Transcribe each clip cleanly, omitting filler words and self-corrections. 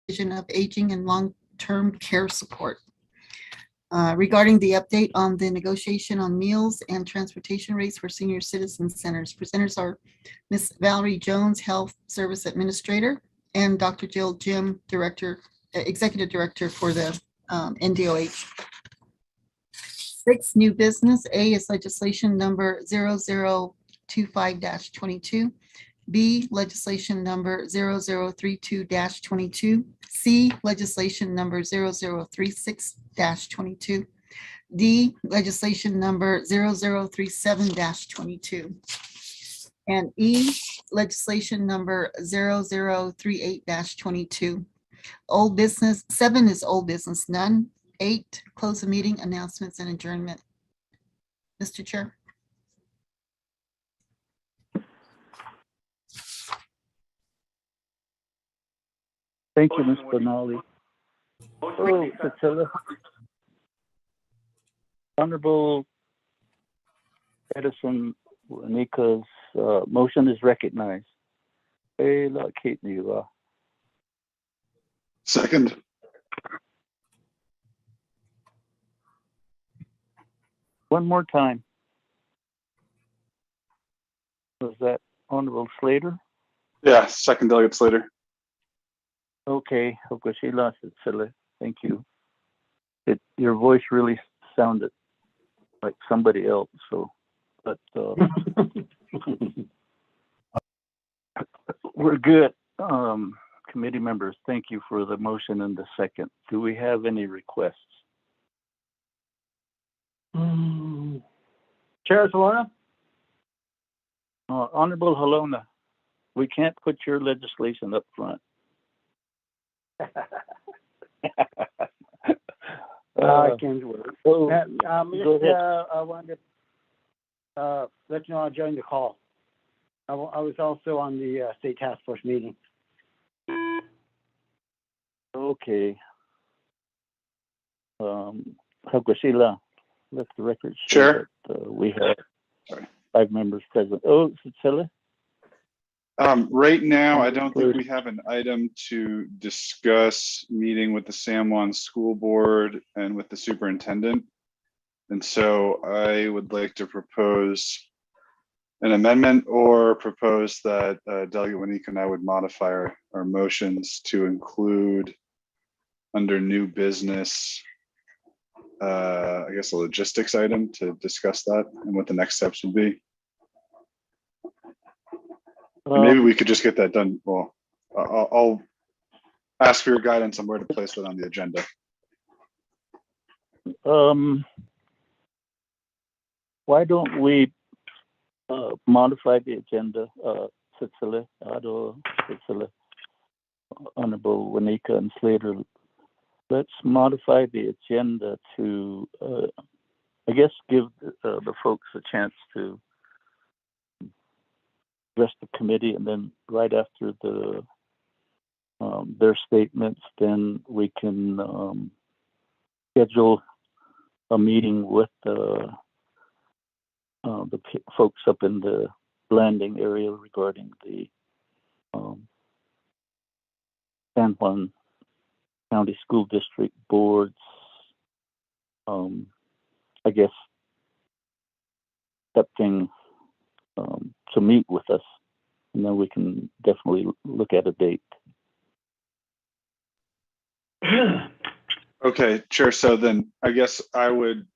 Division of Aging and Long-Term Care Support. Regarding the update on the negotiation on meals and transportation rates for senior citizen centers. Presenters are Ms. Valerie Jones, Health Service Administrator, and Dr. Jill Jim, Executive Director for the NDOH. 6, new business. A is legislation number 0025-22. B, legislation number 0032-22. C, legislation number 0036-22. D, legislation number 0037-22. And E, legislation number 0038-22. Old business. 7 is old business, none. 8, close the meeting, announcements and adjournment. Mr. Chair. Thank you, Ms. Benali. Oh, Priscilla. Honorable Edison Nika's motion is recognized. Second. One more time. Was that Honorable Slater? Yeah, second Delegate Slater. Okay, thank you. Your voice really sounded like somebody else, so, but we're good. Committee members, thank you for the motion and the second. Do we have any requests? Chair Salona? Honorable Halona, we can't put your legislation up front. I can't work. Go I ahead. wanted to let you know I joined the call. I was also on the state task force meeting. Okay. Hakwasila, let the record show Chair. that we have 5 members present. Oh, Sicily? Right now, I don't think we have an item to discuss meeting with the San Juan School Board and with the superintendent. And so I would like to propose an amendment or propose that Delegate Winika and I would modify our motions to include under new business, I guess a logistics item to discuss that and what the next steps would be. And maybe we could just get that done. Well, I'll ask for your guidance on where to place that on the agenda. Why don't we modify the agenda, Honorable Winika and Slater? Let's modify the agenda to, I guess, give the folks a chance to address the committee, and then right after their statements, then we can schedule a meeting with the folks up in the landing area regarding the San Juan County School District Board's, I guess, accepting to meet with us, and then we can definitely look at a date. Okay, Chair. So then I guess I would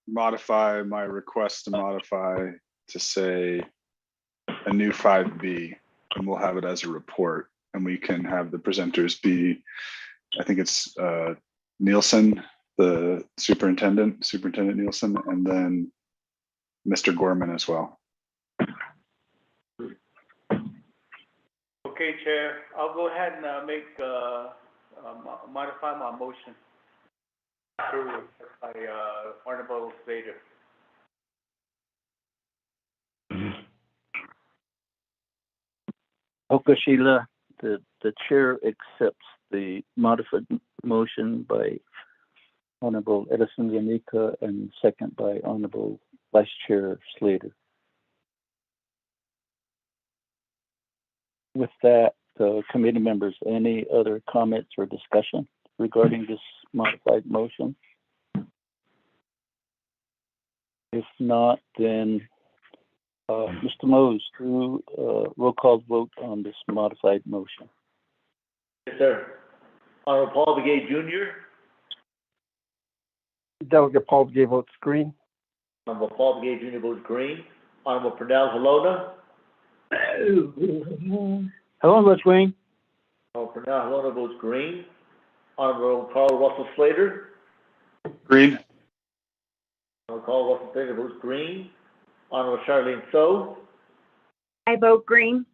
modify my request to modify to say a new 5B, and we'll have it as a report, and we can have the presenters be, I think it's Nielsen, the Superintendent Nielsen, and then Mr. Gorman as well. Okay, Chair. I'll go ahead and modify my motion by Honorable Slater. Okay, Sheila, the chair accepts the modified motion by Honorable Edison Winika and second by Honorable Vice Chair Slater. With that, committee members any other comments or discussion regarding this modified motion? If not, then Mr. Mose, do roll call vote on this modified motion. Yes, sir. Honorable Paul Begay Jr., Delegate Paul Begay votes green. Honorable Paul Begay Jr. votes green. Honorable Pernell Halona, Hello, votes green. Honorable Pernell Halona votes green. Honorable Carl Russell Slater, Green. Honorable Carl Russell Slater votes green. Honorable Charlene So, I vote green.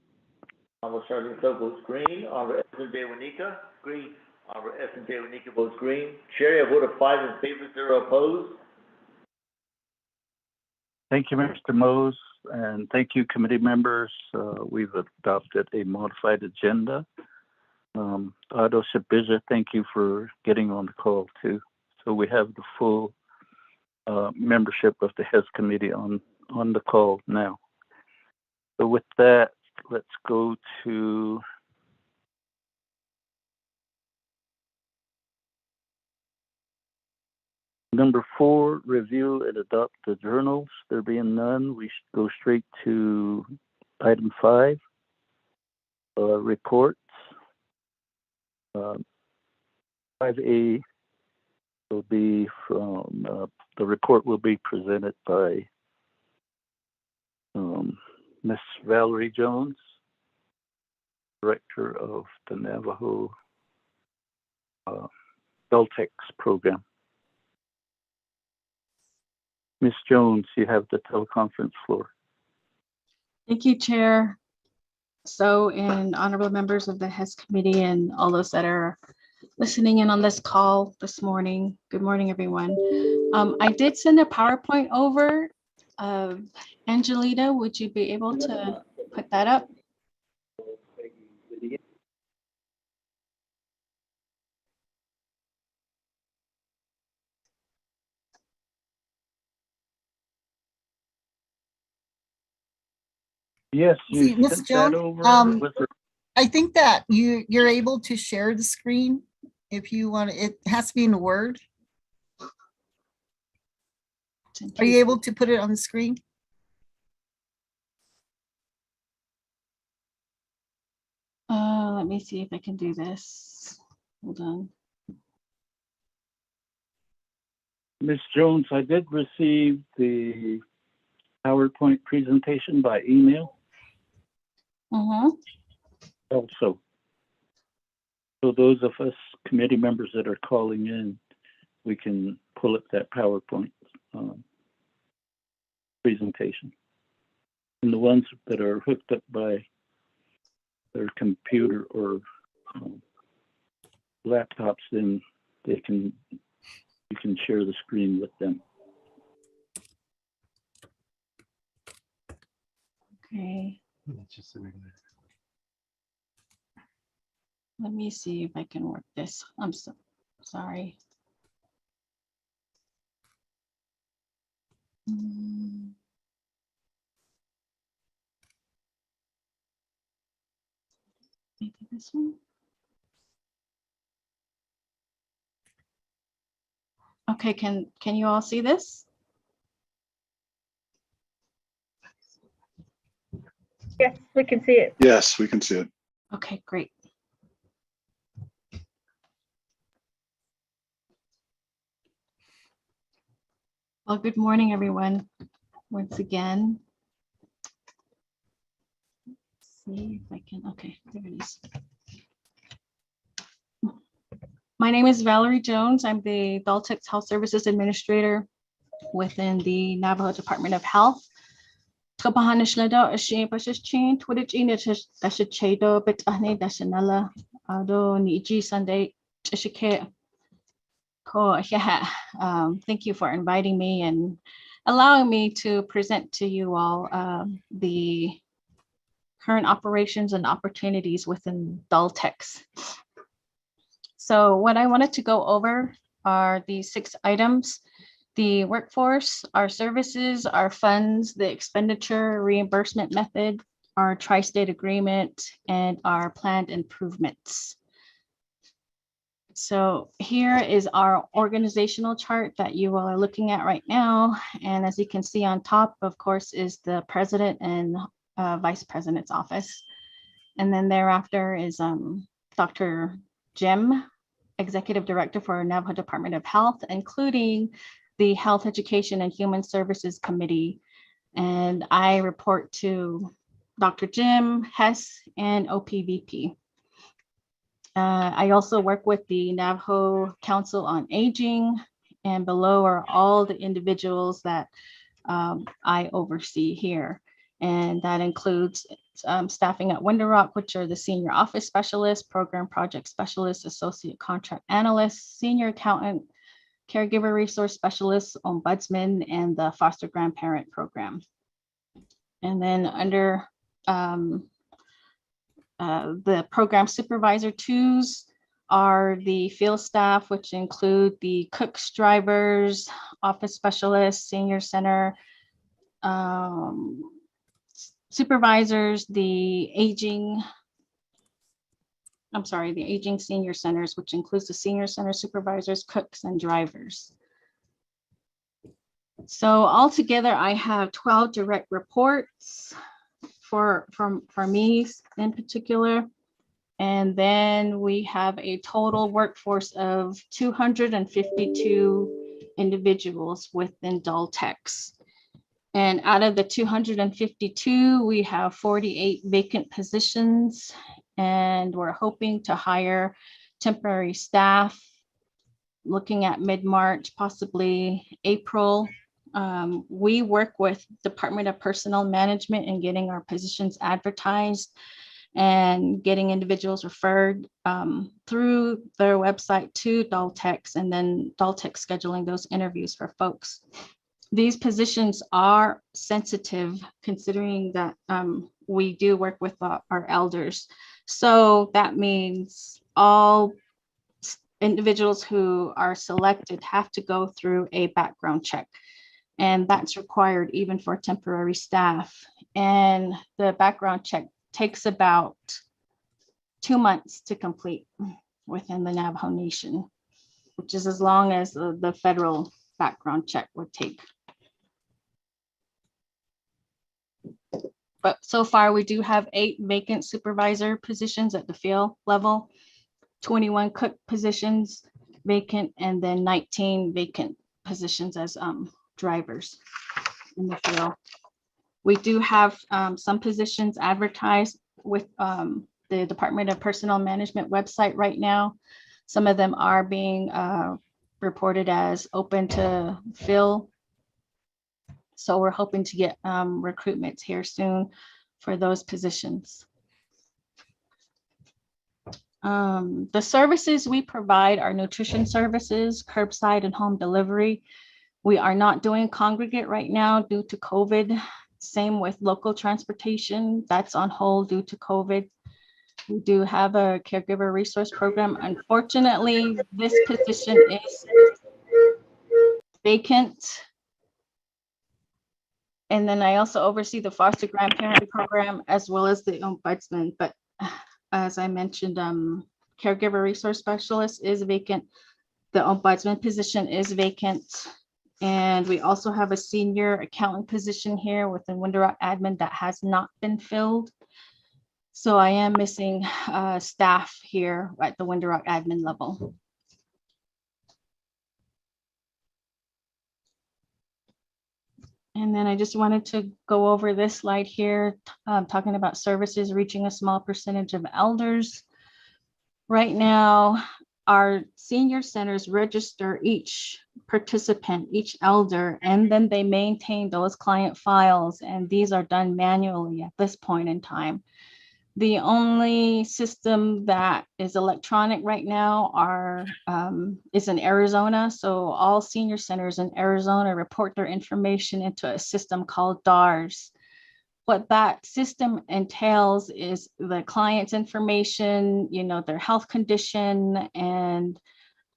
Honorable Charlene So votes green. Honorable Edson J. Wanika, green. Honorable Edson J. Wanika votes green. Chair, a vote of 5 in favor, 0 opposed. Thank you, Mr. Mose, and thank you, committee members. We've adopted a modified agenda. Otto Shabiza, thank you for getting on the call too. So we have the full membership of the HES committee on the call now. So with that, let's go to number 4, review and adopt the journals. There being none, we should go straight to item 5, reports. 5A will be from, the report will be presented by Miss Valerie Jones, Director of the Navajo Deltex program. Ms. Jones, you have the teleconference floor. Thank you, Chair. So, and honorable members of the HES committee and all those that are listening in on this call this morning. Good morning, everyone. I did send a PowerPoint over. Angelita, would you be able to put that up? Yes, See, you Ms. sent Jones, that over. Was there- I think that you're able to share the screen if you want. It has to be in Word. Are you able to put it on the screen? Let me see if I can do this. Hold on. Ms. Jones, I did receive the PowerPoint presentation by email also. So those of us committee members that are calling in, we can pull up that PowerPoint presentation. And the ones that are hooked up by their computer or laptops, then you can share the screen with them. Okay. Let me see if I can work this. I'm so sorry. Maybe this one. Okay, can you all see this? Yes, we can see it. Yes, we can see it. Okay, great. Well, good morning, everyone. Once again. Let's see if I can, okay, there it is. My name is Valerie Jones. I'm the Deltex Health Services Administrator within the Navajo Department of Health. Thank you for inviting me and allowing me to present to you all the current operations and opportunities within Deltex. So what I wanted to go over are the 6 items: the workforce, our services, our funds, the expenditure, reimbursement method, our tri-state agreement, and our planned improvements. So here is our organizational chart that you all are looking at right now. And as you can see on top, of course, is the president and vice president's office. And then thereafter is Dr. Jim, executive director for Navajo Department of Health, including the Health, Education, and Human Services Committee. And I report to Dr. Jim, Hess, and OPVP. I also work with the Navajo Council on Aging, and below are all the individuals that I oversee here. And that includes staffing at Window Rock, which are the senior office specialist, program project specialist, associate contract analyst, senior accountant, caregiver resource specialist, ombudsman, and the foster grandparent program. And then under the program supervisor twos are the field staff, which include the cooks, drivers, office specialists, senior center supervisors, the aging senior centers, which includes the senior center supervisors, cooks, and drivers. So altogether, I have 12 direct reports for me in particular. And then we have a total workforce of 252 individuals within Daltex. And out of the 252, we have 48 vacant positions, and we're hoping to hire temporary staff looking at mid-March, possibly April. We work with Department of Personnel Management in getting our positions advertised and getting individuals referred through their website to Daltex, and then Daltex scheduling those interviews for folks. These positions are sensitive considering that we do work with our elders. So that means all individuals who are selected have to go through a background check. And that's required even for temporary staff. And the background check takes about 2 months to complete within the Navajo Nation, which is as long as the federal background check would take. But so far, we do have 8 vacant supervisor positions at the field level, 21 cook positions vacant, and then 19 vacant positions as drivers in the field. We do have some positions advertised with the Department of Personnel Management website right now. Some of them are being reported as open to fill. So we're hoping to get recruitments here soon for those positions. The services we provide are nutrition services, curbside and home delivery. We are not doing congregate right now due to COVID. Same with local transportation, that's on hold due to COVID. We do have a caregiver resource program. Unfortunately, this position is vacant. And then I also oversee the foster grandparent program as well as the ombudsman. But as I mentioned, caregiver resource specialist is vacant. The ombudsman position is vacant. And we also have a senior accountant position here within Window Rock admin that has not been filled. So I am missing staff here at the Window Rock admin level. And then I just wanted to go over this slide here, talking about services reaching a small percentage of elders. Right now, our senior centers register each participant, each elder, and then they maintain those client files, and these are done manually at this point in time. The only system that is electronic right now is in Arizona. So all senior centers in Arizona report their information into a system called DARS. What that system entails is the client's information, their health condition, and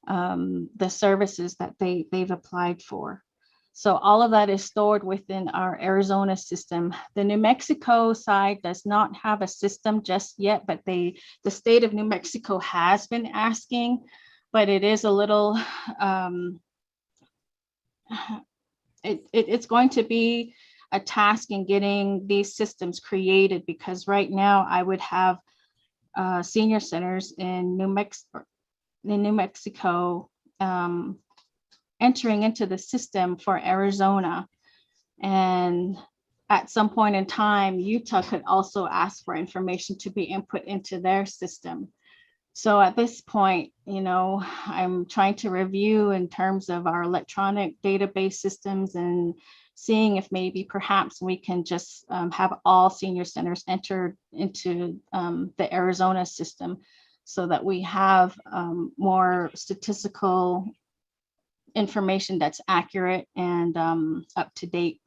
the services that they've applied for. So all of that is stored within our Arizona system. The New Mexico side does not have a system just yet, but the state of New Mexico has been asking, but it is a little, it's going to be a task in getting these systems created, because right now I would have senior centers in New Mexico entering into the system for Arizona. And at some point in time, Utah could also ask for information to be input into their system. So at this point, I'm trying to review in terms of our electronic database systems and seeing if maybe perhaps we can just have all senior centers entered into the Arizona system, so that we have more statistical information that's accurate and up to date.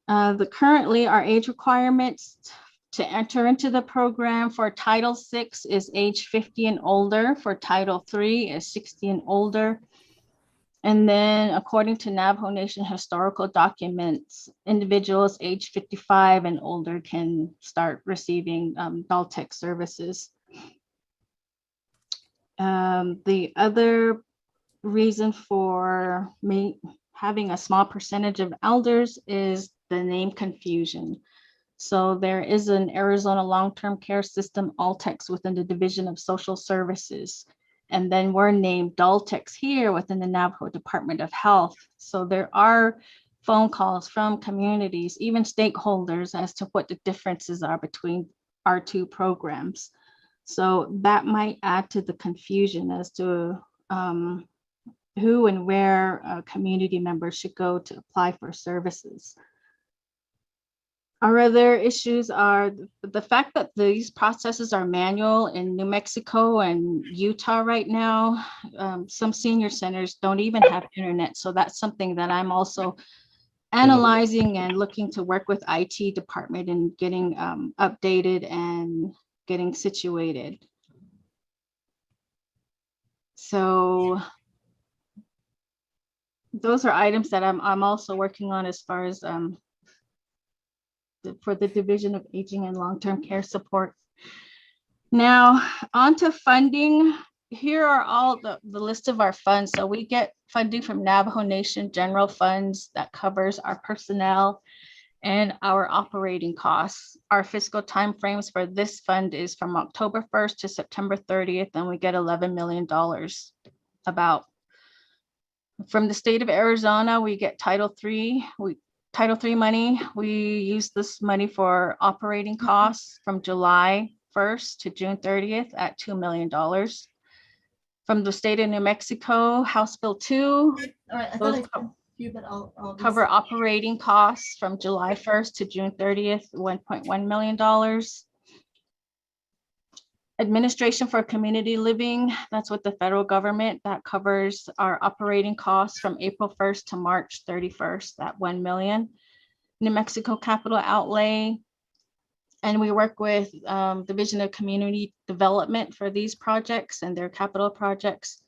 Currently, our age requirements to enter into the program for Title VI is age 50 and older. For Title III is 60 and older. And then according to Navajo Nation historical documents, individuals age 55 and older can start receiving DALTEC services. The other reason for me having a small percentage of elders is the name confusion. So there is an Arizona long-term care system, ALTEX, within the Division of Social Services. And then we're named DALTEX here within the Navajo Department of Health. So there are phone calls from communities, even stakeholders, as to what the differences are between our two programs. So that might add to the confusion as to who and where community members should go to apply for services. Our other issues are the fact that these processes are manual in New Mexico and Utah right now. Some senior centers don't even have internet. So that's something that I'm also analyzing and looking to work with IT department and getting updated and getting situated. So those are items that I'm also working on as far as for the Division of Aging and Long-Term Care Support. Now, on to funding. Here are all the list of our funds. So we get funding from Navajo Nation general funds that covers our personnel and our operating costs. Our fiscal timeframes for this fund is from October 1st to September 30th, and we get $11 million about. From the state of Arizona, we get Title III. Title III money, we use this money for operating costs from July 1st to June 30th at $2 million. From the state of New Mexico, House Bill 2, All right, I thought those I you, but I'll cover operating costs from July 1st to June 30th, $1.1 million. Administration for community living, that's with the federal government, that covers our operating costs from April 1st to March 31st, that $1 million. New Mexico capital outlay, and we work with Division of Community Development for these projects and their capital projects.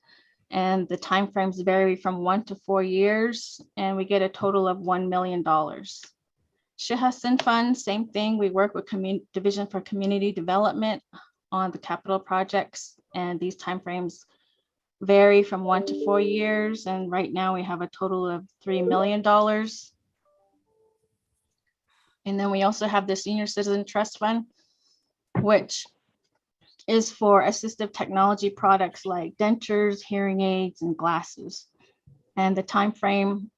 And the timeframes vary from 1 to 4 years, and we get a total of $1 million. Chehasen Fund, same thing. We work with Division for Community Development on the capital projects, and these timeframes vary from 1 to 4 years. And right now we have a total of $3 million. And then we also have the Senior Citizen Trust Fund, which is for assistive technology products like dentures, hearing aids, and glasses. And the time frame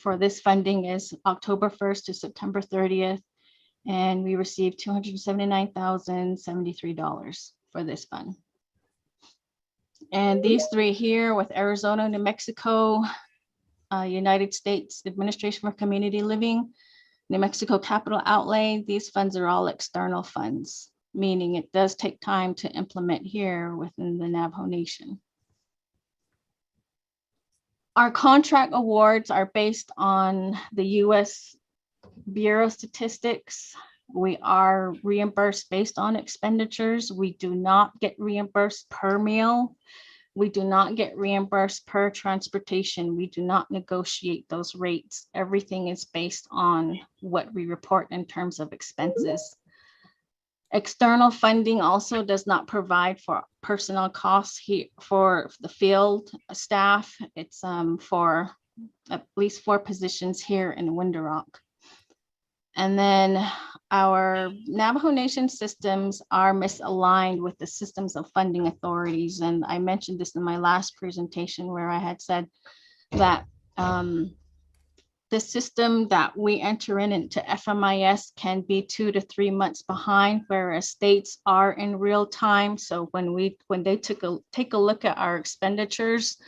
for this funding is October 1st to September 30th. And we received $279,073 for this fund. And these three here with Arizona, New Mexico, United States Administration for Community Living, New Mexico capital outlay, these funds are all external funds, meaning it does take time to implement here within the Navajo Nation. Our contract awards are based on the US Bureau of Statistics. We are reimbursed based on expenditures. We do not get reimbursed per meal. We do not get reimbursed per transportation. We do not negotiate those rates. Everything is based on what we report in terms of expenses. External funding also does not provide for personnel costs here for the field staff. It's for at least 4 positions here in Window Rock. And then our Navajo Nation systems are misaligned with the systems of funding authorities. And I mentioned this in my last presentation where I had said that the system that we enter into FMIS can be 2 to 3 months behind, whereas states are in real time. So when they take a look at our expenditures,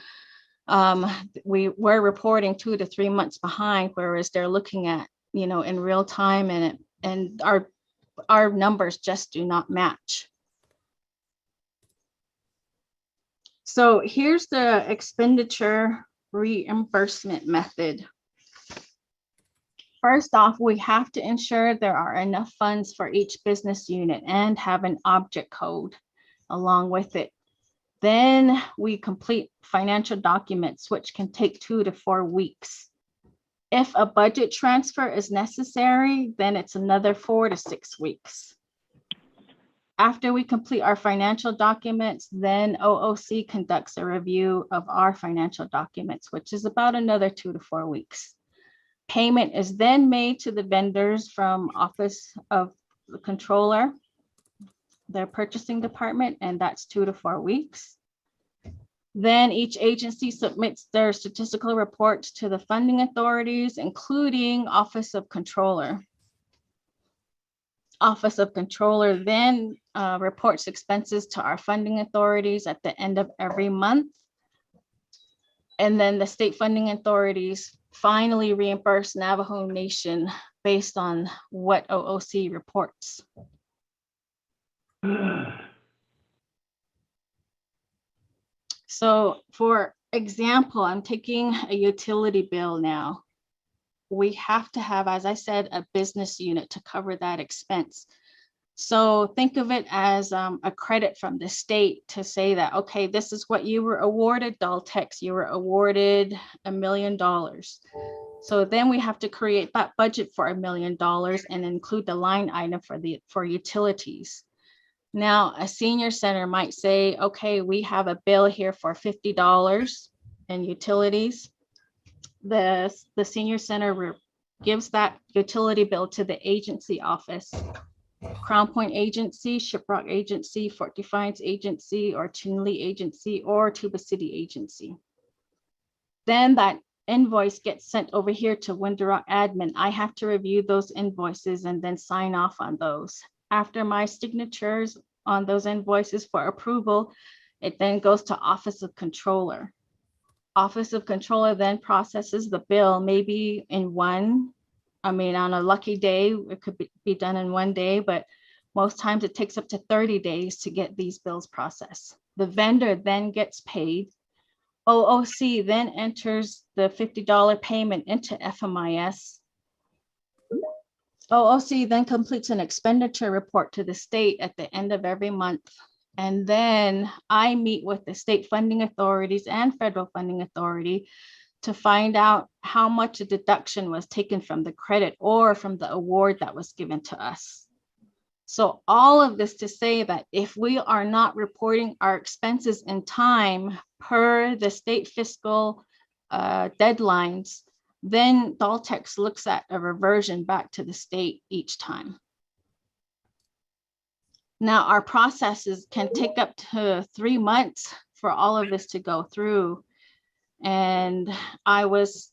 we were reporting 2 to 3 months behind, whereas they're looking at, in real time, and our numbers just do not match. So here's the expenditure reimbursement method. First off, we have to ensure there are enough funds for each business unit and have an object code along with it. Then we complete financial documents, which can take 2 to 4 weeks. If a budget transfer is necessary, then it's another 4 to 6 weeks. After we complete our financial documents, then OOC conducts a review of our financial documents, which is about another 2 to 4 weeks. Payment is then made to the vendors from Office of the Controller, their purchasing department, and that's 2 to 4 weeks. Then each agency submits their statistical reports to the funding authorities, including Office of Controller. Office of Controller then reports expenses to our funding authorities at the end of every month. And then the state funding authorities finally reimburse Navajo Nation based on what OOC reports. So for example, I'm taking a utility bill now. We have to have, as I said, a business unit to cover that expense. So think of it as a credit from the state to say that, okay, this is what you were awarded, Daltex, you were awarded $1 million. So then we have to create that budget for $1 million and include the line item for utilities. Now, a senior center might say, okay, we have a bill here for $50 in utilities. The senior center gives that utility bill to the agency office. Crown Point Agency, Shiprock Agency, Fort Defiance Agency, or Chinle Agency, or Tuba City Agency. Then that invoice gets sent over here to Window Rock Admin. I have to review those invoices and then sign off on those. After my signatures on those invoices for approval, it then goes to Office of Controller. Office of Controller then processes the bill, maybe on a lucky day, it could be done in 1 day, but most times it takes up to 30 days to get these bills processed. The vendor then gets paid. OOC then enters the $50 payment into FMIS. OOC then completes an expenditure report to the state at the end of every month. And then I meet with the state funding authorities and federal funding authority to find out how much a deduction was taken from the credit or from the award that was given to us. So all of this to say that if we are not reporting our expenses in time per the state fiscal deadlines, then Daltex looks at a reversion back to the state each time. Now, our processes can take up to 3 months for all of this to go through. And I was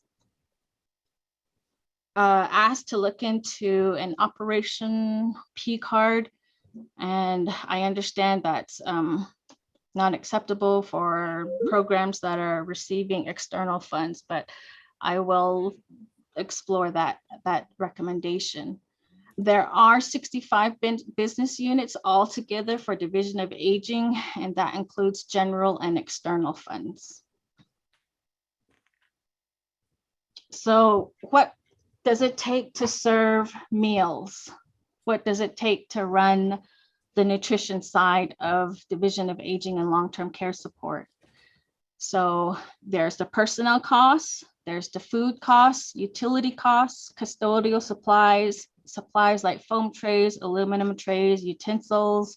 asked to look into an Operation P card, and I understand that's not acceptable for programs that are receiving external funds, but I will explore that recommendation. There are 65 business units altogether for Division of Aging, and that includes general and external funds. So what does it take to serve meals? What does it take to run the nutrition side of Division of Aging and Long-Term Care Support? So there's the personnel costs, there's the food costs, utility costs, custodial supplies like foam trays, aluminum trays, utensils,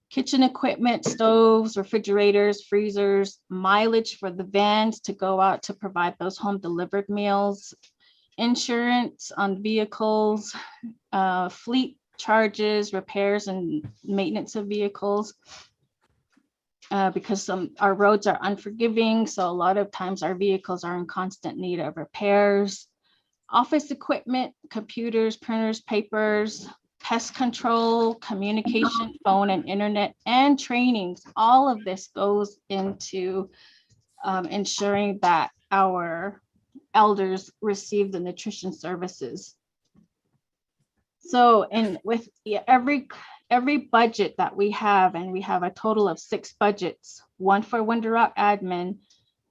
kitchen equipment, stoves, refrigerators, freezers, mileage for the vans to go out to provide those home delivered meals, insurance on vehicles, fleet charges, repairs and maintenance of vehicles. Because our roads are unforgiving, so a lot of times our vehicles are in constant need of repairs. Office equipment, computers, printers, papers, pest control, communication, phone and internet, and trainings. All of this goes into ensuring that our elders receive the nutrition services. So, and with every budget that we have, and we have a total of 6 budgets, one for Window Rock Admin,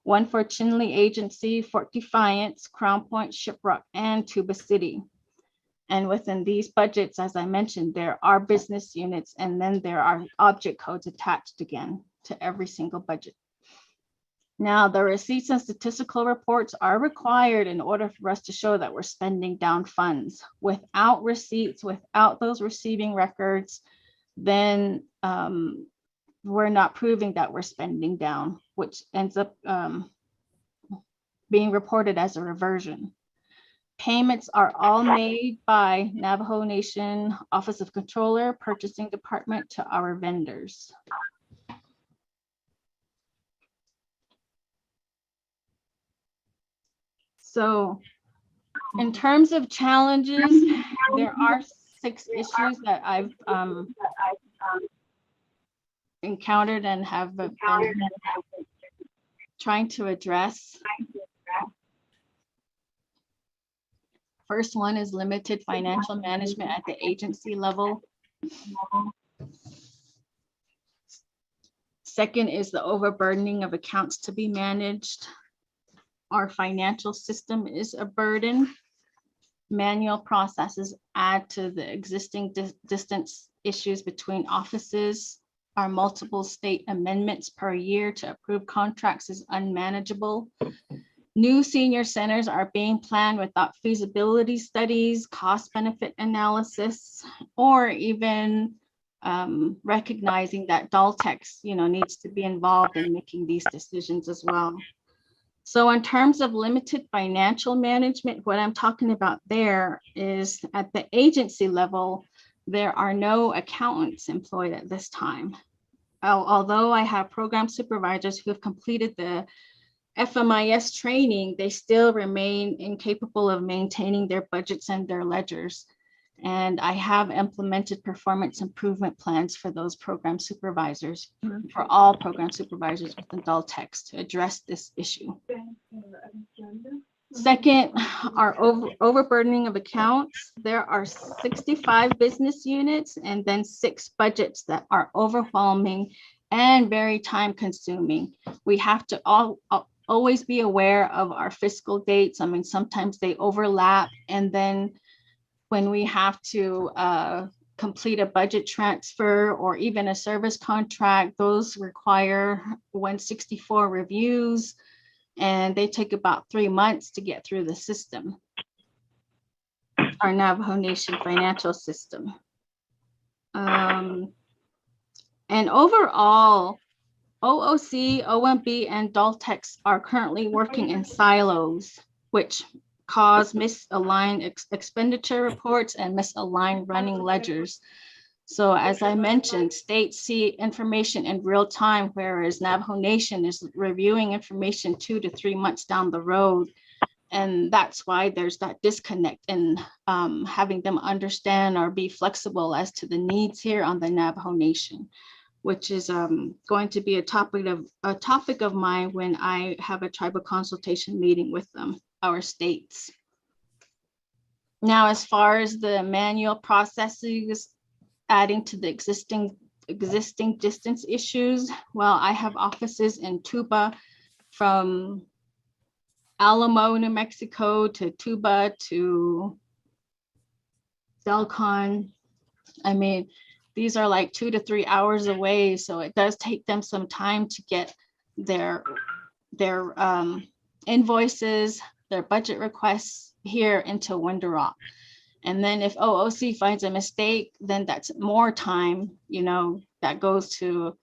one for Chinle Agency, Fort Defiance, Crown Point, Shiprock, and Tuba City. And within these budgets, as I mentioned, there are business units, and then there are object codes attached again to every single budget. Now, the receipts and statistical reports are required in order for us to show that we're spending down funds. Without receipts, without those receiving records, then we're not proving that we're spending down, which ends up being reported as a reversion. Payments are all made by Navajo Nation Office of Controller, Purchasing Department to our vendors. So in terms of challenges, there are 6 issues that I've encountered and have been trying to address. First one is limited financial management at the agency level. Second is the overburdening of accounts to be managed. Our financial system is a burden. Manual processes add to the existing distance issues between offices. Our multiple state amendments per year to approve contracts is unmanageable. New senior centers are being planned without feasibility studies, cost benefit analysis, or even recognizing that Daltex, needs to be involved in making these decisions as well. So in terms of limited financial management, what I'm talking about there is at the agency level, there are no accountants employed at this time. Although I have program supervisors who have completed the FMIS training, they still remain incapable of maintaining their budgets and their ledgers. And I have implemented performance improvement plans for those program supervisors, for all program supervisors within Daltex to address this issue. Second, our overburdening of accounts. There are 65 business units and then 6 budgets that are overwhelming and very time consuming. We have to always be aware of our fiscal dates. I mean, sometimes they overlap, and then when we have to complete a budget transfer or even a service contract, those require 164 reviews, and they take about 3 months to get through the system, our Navajo Nation financial system. And overall, OOC, OMB, and Daltex are currently working in silos, which cause misaligned expenditure reports and misaligned running ledgers. So as I mentioned, states see information in real time, whereas Navajo Nation is reviewing information 2 to 3 months down the road. And that's why there's that disconnect in having them understand or be flexible as to the needs here on the Navajo Nation, which is going to be a topic of mine when I have a tribal consultation meeting with them, our states. Now, as far as the manual processes adding to the existing distance issues, well, I have offices in Tuba, from Alamo, New Mexico to Tuba to Delcon. I mean, these are like 2 to 3 hours away, so it does take them some time to get their their invoices, their budget requests here into Window Rock. And then if OOC finds a mistake, then that's more time, that goes to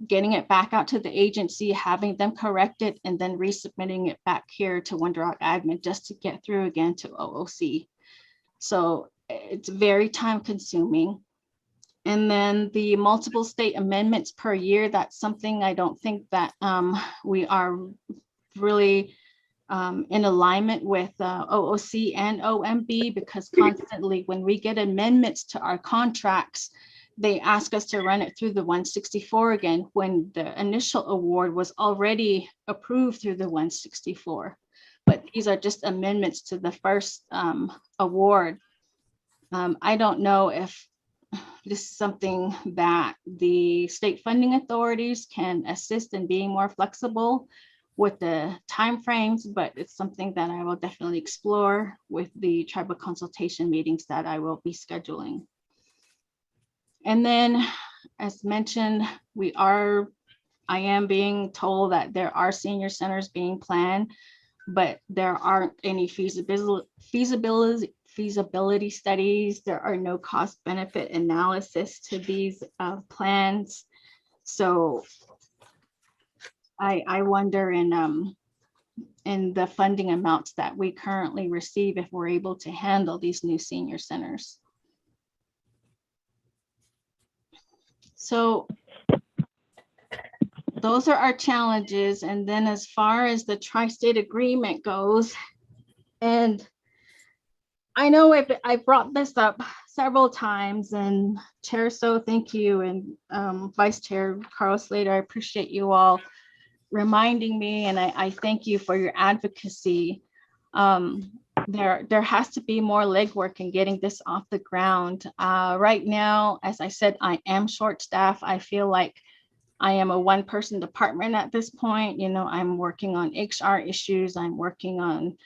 getting it back out to the agency, having them correct it, and then resubmitting it back here to Window Rock admin just to get through again to OOC. So it's very time consuming. And then the multiple state amendments per year, that's something I don't think that we are really in alignment with OOC and OMB, because constantly when we get amendments to our contracts, they ask us to run it through the 164 again, when the initial award was already approved through the 164. But these are just amendments to the first award. I don't know if this is something that the state funding authorities can assist in being more flexible with the timeframes, but it's something that I will definitely explore with the tribal consultation meetings that I will be scheduling. And then, as mentioned, I am being told that there are senior centers being planned, but there aren't any feasibility studies. There are no cost benefit analysis to these plans. So I wonder in the funding amounts that we currently receive if we're able to handle these new senior centers. So those are our challenges. And then as far as the tri-state agreement goes, and I know I brought this up several times, and Chair So, thank you, and Vice Chair Carl Slater, I appreciate you all reminding me, and I thank you for your advocacy. There has to be more legwork in getting this off the ground. Right now, as I said, I am short-staffed. I feel like I am a one-person department at this point. I'm working on HR issues. I'm working on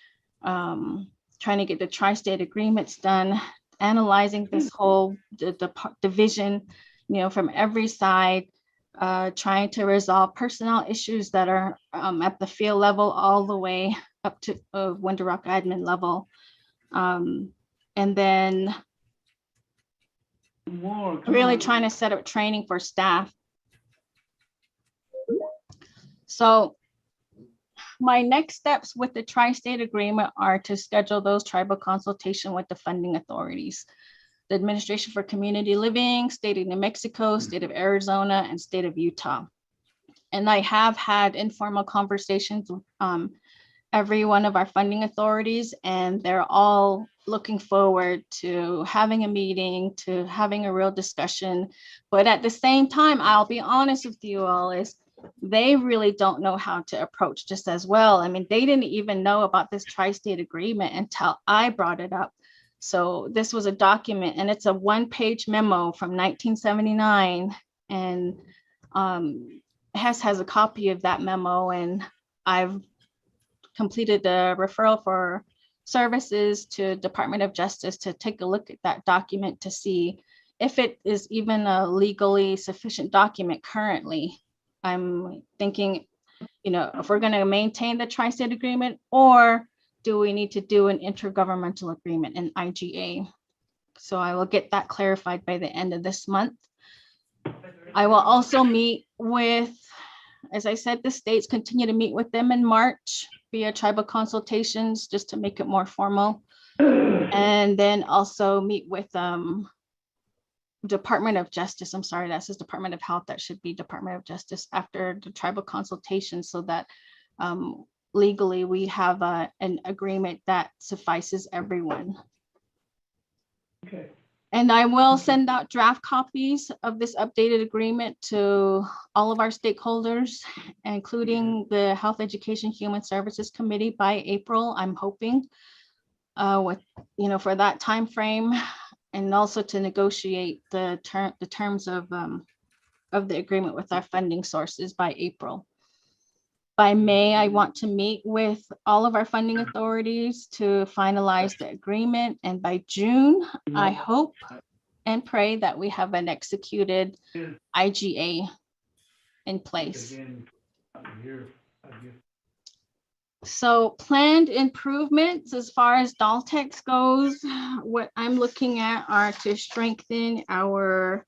trying to get the tri-state agreements done, analyzing this whole division, from every side, trying to resolve personnel issues that are at the field level all the way up to Window Rock admin level. And then really trying to set up training for staff. So my next steps with the tri-state agreement are to schedule those tribal consultation with the funding authorities, the Administration for Community Living, State of New Mexico, State of Arizona, and State of Utah. And I have had informal conversations with every one of our funding authorities, and they're all looking forward to having a meeting, to having a real discussion. But at the same time, I'll be honest with you all, is they really don't know how to approach this as well. I mean, they didn't even know about this tri-state agreement until I brought it up. So this was a document, and it's a one-page memo from 1979, and Hess has a copy of that memo, and I've completed the referral for services to Department of Justice to take a look at that document to see if it is even a legally sufficient document currently. I'm thinking, if we're going to maintain the tri-state agreement, or do we need to do an intergovernmental agreement, an IGA? So I will get that clarified by the end of this month. I will also meet with, as I said, the states, continue to meet with them in March via tribal consultations, just to make it more formal. And then also meet with Department of Justice. I'm sorry, that says Department of Health. That should be Department of Justice after the tribal consultation, so that legally we have an agreement that suffices everyone. Okay. And I will send out draft copies of this updated agreement to all of our stakeholders, including the Health Education Human Services Committee by April, I'm hoping, with, for that time frame, and also to negotiate the terms of the agreement with our funding sources by April. By May, I want to meet with all of our funding authorities to finalize the agreement. And by June, I hope and pray that we have an executed IGA in place. So planned improvements as far as Daltex goes, what I'm looking at are to strengthen our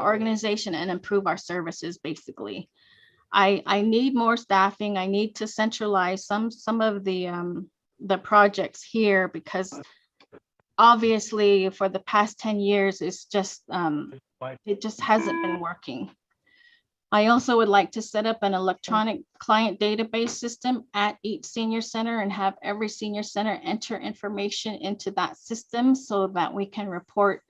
organization and improve our services, basically. I need more staffing. I need to centralize some of the projects here, because obviously for the past 10 years, it's just it just hasn't been working. I also would like to set up an electronic client database system at each senior center and have every senior center enter information into that system so that we can report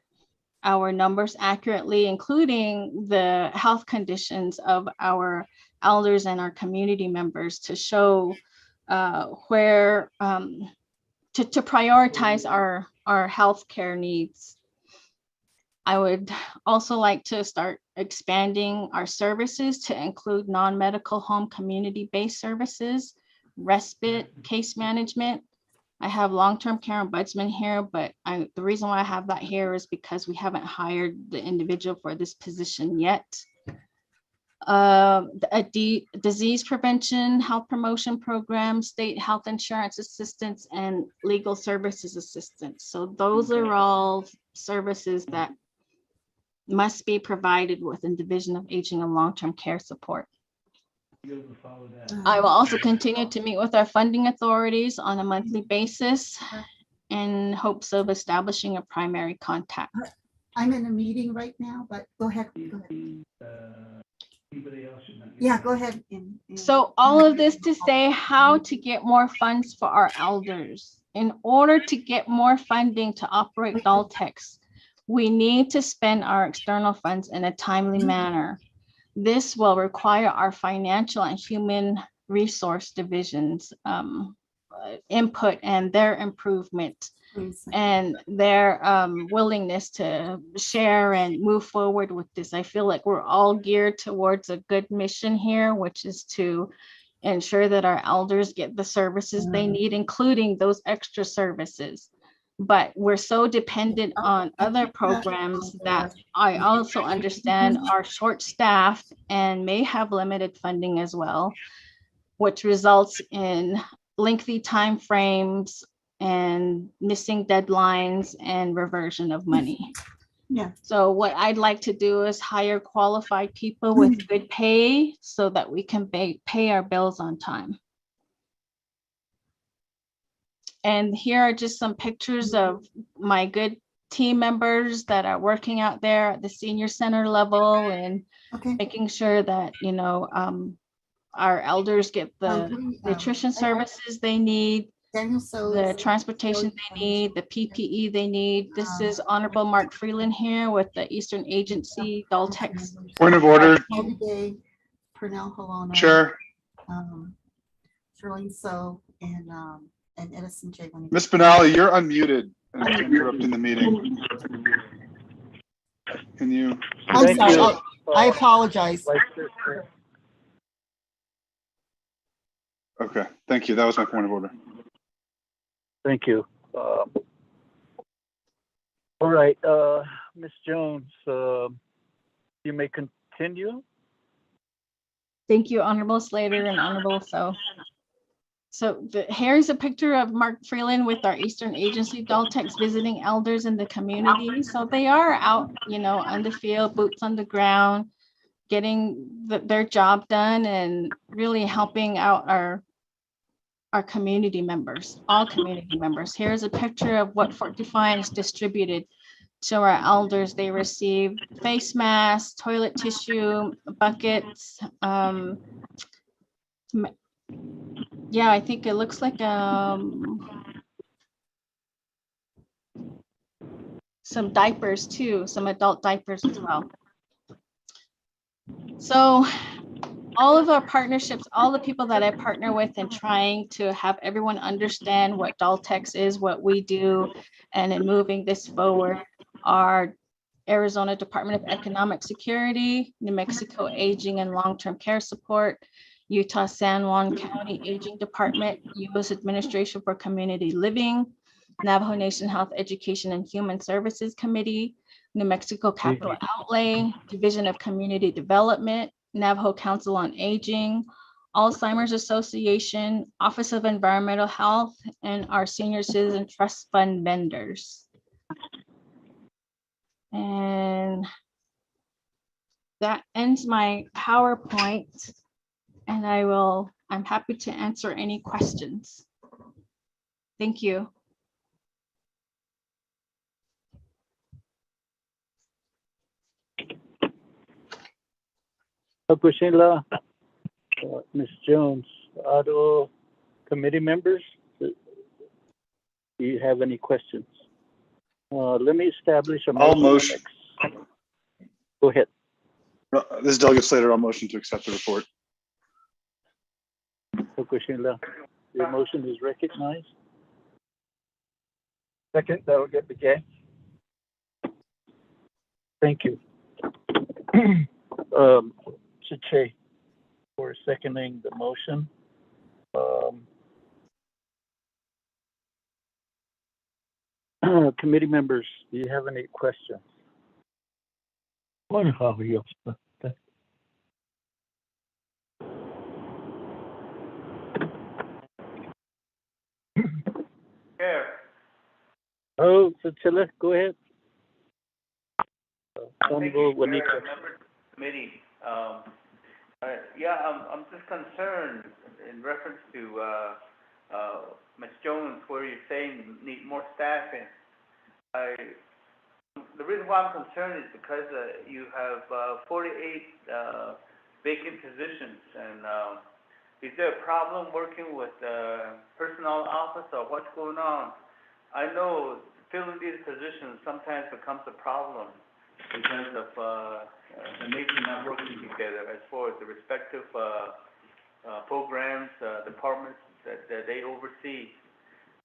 our numbers accurately, including the health conditions of our elders and our community members, to show where to prioritize our healthcare needs. I would also like to start expanding our services to include non-medical home community-based services, respite, case management. I have long-term care ombudsman here, but the reason why I have that here is because we haven't hired the individual for this position yet. Disease prevention, health promotion program, state health insurance assistance, and legal services assistance. So those are all services that must be provided within Division of Aging and Long-Term Care Support. I will also continue to meet with our funding authorities on a monthly basis in hopes of establishing a primary contact. I'm in a meeting right now, but go ahead. Go ahead. Yeah, go ahead. So all of this to say how to get more funds for our elders. In order to get more funding to operate Daltex, we need to spend our external funds in a timely manner. This will require our financial and human resource divisions input and their improvement and their willingness to share and move forward with this. I feel like we're all geared towards a good mission here, which is to ensure that our elders get the services they need, including those extra services. But we're so dependent on other programs that I also understand are short-staffed and may have limited funding as well, which results in lengthy timeframes and missing deadlines and reversion of money. Yeah. So what I'd like to do is hire qualified people with good pay so that we can pay our bills on time. And here are just some pictures of my good team members that are working out there at the senior center level and making sure that, you know, our elders get the nutrition services they need, the transportation they need, the PPE they need. This is Honorable Mark Freeland here with the Eastern Agency, Daltex. Point of order. Pernell Holono. Chair. Shirley So and Edison J. Ms. Benali, you're unmuted and it's interrupting the meeting. Can you? I'm sorry. I apologize. Okay, thank you. That was my point of order. Thank you. All right, Ms. Jones, you may continue. Thank you, Honorable Slater and Honorable So here's a picture of Mark Freeland with our Eastern Agency Daltex visiting elders in the community. So they are out, you know, on the field, boots on the ground, getting their job done and really helping out our community members, all community members. Here's a picture of what Fort Defiance distributed to our elders. They received face masks, toilet tissue, buckets. Yeah, I think it looks like some diapers too, some adult diapers as well. So all of our partnerships, all the people that I partner with in trying to have everyone understand what Daltex is, what we do, and in moving this forward are Arizona Department of Economic Security, New Mexico Aging and Long-Term Care Support, Utah San Juan County Aging Department, U.S. Administration for Community Living, Navajo Nation Health Education and Human Services Committee, New Mexico Capital Outlay, Division of Community Development, Navajo Council on Aging, Alzheimer's Association, Office of Environmental Health, and our Senior Citizen Trust Fund vendors. And that ends my PowerPoint, and I'm happy to answer any questions. Thank you. Sheila, Ms. Jones, Audit committee members, do you have any questions? Let me establish a I'll motion. Go ahead. This is Delegate Slater. I'll motion to accept the report. Sheila, your motion is recognized. Second, that'll get the game. Thank you. Chiche for seconding the motion. Committee members, do you have any questions? Chair. Oh, Chichela, go ahead. Thank you, Wanika. members of the committee. Yeah, I'm just concerned in reference to Ms. Jones, where you're saying you need more staffing. The reason why I'm concerned is because you have 48 vacant positions, and is there a problem working with the personnel office, or what's going on? I know filling these positions sometimes becomes a problem because of the nation not working together as far as the respective programs, departments that they oversee.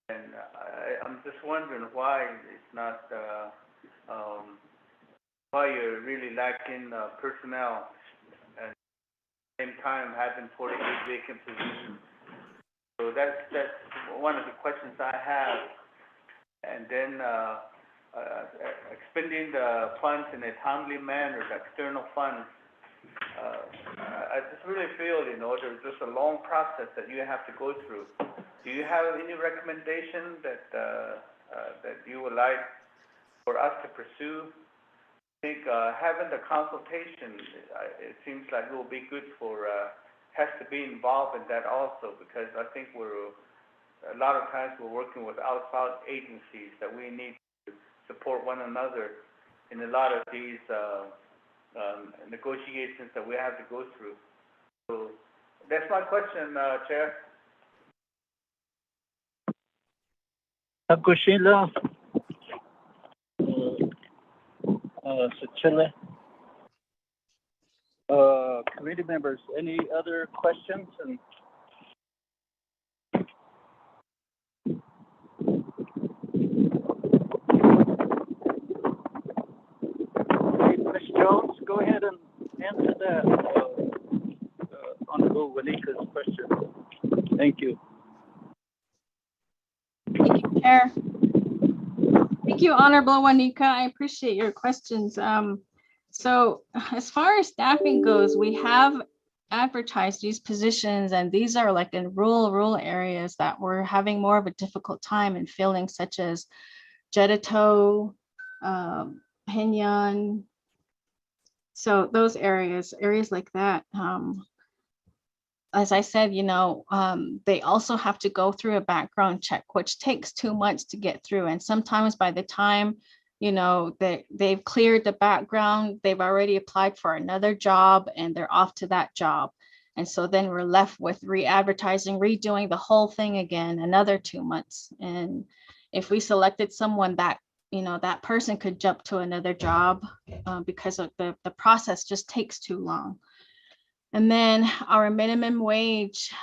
And I'm just wondering why it's not, why you're really lacking personnel and at the same time having 48 vacant positions. So that's one of the questions I have. And then expending the funds in a timely manner, the external funds. I just really feel, there's just a long process that you have to go through. Do you have any recommendation that you would like for us to pursue? I think having the consultation, it seems like it will be good for, has to be involved in that also, because I think a lot of times we're working with outside agencies that we need to support one another in a lot of these negotiations that we have to go through. So that's my question, Chair. Sheila, Chichela, committee members, any other questions? And Ms. Jones, go ahead and answer that, Honorable Wanika's question. Thank you. Thank you, Chair. Thank you, Honorable Wanika. I appreciate your questions. So as far as staffing goes, we have advertised these positions, and these are like in rural areas that we're having more of a difficult time in filling, such as Jedito, Pinyon. So those areas like that. As I said, they also have to go through a background check, which takes 2 months to get through. And sometimes by the time, they've cleared the background, they've already applied for another job and they're off to that job. And so then we're left with re-advertising, redoing the whole thing again, another 2 months. And if we selected someone that, that person could jump to another job because of the process just takes too long. And then our minimum wage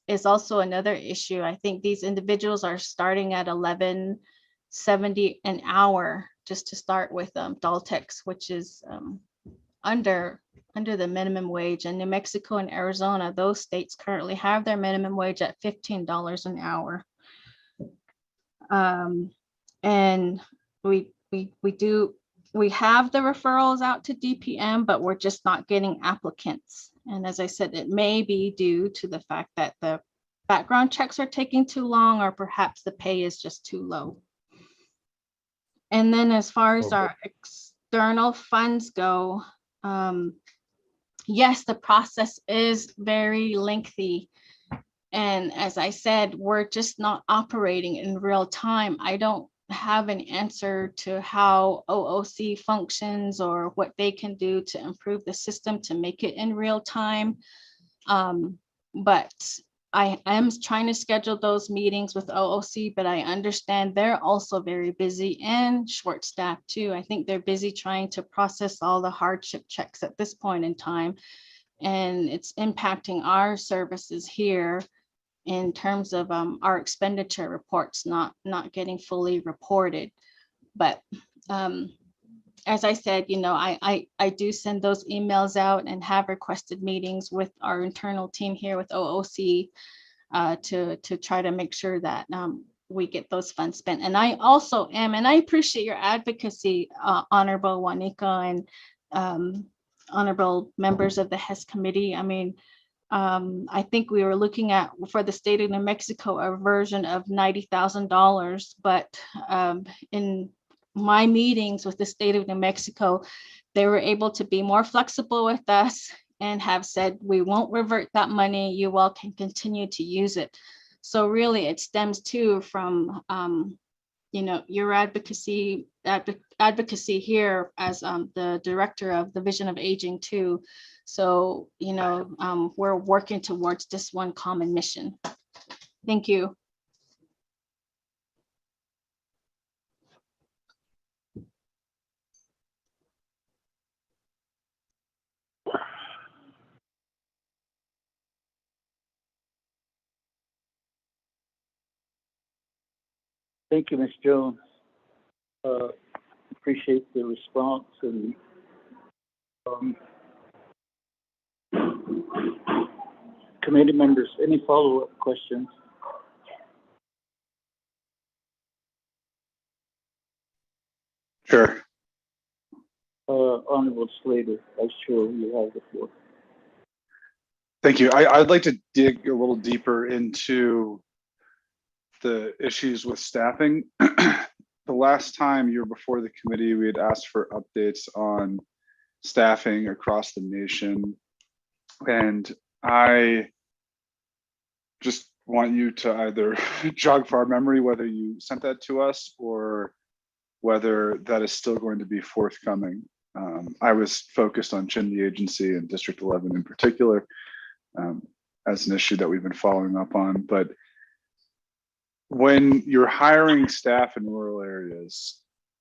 is also another issue. I think these individuals are starting at $11.70 an hour just to start with Daltex, which is under the minimum wage. And New Mexico and Arizona, those states currently have their minimum wage at $15 an hour. And we do we have the referrals out to DPM, but we're just not getting applicants. And as I said, it may be due to the fact that the background checks are taking too long, or perhaps the pay is just too low. And then as far as our external funds go, yes, the process is very lengthy. And as I said, we're just not operating in real time. I don't have an answer to how OOC functions or what they can do to improve the system to make it in real time. But I am trying to schedule those meetings with OOC, but I understand they're also very busy and short-staffed too. I think they're busy trying to process all the hardship checks at this point in time. And it's impacting our services here in terms of our expenditure reports not getting fully reported. But as I said, you know, I do send those emails out and have requested meetings with our internal team here with OOC to try to make sure that we get those funds spent. And I also am, and I appreciate your advocacy, Honorable Juanica and honorable members of the HES committee. I mean, I think we were looking at, for the state of New Mexico, a version of $90,000, but in my meetings with the state of New Mexico, they were able to be more flexible with us and have said, we won't revert that money, you all can continue to use it. So really it stems too from, you know, your advocacy here as the director of the Vision of Aging too. So, you know, we're working towards this one common mission. Thank you. Thank you, Ms. Jones. Appreciate the response. And committee members, any follow-up questions? Sure. Honorable Slater, Vice Chair, you have the floor. Thank you. I'd like to dig a little deeper into the issues with staffing. The last time you were before the committee, we had asked for updates on staffing across the nation. And I just want you to either jog for our memory whether you sent that to us or whether that is still going to be forthcoming. I was focused on Chindy Agency and District 11 in particular as an issue that we've been following up on. But when you're hiring staff in rural areas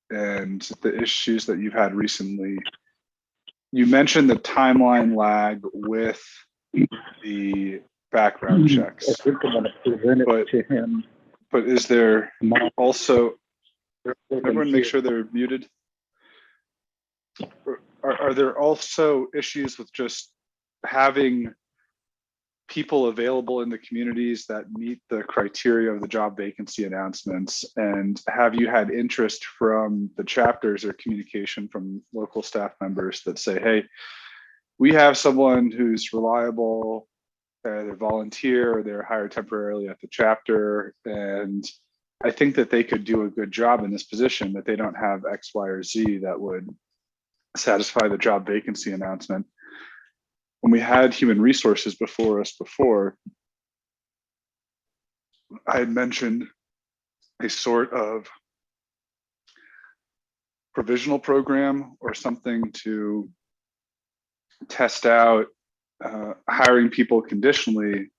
and the issues that you've had recently, you mentioned the timeline lag with the background checks. I think I'm going to present it to him. But is there also, everyone make sure they're muted. Are there also issues with just having people available in the communities that meet the criteria of the job vacancy announcements? And have you had interest from the chapters or communication from local staff members that say, hey, we have someone who's reliable, they're volunteer, or they're hired temporarily at the chapter, and I think that they could do a good job in this position, that they don't have X, Y, or Z that would satisfy the job vacancy announcement. When we had human resources before us before, I had mentioned a sort of provisional program or something to test out hiring people conditionally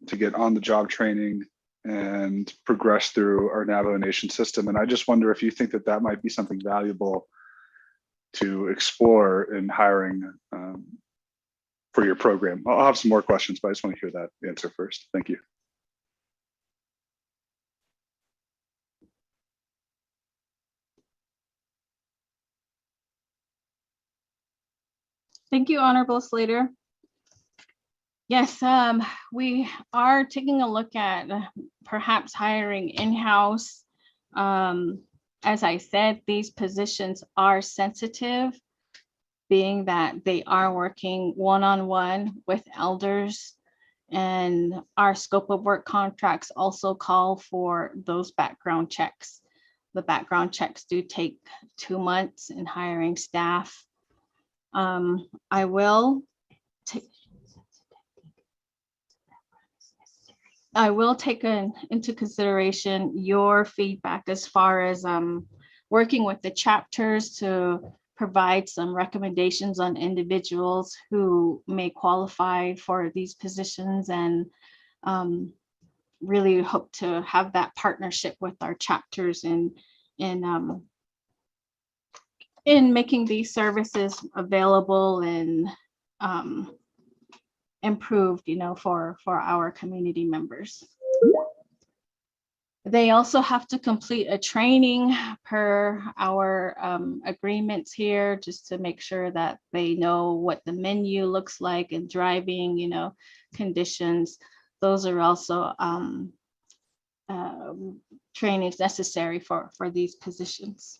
to get on the job training and progress through our Navajo Nation system. And I just wonder if you think that that might be something valuable to explore in hiring for your program. I'll have some more questions, but I just want to hear that answer first. Thank you. Thank you, Honorable Slater. Yes, we are taking a look at perhaps hiring in-house as I said, these positions are sensitive, being that they are working one-on-one with elders. And our scope of work contracts also call for those background checks. The background checks do take 2 months in hiring staff. I will take into consideration your feedback as far as working with the chapters to provide some recommendations on individuals who may qualify for these positions, and really hope to have that partnership with our chapters in making these services available and improved, for our community members. They also have to complete a training per our agreements here, just to make sure that they know what the menu looks like and driving, conditions. Those are also trainings necessary for these positions.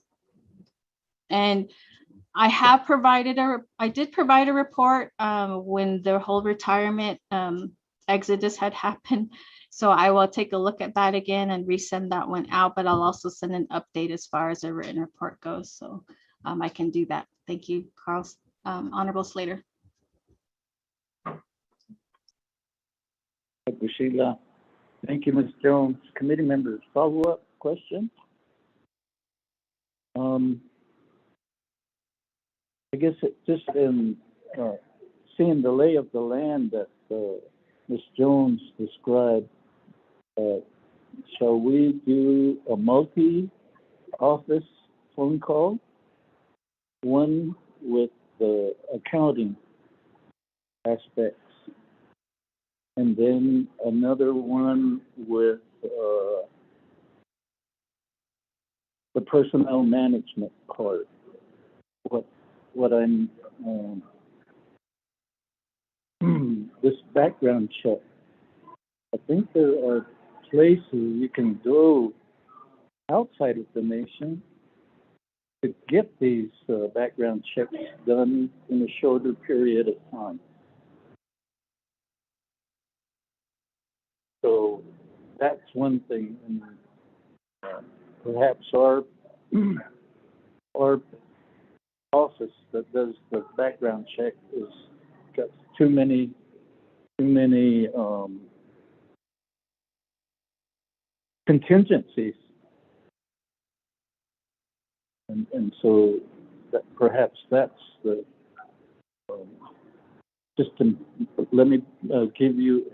And I did provide a report when the whole retirement exodus had happened. So I will take a look at that again and resend that one out, but I'll also send an update as far as a written report goes. So I can do that. Thank you, Carl. Honorable Slater. Thank you, Sheila. Thank you, Ms. Jones. Committee members, follow-up question? I guess just in seeing the lay of the land that Ms. Jones described, shall we do a multi-office phone call? One with the accounting aspects, and then another one with the personnel management part. What I'm this background check. I think there are places you can go outside of the nation to get these background checks done in a shorter period of time. So that's one thing. And perhaps our office that does the background check is got too many contingencies, and so that perhaps that's the just to let me give you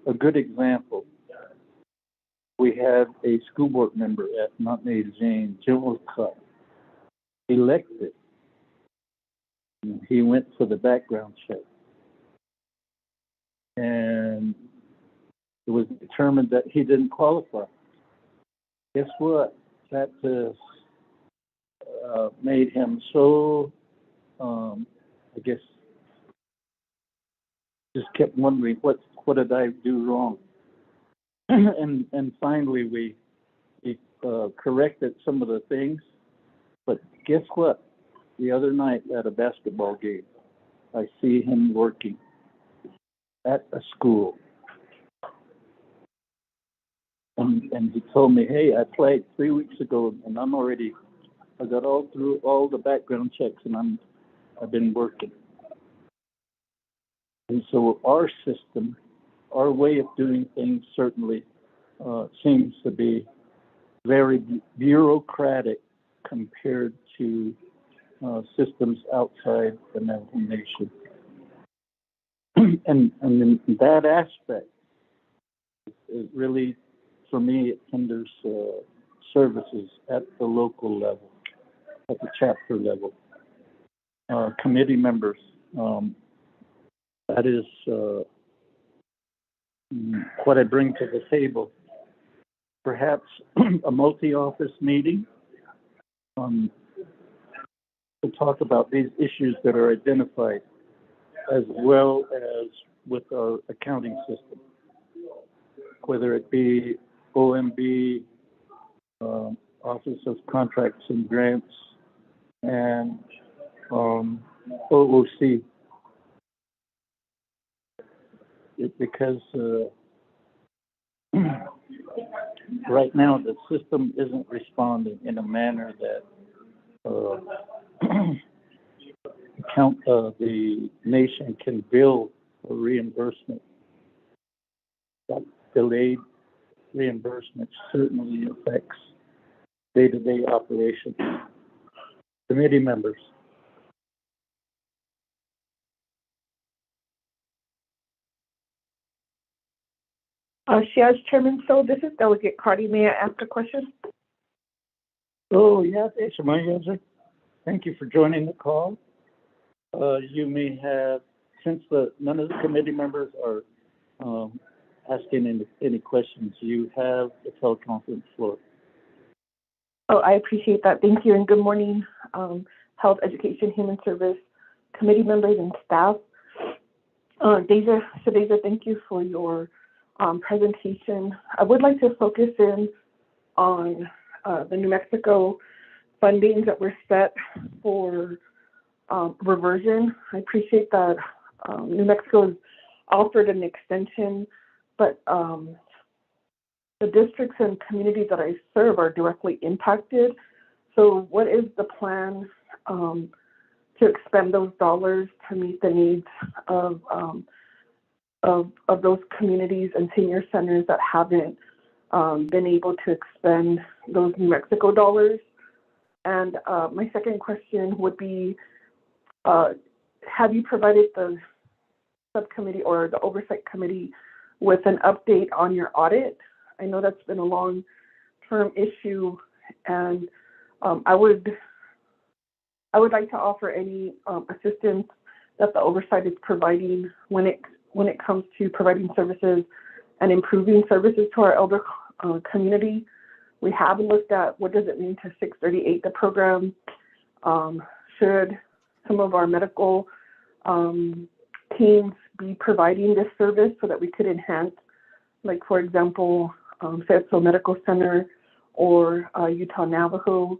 a good example. We had a school board member at Montney Jane, Jim Wilcott, elected. He went for the background check, and it was determined that he didn't qualify. Guess what? That made him so, I guess, just kept wondering, what did I do wrong? and finally, we corrected some of the things. But guess what? The other night at a basketball game, I see him working at a school. And he told me, hey, I played 3 weeks ago, and I got all through all the background checks, and I've been working. And so our system, our way of doing things certainly seems to be very bureaucratic compared to systems outside the Navajo Nation. and in that aspect, it really, for me, it hinders services at the local level, at the chapter level. Committee members, that is what I bring to the table. Perhaps a multi-office meeting to talk about these issues that are identified, as well as with our accounting system, whether it be OMB, Office of Contracts and Grants, and OOC. Because right now the system isn't responding in a manner that the nation can bill a reimbursement. That delayed reimbursement certainly affects day-to-day operations. Committee members. Shares Chairman, so this is Delegate Cardi. May I ask a question? Oh, yeah, Shemaya, thank you for joining the call. You may have, since none of the committee members are asking any questions, you have the teleconference floor. Oh, I appreciate that. Thank you, and good morning, Health, Education, Human Service Committee members and staff. Deja, thank you for your presentation. I would like to focus in on the New Mexico fundings that were set for reversion. I appreciate that New Mexico has offered an extension, but the districts and communities that I serve are directly impacted. So what is the plan to expend those dollars to meet the needs of those communities and senior centers that haven't been able to expend those New Mexico dollars? And my second question would be, have you provided the subcommittee or the oversight committee with an update on your audit? I know that's been a long-term issue, and I would like to offer any assistance that the oversight is providing when it comes to providing services and improving services to our elder community. We have looked at what does it mean to 638 the program. Should some of our medical teams be providing this service so that we could enhance, like for example, Fayetteville Medical Center or Utah Navajo,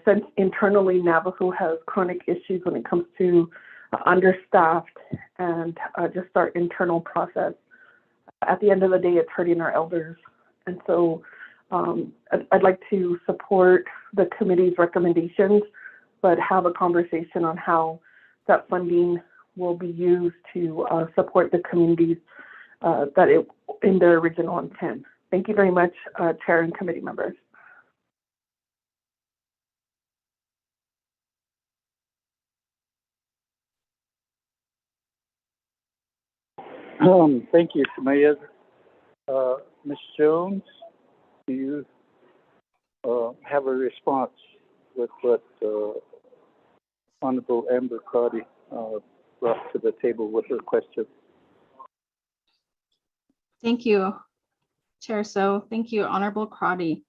since internally Navajo has chronic issues when it comes to understaffed and just our internal process. At the end of the day, it's hurting our elders. And so I'd like to support the committee's recommendations, but have a conversation on how that funding will be used to support the communities in their original intent. Thank you very much, Chair and committee members. Thank you, Shemaya. Ms. Jones, do you have a response with what Honorable Amber Cardi brought to the table with her question? Thank you, Chair. So thank you, Honorable Crotty.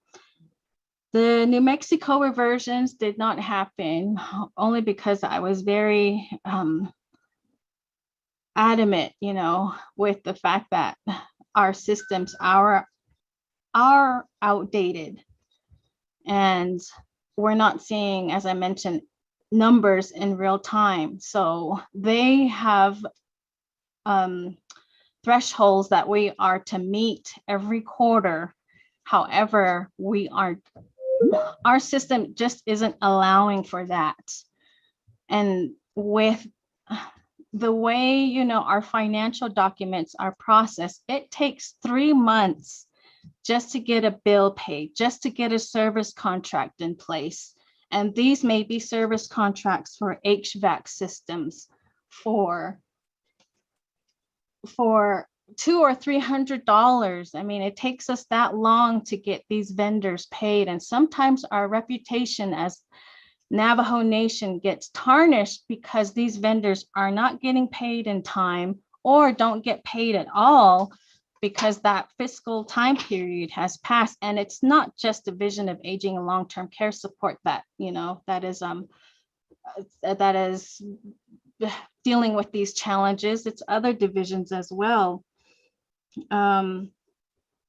The New Mexico reversions did not happen only because I was very adamant, with the fact that our systems are outdated, and we're not seeing, as I mentioned, numbers in real time. So they have thresholds that we are to meet every quarter. However, our system just isn't allowing for that. And with the way, our financial documents are processed, it takes 3 months just to get a bill paid, just to get a service contract in place. And these may be service contracts for HVAC systems for $200 or $300. I mean, it takes us that long to get these vendors paid. And sometimes our reputation as Navajo Nation gets tarnished because these vendors are not getting paid in time or don't get paid at all because that fiscal time period has passed. And it's not just Division of Aging and Long-Term Care Support that is dealing with these challenges. It's other divisions as well.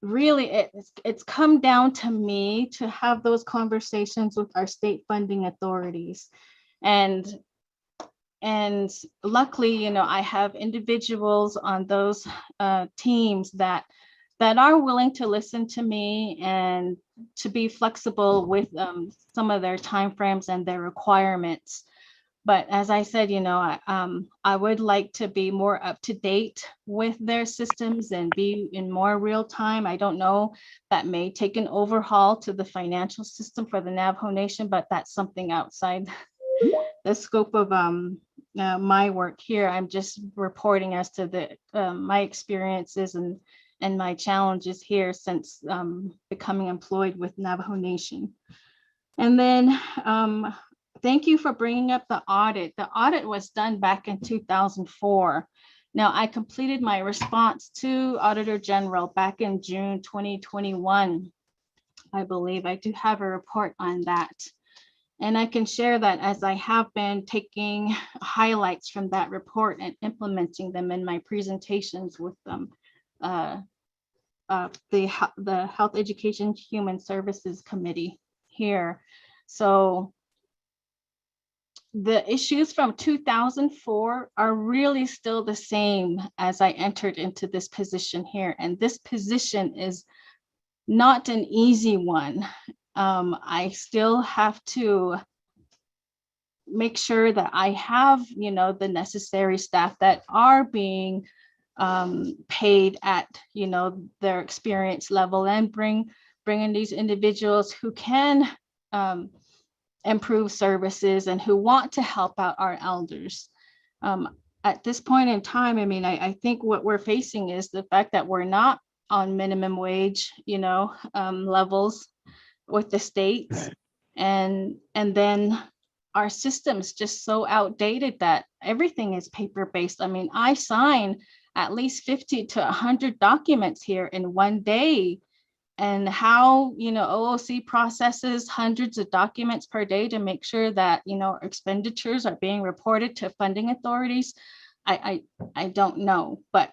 really it's come down to me to have those conversations with our state funding authorities. And luckily, you know, I have individuals on those teams that are willing to listen to me and to be flexible with some of their timeframes and their requirements. But as I said, you know, I would like to be more up to date with their systems and be in more real time. I don't know, that may take an overhaul to the financial system for the Navajo Nation, but that's something outside the scope of my work here. I'm just reporting as to the my experiences and my challenges here since becoming employed with Navajo Nation. And then thank you for bringing up the audit. The audit was done back in 2004. Now, I completed my response to Auditor General back in June 2021. I believe I do have a report on that. And I can share that as I have been taking highlights from that report and implementing them in my presentations with them. The Health Education Human Services Committee here. So the issues from 2004 are really still the same as I entered into this position here. And this position is not an easy one. I still have to make sure that I have, you know, the necessary staff that are being paid at, you know, their experience level, and bring in these individuals who can improve services and who want to help out our elders. At this point in time, I mean, I think what we're facing is the fact that we're not on minimum wage, you know, levels with the states, and then our system's just so outdated that everything is paper-based. I mean, I sign at least 50 to 100 documents here in one day, and how, you know, OOC processes hundreds of documents per day to make sure that, you know, expenditures are being reported to funding authorities. I don't know, but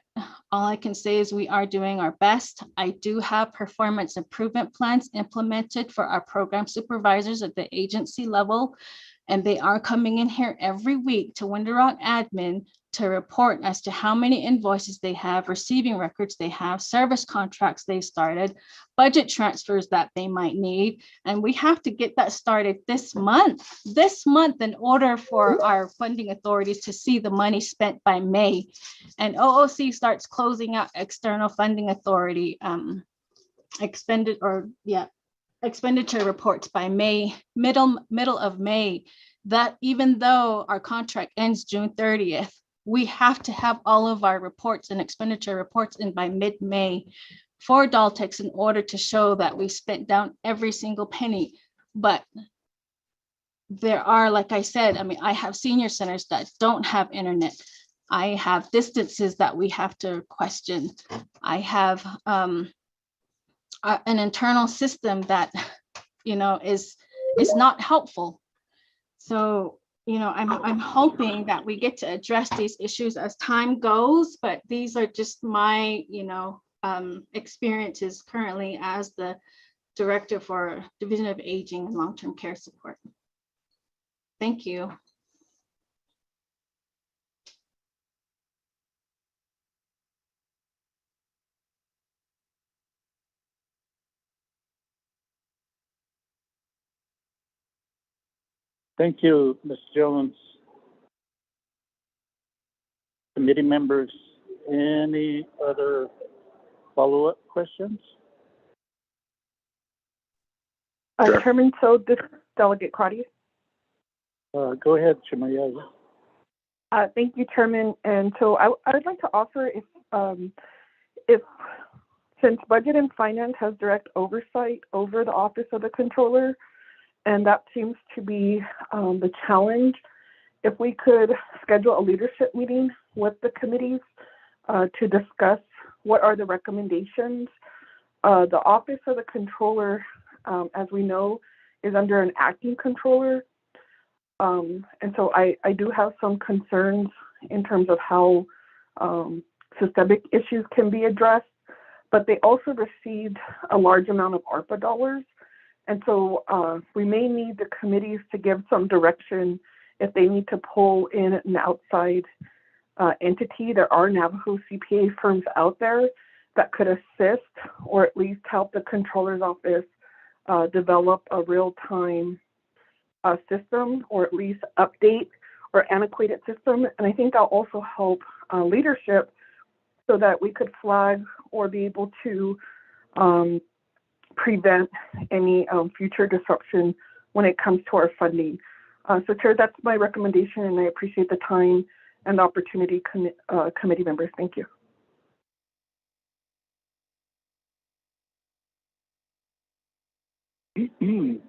all I can say is we are doing our best. I do have performance improvement plans implemented for our program supervisors at the agency level, and they are coming in here every week to Window Rock admin to report as to how many invoices they have, receiving records they have, service contracts they started, budget transfers that they might need. And we have to get that started this month in order for our funding authorities to see the money spent by May. And OOC starts closing out external funding authority expenditure reports by May, middle of May. That even though our contract ends June 30th, we have to have all of our reports and expenditure reports in by mid-May for Daltex in order to show that we spent down every single penny. But there are, like I said, I mean, I have senior centers that don't have internet. I have distances that we have to question. I have an internal system that, you know, is not helpful. So, you know, I'm hoping that we get to address these issues as time goes, but these are just my, you know, experiences currently as the Director for Division of Aging and Long-Term Care Support. Thank you. Thank you, Ms. Jones. Committee members, any other follow-up questions? Sure. Chairman, so this Delegate Crotty. Go ahead, Chimaya. Thank you, Chairman. And so I would like to offer if since Budget and Finance has direct oversight over the Office of the Controller, and that seems to be the challenge, if we could schedule a leadership meeting with the committees to discuss what are the recommendations. The Office of the Controller, as we know, is under an acting controller. And so I do have some concerns in terms of how systemic issues can be addressed. but they also received a large amount of ARPA dollars. And so we may need the committees to give some direction if they need to pull in an outside entity. There are Navajo CPA firms out there that could assist or at least help the controller's office develop a real-time system, or at least update or antiquated system. And I think that'll also help leadership so that we could flag or be able to prevent any future disruption when it comes to our funding. So Chair, that's my recommendation, and I appreciate the time and the opportunity, committee members. Thank you.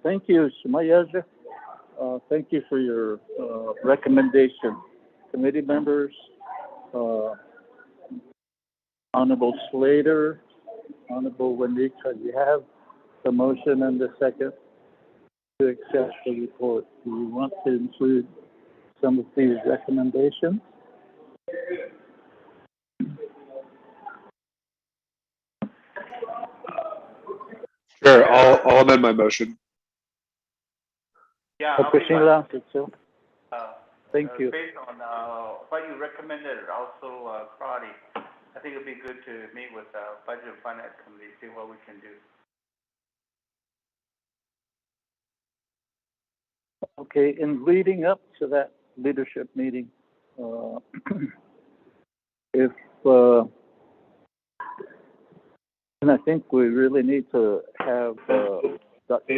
Thank you, Shemayaja. Thank you for your recommendation. Committee members, Honorable Slater, Honorable Wendicha, you have the motion and the second to accept the report. Do you want to include some of these recommendations? Sure, I'll amend my motion. Yeah, I'll be Thank you. based on what you recommended, also Claudia, I think it'd be good to meet with Budget and Finance Committee, see what we can do. Okay, in leading up to that leadership meeting, if and I think we really need to have Dr.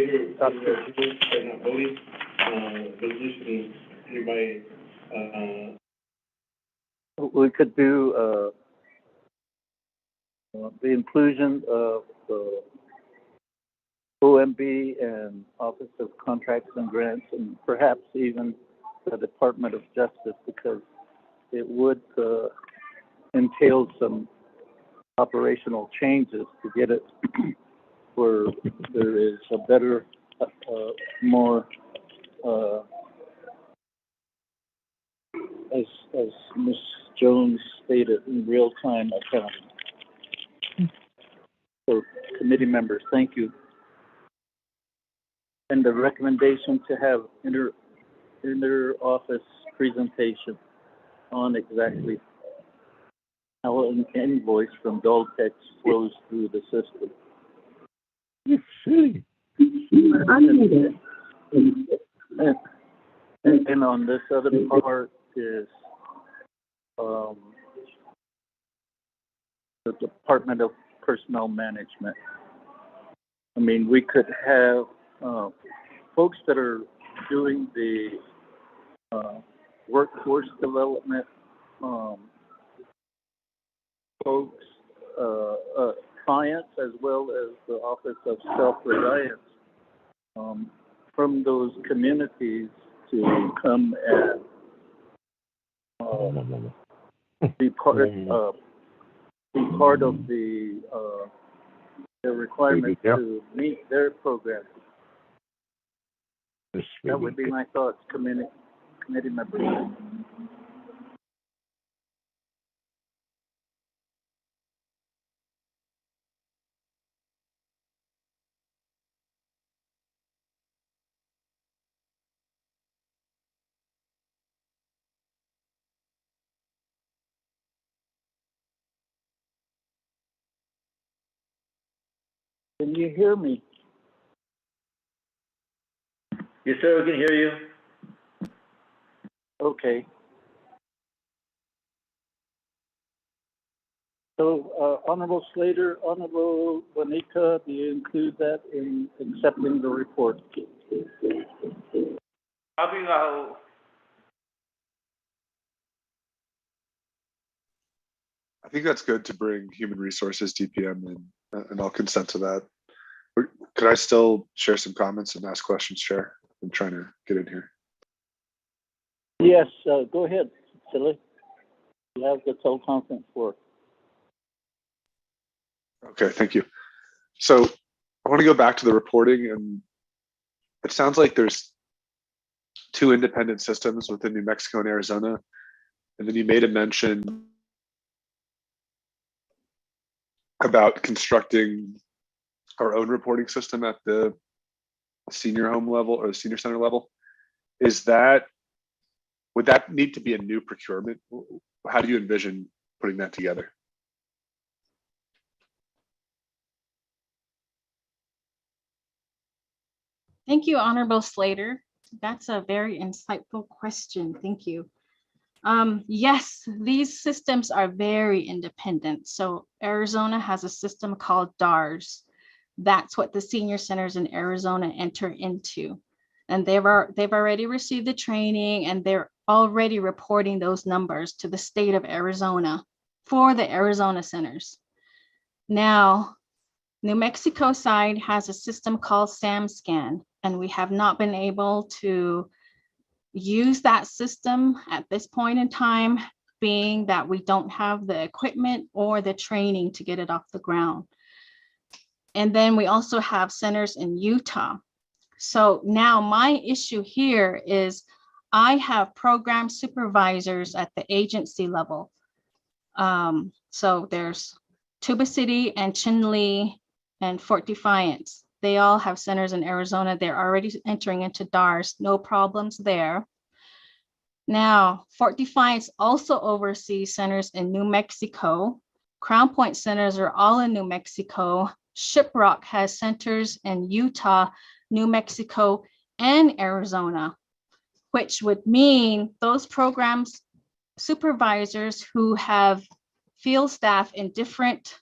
We could do the inclusion of the OMB and Office of Contracts and Grants, and perhaps even the Department of Justice, because it would entail some operational changes to get it where there is a better, more, as Ms. Jones stated, in real-time accounting. So, committee members, thank you. And the recommendation to have inter-office presentation on exactly how an invoice from Daltex flows through the system. And on this other part is the Department of Personnel Management. I mean, we could have folks that are doing the workforce development, folks, clients, as well as the Office of Self-Reliance from those communities to come and be part of the requirements to meet their program. That would be my thoughts, committee members. Can you hear me? Yes, sir, we can hear you. Okay. So, Honorable Slater, Honorable Bonita, do you include that in accepting the report? I think that's good to bring Human Resources DPM in, and I'll consent to that. Could I still share some comments and ask questions, Chair? I'm trying to get in here. Yes, go ahead, Silly. You have the teleconference for. Okay, thank you. So I want to go back to the reporting, and it sounds like there's two independent systems within New Mexico and Arizona. And then you made a mention about constructing our own reporting system at the senior home level or the senior center level. Would that need to be a new procurement? How do you envision putting that together? Thank you, Honorable Slater. That's a very insightful question. Thank you. Yes, these systems are very independent. So Arizona has a system called DARS. That's what the senior centers in Arizona enter into. And they've already received the training, and they're already reporting those numbers to the state of Arizona for the Arizona centers. Now, New Mexico side has a system called SAMSCAN, and we have not been able to use that system at this point in time, being that we don't have the equipment or the training to get it off the ground. And then we also have centers in Utah. So now my issue here is I have program supervisors at the agency level. So there's Tuba City and Chinle and Fort Defiance. They all have centers in Arizona. They're already entering into DARS, no problems there. Now, Fort Defiance also oversees centers in New Mexico. Crown Point centers are all in New Mexico. Shiprock has centers in Utah, New Mexico, and Arizona, which would mean those programs supervisors who have field staff in different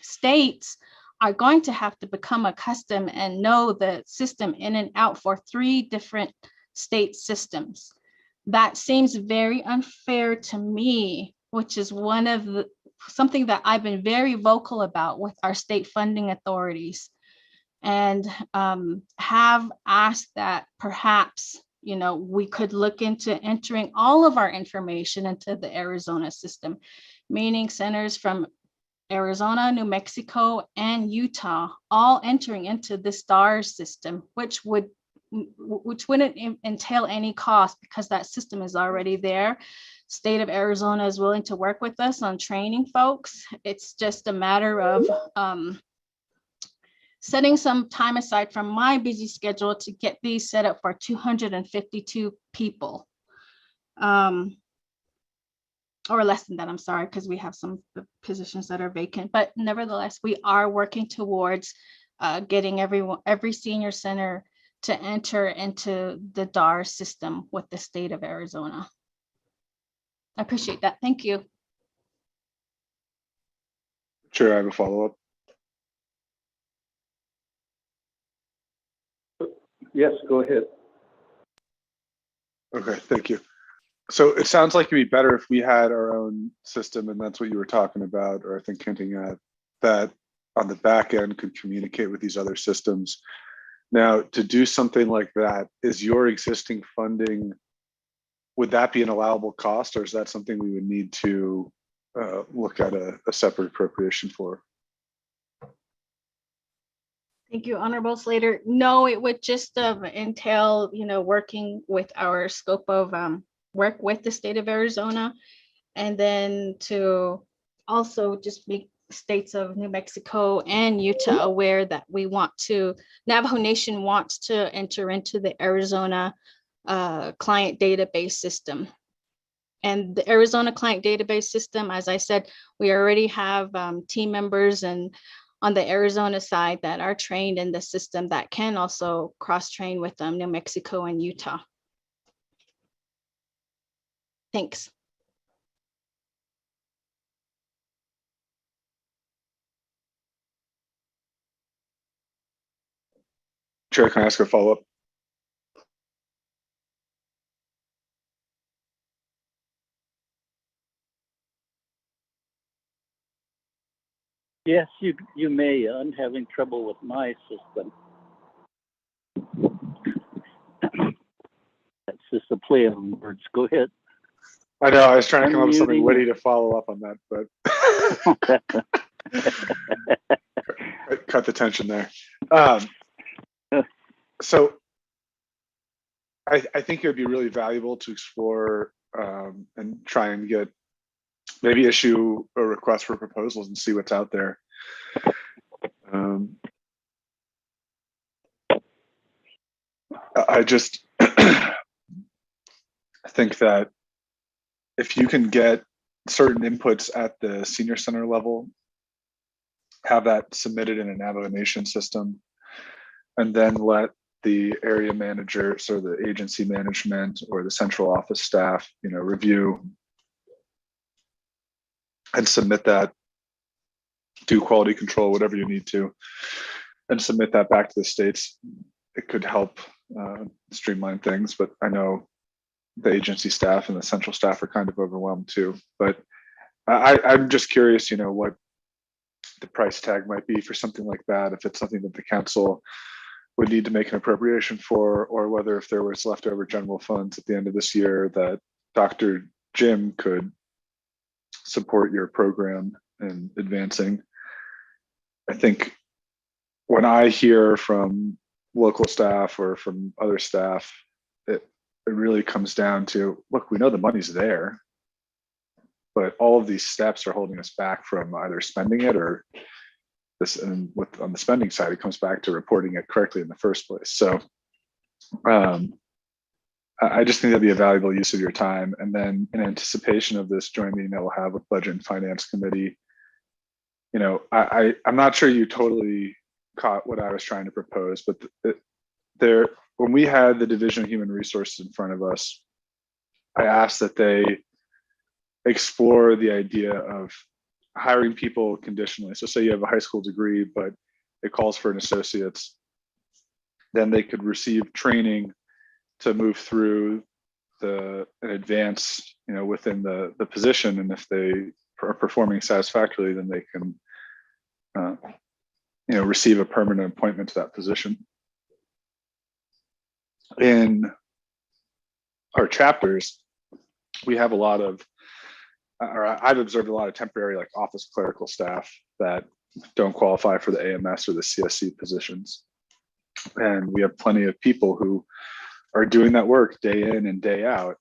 states are going to have to become accustomed and know the system in and out for 3 different state systems. That seems very unfair to me, which is something that I've been very vocal about with our state funding authorities, and have asked that perhaps, we could look into entering all of our information into the Arizona system, meaning centers from Arizona, New Mexico, and Utah, all entering into this DARS system, which wouldn't entail any cost because that system is already there. State of Arizona is willing to work with us on training folks. It's just a matter of setting some time aside from my busy schedule to get these set up for 252 people. Or less than that, I'm sorry, because we have some positions that are vacant, but nevertheless, we are working towards getting every senior center to enter into the DARS system with the state of Arizona. I appreciate that. Thank you. Sure, I have a follow-up. Yes, go ahead. Okay, thank you. So it sounds like it'd be better if we had our own system, and that's what you were talking about, or I think hinting at, that on the back end could communicate with these other systems. Now, to do something like that, is your existing funding, would that be an allowable cost, or is that something we would need to look at a separate appropriation for? Thank you, Honorable Slater. No, it would just entail, working with our scope of work with the state of Arizona, and then to also just make states of New Mexico and Utah aware that Navajo Nation wants to enter into the Arizona client database system. And the Arizona client database system, as I said, we already have team members and on the Arizona side that are trained in the system that can also cross-train with New Mexico and Utah. Thanks. Chair, can I ask a follow-up? Yes, you may. I'm having trouble with my system. That's just a play on words. Go ahead. I know, I was trying to come up with something Unmuting. witty to follow up on that, but cut the tension there. So I think it would be really valuable to explore and try and get maybe issue a request for proposals and see what's out there. I just think that if you can get certain inputs at the senior center level, have that submitted in a Navajo Nation system, and then let the area managers or the agency management or the central office staff, review and submit that, do quality control, whatever you need to, and submit that back to the states. It could help streamline things, but I know the agency staff and the central staff are kind of overwhelmed too. But I'm just curious, what the price tag might be for something like that, if it's something that the council would need to make an appropriation for, or whether if there was leftover general funds at the end of this year that Dr. Jim could support your program in advancing. I think when I hear from local staff or from other staff, it really comes down to, look, we know the money's there, but all of these steps are holding us back from either spending it or this. And on the spending side, it comes back to reporting it correctly in the first place. So I just think that'd be a valuable use of your time. And then in anticipation of this joint meeting that we'll have with Budget and Finance Committee, I'm not sure you totally caught what I was trying to propose, but when we had the Division of Human Resources in front of us, I asked that they explore the idea of hiring people conditionally. So say you have a high school degree, but it calls for an associate's, then they could receive training to move through an advance, within the position. And if they are performing satisfactorily, then they can, receive a permanent appointment to that position. In our chapters, we have a lot of, or I've observed a lot of temporary, like office clerical staff that don't qualify for the AMS or the CSC positions. And we have plenty of people who are doing that work day in and day out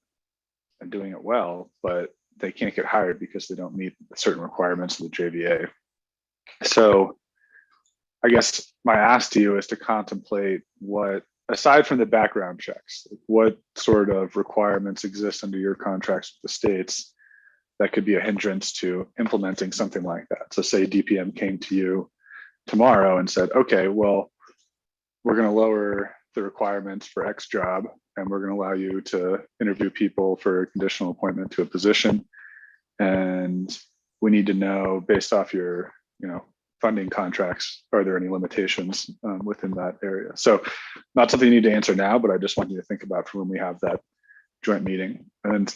and doing it well, but they can't get hired because they don't meet certain requirements of the JVA. So I guess my ask to you is to contemplate what, aside from the background checks, what sort of requirements exist under your contracts with the states that could be a hindrance to implementing something like that. So say DPM came to you tomorrow and said, okay, well, we're going to lower the requirements for X job, and we're going to allow you to interview people for a conditional appointment to a position. And we need to know, based off your, funding contracts, are there any limitations within that area? So not something you need to answer now, but I just want you to think about for when we have that joint meeting. And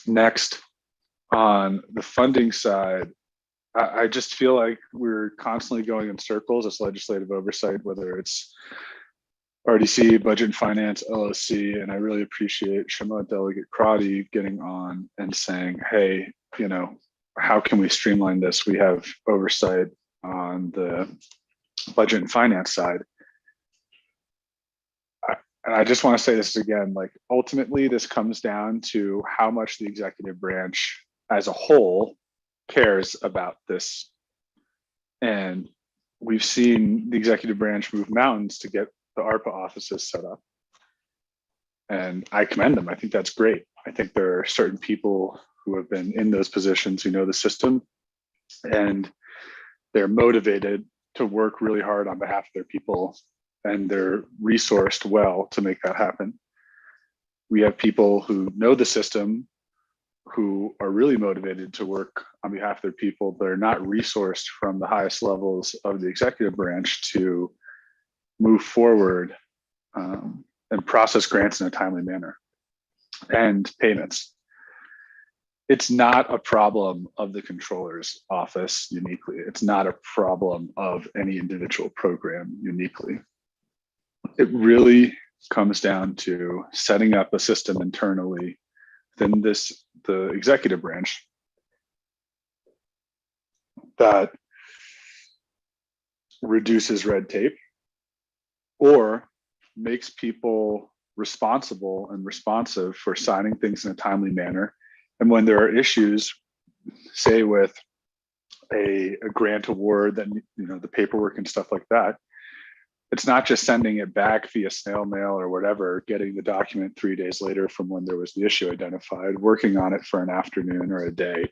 next, on the funding side, I just feel like we're constantly going in circles as legislative oversight, whether it's RDC, Budget and Finance, LOC, and I really appreciate Shema Delegate Crotty getting on and saying, hey, how can we streamline this? We have oversight on the Budget and Finance side. And I just want to say this again, like ultimately this comes down to how much the executive branch as a whole cares about this. And we've seen the executive branch move mountains to get the ARPA offices set up. And I commend them. I think that's great. I think there are certain people who have been in those positions who know the system, and they're motivated to work really hard on behalf of their people, and they're resourced well to make that happen. We have people who know the system who are really motivated to work on behalf of their people, but are not resourced from the highest levels of the executive branch to move forward and process grants in a timely manner and payments. It's not a problem of the controller's office uniquely. It's not a problem of any individual program uniquely. It really comes down to setting up a system internally within the executive branch that reduces red tape or makes people responsible and responsive for signing things in a timely manner. And when there are issues, say with a grant award, then, you know, the paperwork and stuff like that, it's not just sending it back via snail mail or whatever, getting the document 3 days later from when there was the issue identified, working on it for an afternoon or a day,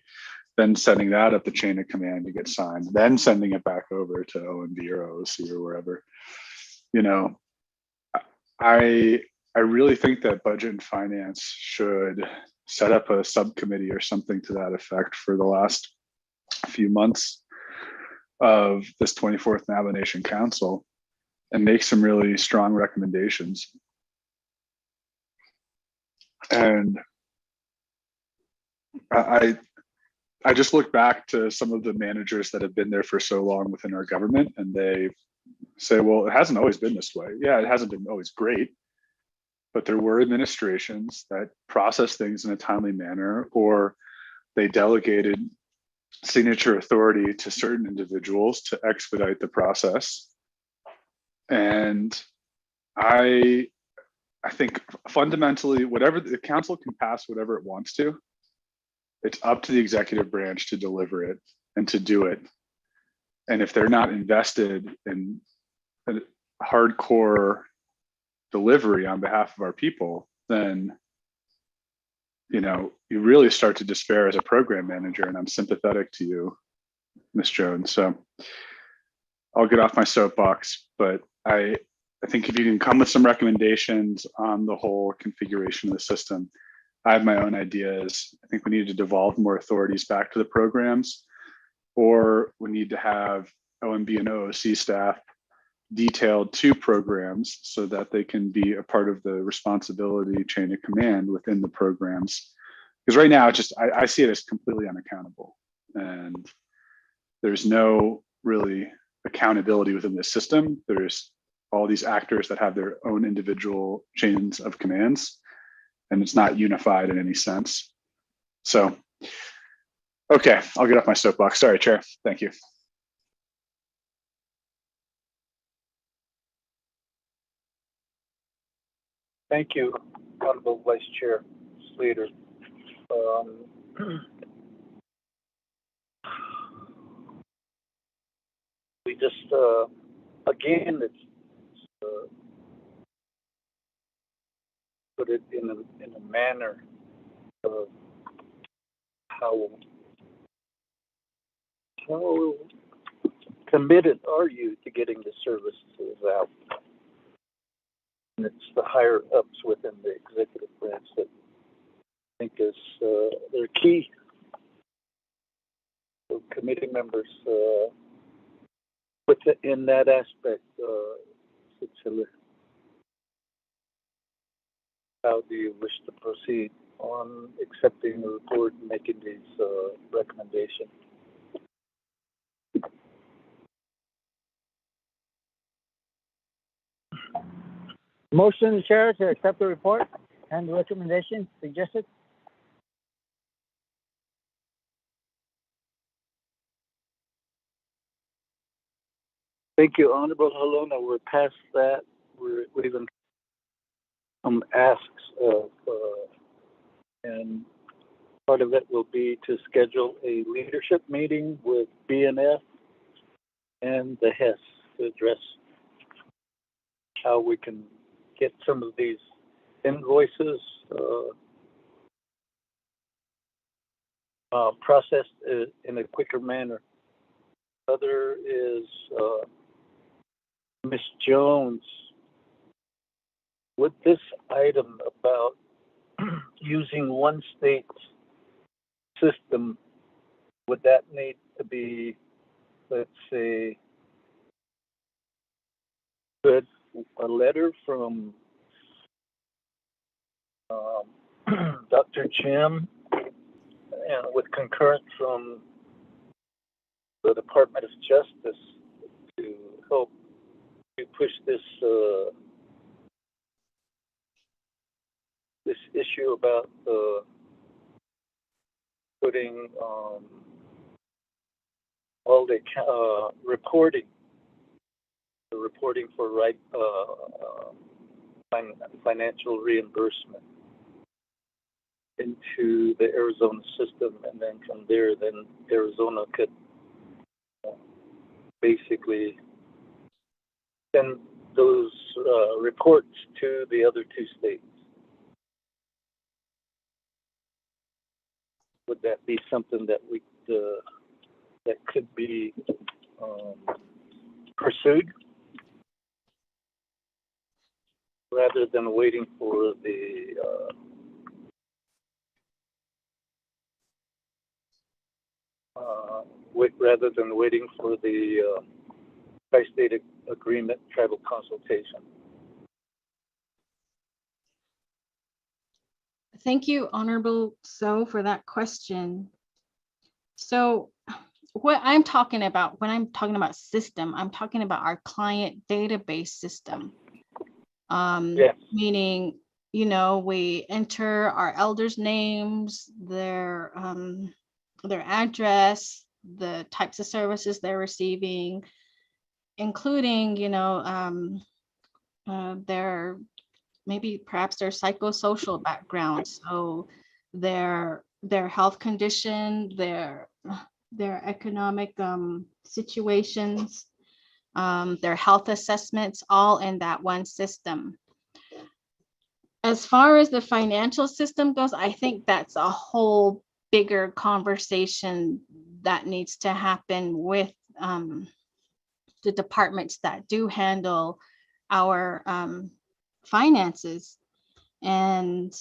then sending that up the chain of command to get signed, then sending it back over to OMB or OOC or wherever. You know, I really think that Budget and Finance should set up a subcommittee or something to that effect for the last few months of this 24th Navajo Nation Council and make some really strong recommendations. And I just look back to some of the managers that have been there for so long within our government, and they say, well, it hasn't always been this way. Yeah, it hasn't been always great, but there were administrations that processed things in a timely manner, or they delegated signature authority to certain individuals to expedite the process. And I think fundamentally, whatever the council can pass, whatever it wants to, it's up to the executive branch to deliver it and to do it. And if they're not invested in a hardcore delivery on behalf of our people, then, you know, you really start to despair as a program manager. And I'm sympathetic to you, Ms. Jones. So I'll get off my soapbox, but I think if you can come with some recommendations on the whole configuration of the system. I have my own ideas. I think we need to devolve more authorities back to the programs, or we need to have OMB and OOC staff detailed to programs so that they can be a part of the responsibility chain of command within the programs. Because right now, it's just, I see it as completely unaccountable. And there's no really accountability within the system. There's all these actors that have their own individual chains of commands, and it's not unified in any sense. So, okay, I'll get off my soapbox. Sorry, Chair. Thank you. Thank you, Honorable Vice Chair Slater. We just, again, it's put it in a manner of how committed are you to getting the services out? And it's the higher ups within the executive branch that I think is they're key. So committee members in that aspect, how do you wish to proceed on accepting the report and making these recommendations? Motion, Chair, to accept the report and the recommendation suggested. Thank you, Honorable Halona. We're past that. We've been some asks of, and part of it will be to schedule a leadership meeting with BNF and the HES to address how we can get some of these invoices processed in a quicker manner. Other is Ms. Jones. With this item about using one state's system, would that need to be, let's say, a letter from Dr. Jim and with concurrence from the Department of Justice to help to push this this issue about putting all the reporting for financial reimbursement into the Arizona system, and then from there, then Arizona could basically send those reports to the other two states. Would that be something that we that could be pursued rather than waiting for the tri-state agreement tribal consultation? Thank you, Honorable So, for that question. So what I'm talking about, when I'm talking about system, I'm talking about our client database system. Yes. Meaning, you know, we enter our elders' names, their address, the types of services they're receiving, including, you know, their perhaps their psychosocial background. So their health condition, their economic situations, their health assessments, all in that one system. As far as the financial system goes, I think that's a whole bigger conversation that needs to happen with the departments that do handle our finances. And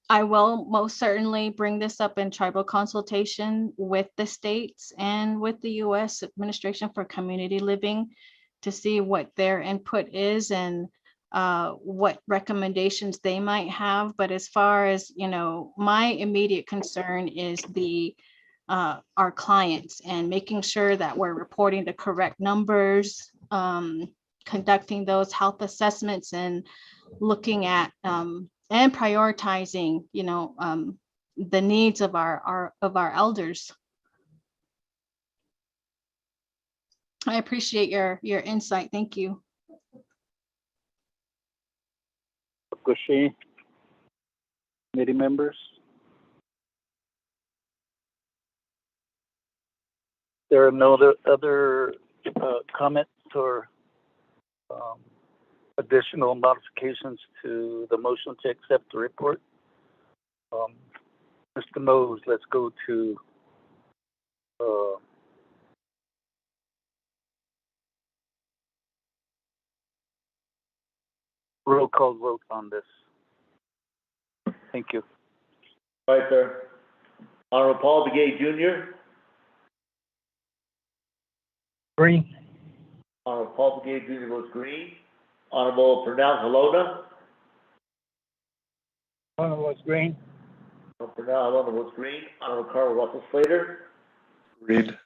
I will most certainly bring this up in tribal consultation with the states and with the U.S. Administration for Community Living to see what their input is and what recommendations they might have. But as far as, you know, my immediate concern is our clients and making sure that we're reporting the correct numbers, conducting those health assessments, and looking at and prioritizing, you know, the needs of our elders. I appreciate your insight. Thank you. Gushe, committee members. There are no other comments or additional modifications to the motion to accept the report. Mr. Mose, let's go to roll call vote on this. Thank you. All right, sir. Honorable Paul Begay Jr. Green. Honorable Paul Begay Jr. votes green. Honorable Pernell Halona. Honorable was green. Honorable Pernell Halona votes green. Honorable Carl Russell Slater. Read.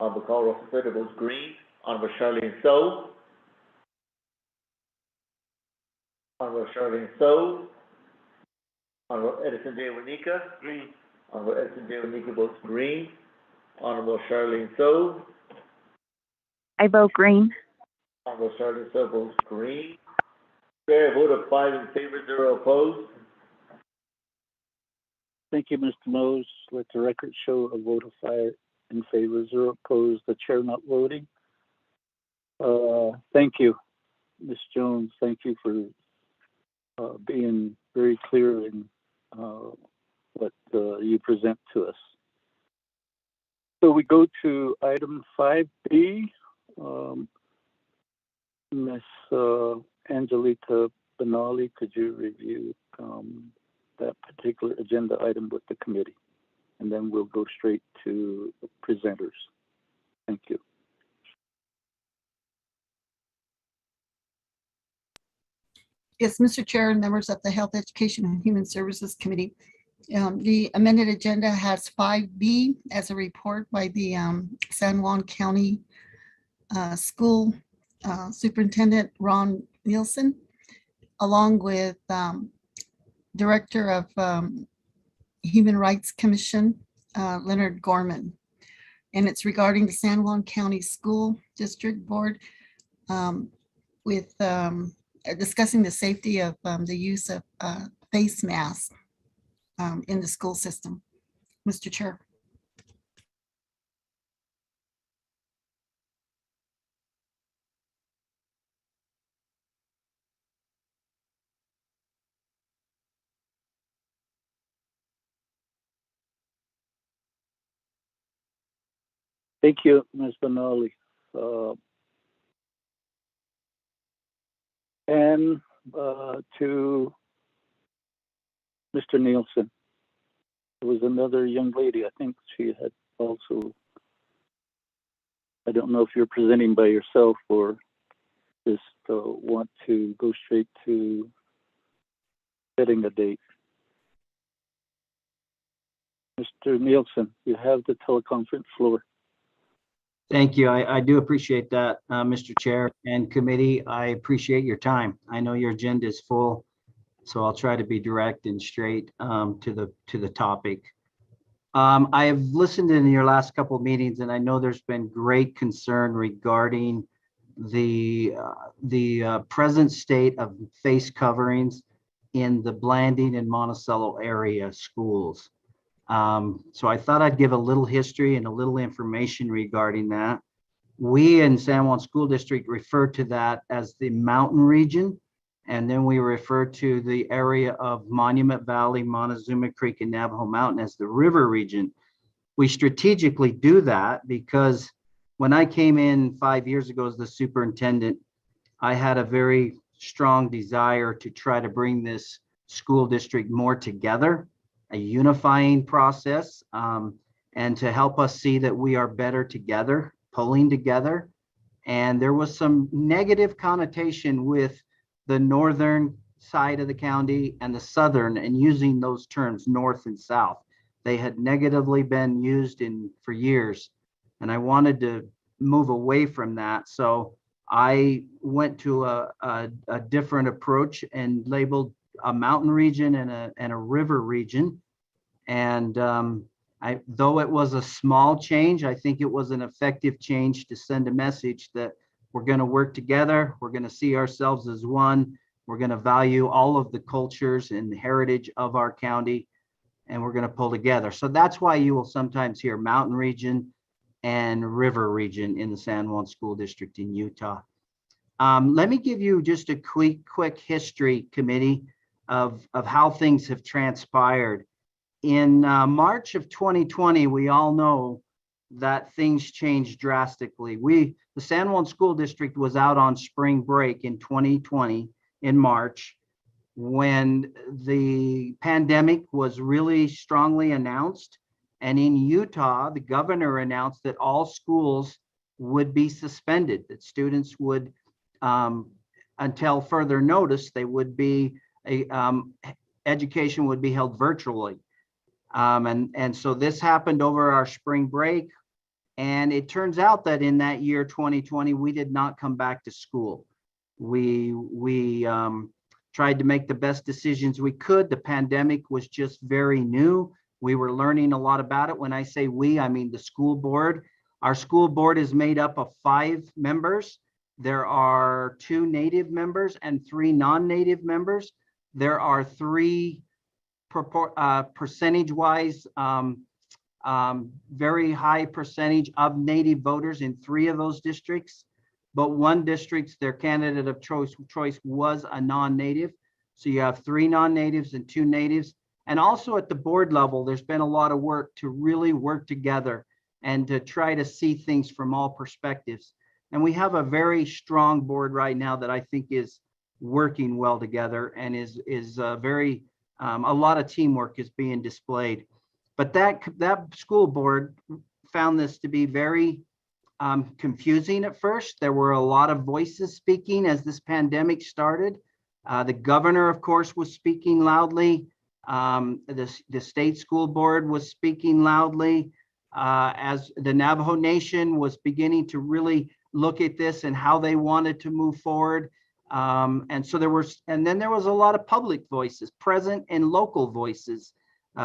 Honorable Carl Russell Slater votes green. Honorable Charlene So. Honorable Charlene So. Honorable Edison J. Wanika. Green. Honorable Edison J. Wanika votes green. Honorable Charlene So. I vote green. Honorable Charlene So votes green. Fair vote of 5 in favor, 0 opposed. Thank you, Mr. Mose. Let the record show a vote of 5 in favor, 0 opposed, the chair not voting. Thank you, Ms. Jones. Thank you for being very clear in what you present to us. So we go to item 5B. Ms. Angelita Benali, could you review that particular agenda item with the committee? And then we'll go straight to the presenters. Thank you. Yes, Mr. Chair and members of the Health, Education, and Human Services Committee. The amended agenda has 5B as a report by the San Juan County School Superintendent Ron Nielsen, along with Director of Human Rights Commission, Leonard Gorman. And it's regarding the San Juan County School District Board with discussing the safety of the use of face masks in the school system. Mr. Chair. Thank you, Ms. Benali. And to Mr. Nielsen. There was another young lady, I think she had also, I don't know if you're presenting by yourself or just want to go straight to setting a date. Mr. Nielsen, you have the teleconference floor. Thank you. I do appreciate that, Mr. Chair and committee. I appreciate your time. I know your agenda is full, so I'll try to be direct and straight to the topic. I have listened in your last couple of meetings, and I know there's been great concern regarding the present state of face coverings in the Blanding and Monticello area schools. So I thought I'd give a little history and a little information regarding that. We in San Juan School District refer to that as the mountain region. And then we refer to the area of Monument Valley, Montezuma Creek, and Navajo Mountain as the river region. We strategically do that because when I came in 5 years ago as the superintendent, I had a very strong desire to try to bring this school district more together, a unifying process, and to help us see that we are better together, pulling together. And there was some negative connotation with the northern side of the county and the southern, and using those terms north and south. They had negatively been used for years, and I wanted to move away from that. So I went to a different approach and labeled a mountain region and a river region. And though it was a small change, I think it was an effective change to send a message that we're going to work together. We're going to see ourselves as one. We're going to value all of the cultures and the heritage of our county, and we're going to pull together. So that's why you will sometimes hear mountain region and river region in the San Juan School District in Utah. Let me give you just a quick history, committee, of how things have transpired. In March of 2020, we all know that things changed drastically. The San Juan School District was out on spring break in 2020 in March, when the pandemic was really strongly announced. And in Utah, the governor announced that all schools would be suspended, that students would, until further notice, they would be, education would be held virtually. And so this happened over our spring break. And it turns out that in that year, 2020, we did not come back to school. We tried to make the best decisions we could. The pandemic was just very new. We were learning a lot about it. When I say we, I mean the school board. Our school board is made up of 5 members. There are 2 native members and 3 non-native members. There are 3 percentage-wise, very high percentage of native voters in 3 of those districts. But 1 district, their candidate of choice was a non-native. So you have 3 non-natives and 2 natives. And also at the board level, there's been a lot of work to really work together and to try to see things from all perspectives. And we have a very strong board right now that I think is working well together and is very, a lot of teamwork is being displayed. But that school board found this to be very confusing at first. There were a lot of voices speaking as this pandemic started. The governor, of course, was speaking loudly. The state school board was speaking loudly, as the Navajo Nation was beginning to really look at this and how they wanted to move forward. And so then there was a lot of public voices, present and local voices.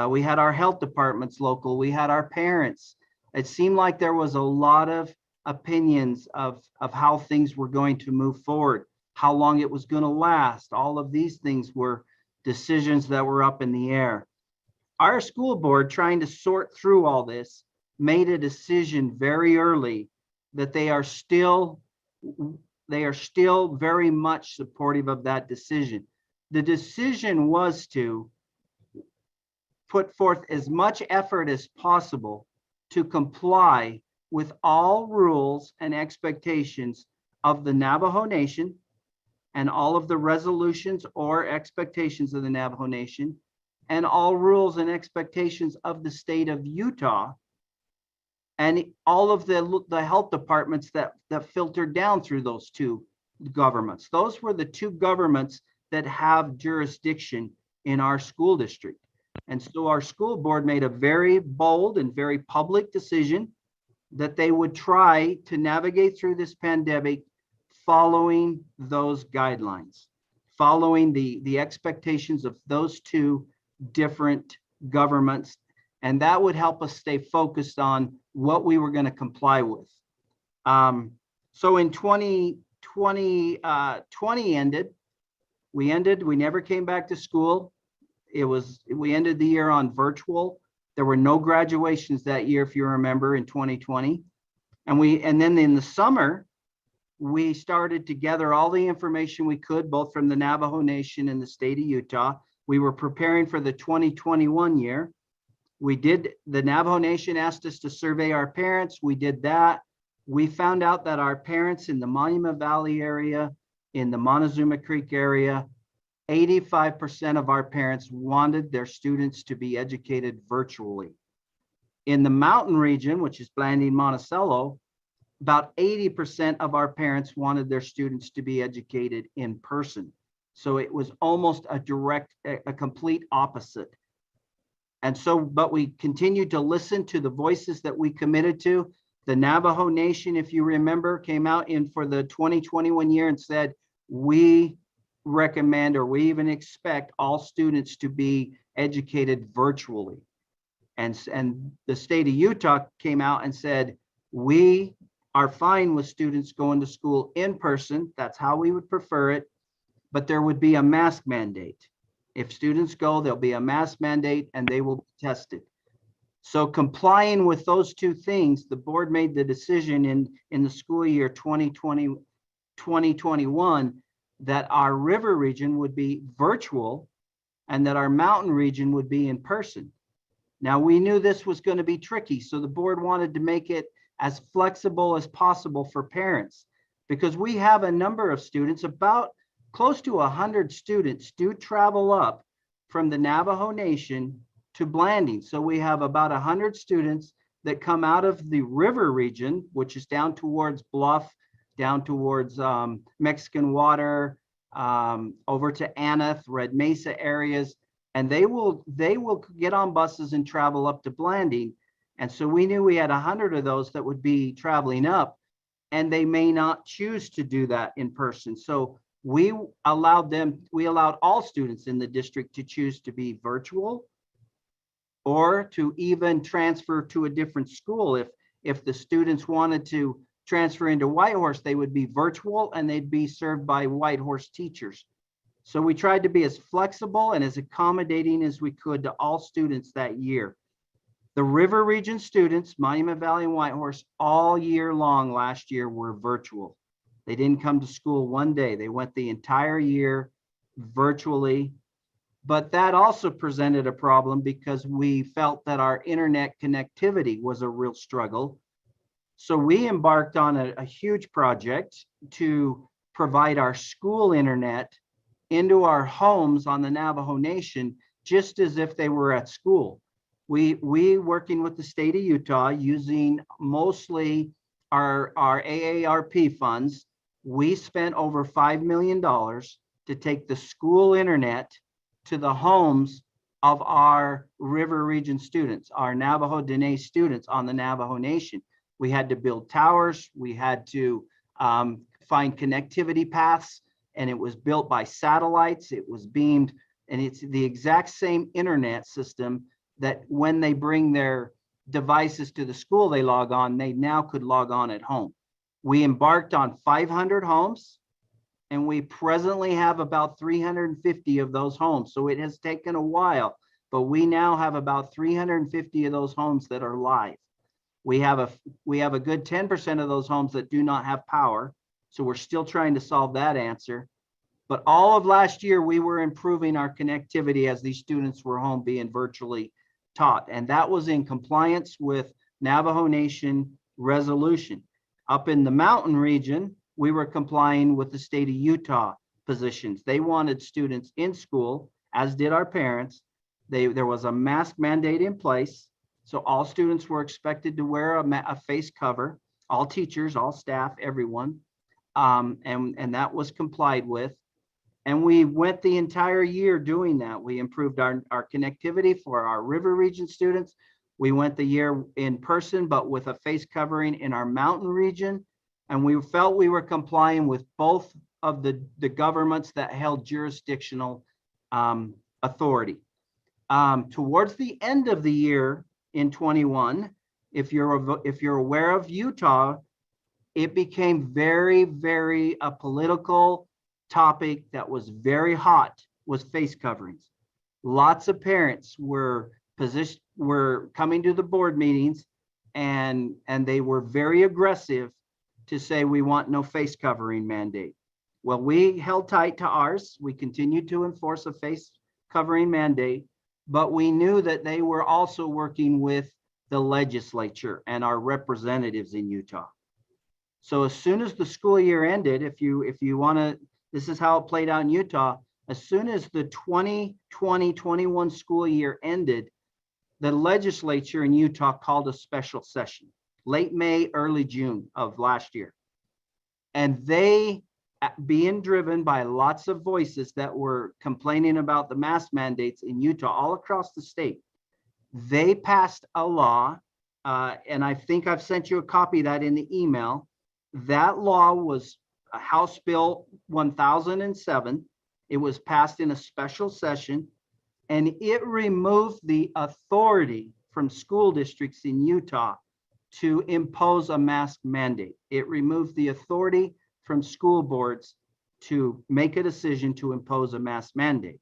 We had our health departments local, we had our parents. It seemed like there was a lot of opinions of how things were going to move forward, how long it was going to last. All of these things were decisions that were up in the air. our school board, trying to sort through all this, made a decision very early that they are still very much supportive of that decision. The decision was to put forth as much effort as possible to comply with all rules and expectations of the Navajo Nation and all of the resolutions or expectations of the Navajo Nation and all rules and expectations of the state of Utah and all of the health departments that filtered down through those two governments. Those were the two governments that have jurisdiction in our school district. And so our school board made a very bold and very public decision that they would try to navigate through this pandemic following those guidelines, following the expectations of those two different governments. And that would help us stay focused on what we were going to comply with. So in 2020 we never came back to school. We ended the year on virtual. There were no graduations that year, if you remember, in 2020. And then in the summer, we started to gather all the information we could, both from the Navajo Nation and the state of Utah. We were preparing for the 2021 year. The Navajo Nation asked us to survey our parents. We did that. We found out that our parents in the Monument Valley area, in the Montezuma Creek area, 85% of our parents wanted their students to be educated virtually. In the mountain region, which is Blanding, Monticello, about 80% of our parents wanted their students to be educated in person. So it was almost a complete opposite. And so, but we continued to listen to the voices that we committed to. The Navajo Nation, if you remember, came out for the 2021 year and said, we recommend, or we even expect all students to be educated virtually. And the state of Utah came out and said, we are fine with students going to school in person. That's how we would prefer it, but there would be a mask mandate. If students go, there'll be a mask mandate and they will be tested. So complying with those two things, the board made the decision in the school year 2020-2021 that our river region would be virtual and that our mountain region would be in person. Now, we knew this was going to be tricky, so the board wanted to make it as flexible as possible for parents, because we have a number of students, about close to 100 students do travel up from the Navajo Nation to Blanding. So we have about 100 students that come out of the river region, which is down towards Bluff, down towards Mexican Water, over to Aneth, Red Mesa areas, and they will get on buses and travel up to Blanding. And so we knew we had 100 of those that would be traveling up, and they may not choose to do that in person. So we allowed all students in the district to choose to be virtual or to even transfer to a different school. If the students wanted to transfer into Whitehorse, they would be virtual and they'd be served by Whitehorse teachers. So we tried to be as flexible and as accommodating as we could to all students that year. The river region students, Monument Valley and Whitehorse, all year long last year were virtual. They didn't come to school one day. They went the entire year virtually. But that also presented a problem because we felt that our internet connectivity was a real struggle. So we embarked on a huge project to provide our school internet into our homes on the Navajo Nation, just as if they were at school. We working with the state of Utah, using mostly our AARP funds, we spent over $5 million to take the school internet to the homes of our river region students, our Navajo Dene students on the Navajo Nation. We had to build towers, we had to find connectivity paths, and it was built by satellites, it was beamed, and it's the exact same internet system that when they bring their devices to the school they log on, they now could log on at home. We embarked on 500 homes, and we presently have about 350 of those homes. So it has taken a while, but we now have about 350 of those homes that are live. We have a good 10% of those homes that do not have power. So we're still trying to solve that answer. But all of last year, we were improving our connectivity as these students were home being virtually taught. And that was in compliance with Navajo Nation resolution. Up in the mountain region, we were complying with the state of Utah positions. They wanted students in school, as did our parents. There was a mask mandate in place. So all students were expected to wear a face cover, all teachers, all staff, everyone. And that was complied with. And we went the entire year doing that. We improved our connectivity for our river region students. We went the year in person, but with a face covering in our mountain region. And we felt we were complying with both of the governments that held jurisdictional authority. Towards the end of the year in 21, if you're aware of Utah, it became very, very a political topic that was very hot, was face coverings. Lots of parents were coming to the board meetings and they were very aggressive to say we want no face covering mandate. Well, we held tight to ours. We continued to enforce a face covering mandate, but we knew that they were also working with the legislature and our representatives in Utah. So as soon as the school year ended, if you want to, this is how it played out in Utah. As soon as the 2020-21 school year ended, the legislature in Utah called a special session, late May, early June of last year. And they, being driven by lots of voices that were complaining about the mask mandates in Utah all across the state, they passed a law, and I think I've sent you a copy of that in the email. That law was House Bill 1007. It was passed in a special session, and it removed the authority from school districts in Utah to impose a mask mandate. It removed the authority from school boards to make a decision to impose a mask mandate.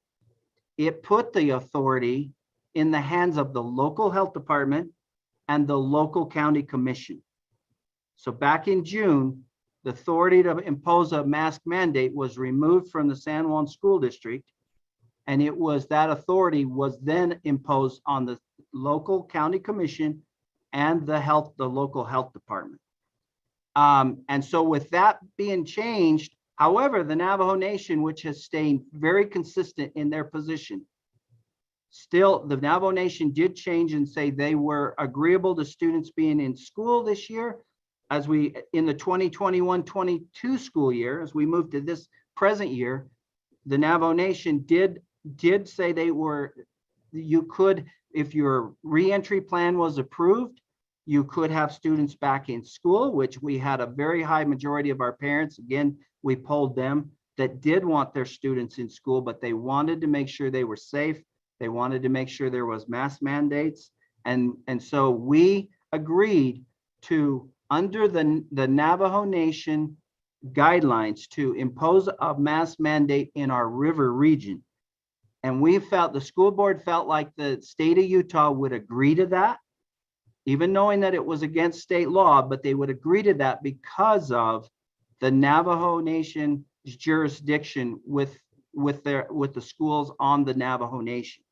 It put the authority in the hands of the local health department and the local county commission. So back in June, the authority to impose a mask mandate was removed from the San Juan School District, and that authority was then imposed on the local county commission and the local health department. And so with that being changed, however, the Navajo Nation, which has stayed very consistent in their position, still the Navajo Nation did change and say they were agreeable to students being in school this year. As we, in the 2021-22 school year, as we move to this present year, the Navajo Nation did say you could, if your reentry plan was approved, you could have students back in school, which we had a very high majority of our parents, again, we polled them, that did want their students in school, but they wanted to make sure they were safe. They wanted to make sure there was mask mandates. And so we agreed to, under the Navajo Nation guidelines, to impose a mask mandate in our river region. And the school board felt like the state of Utah would agree to that, even knowing that it was against state law, but they would agree to that because of the Navajo Nation jurisdiction with the schools on the Navajo Nation.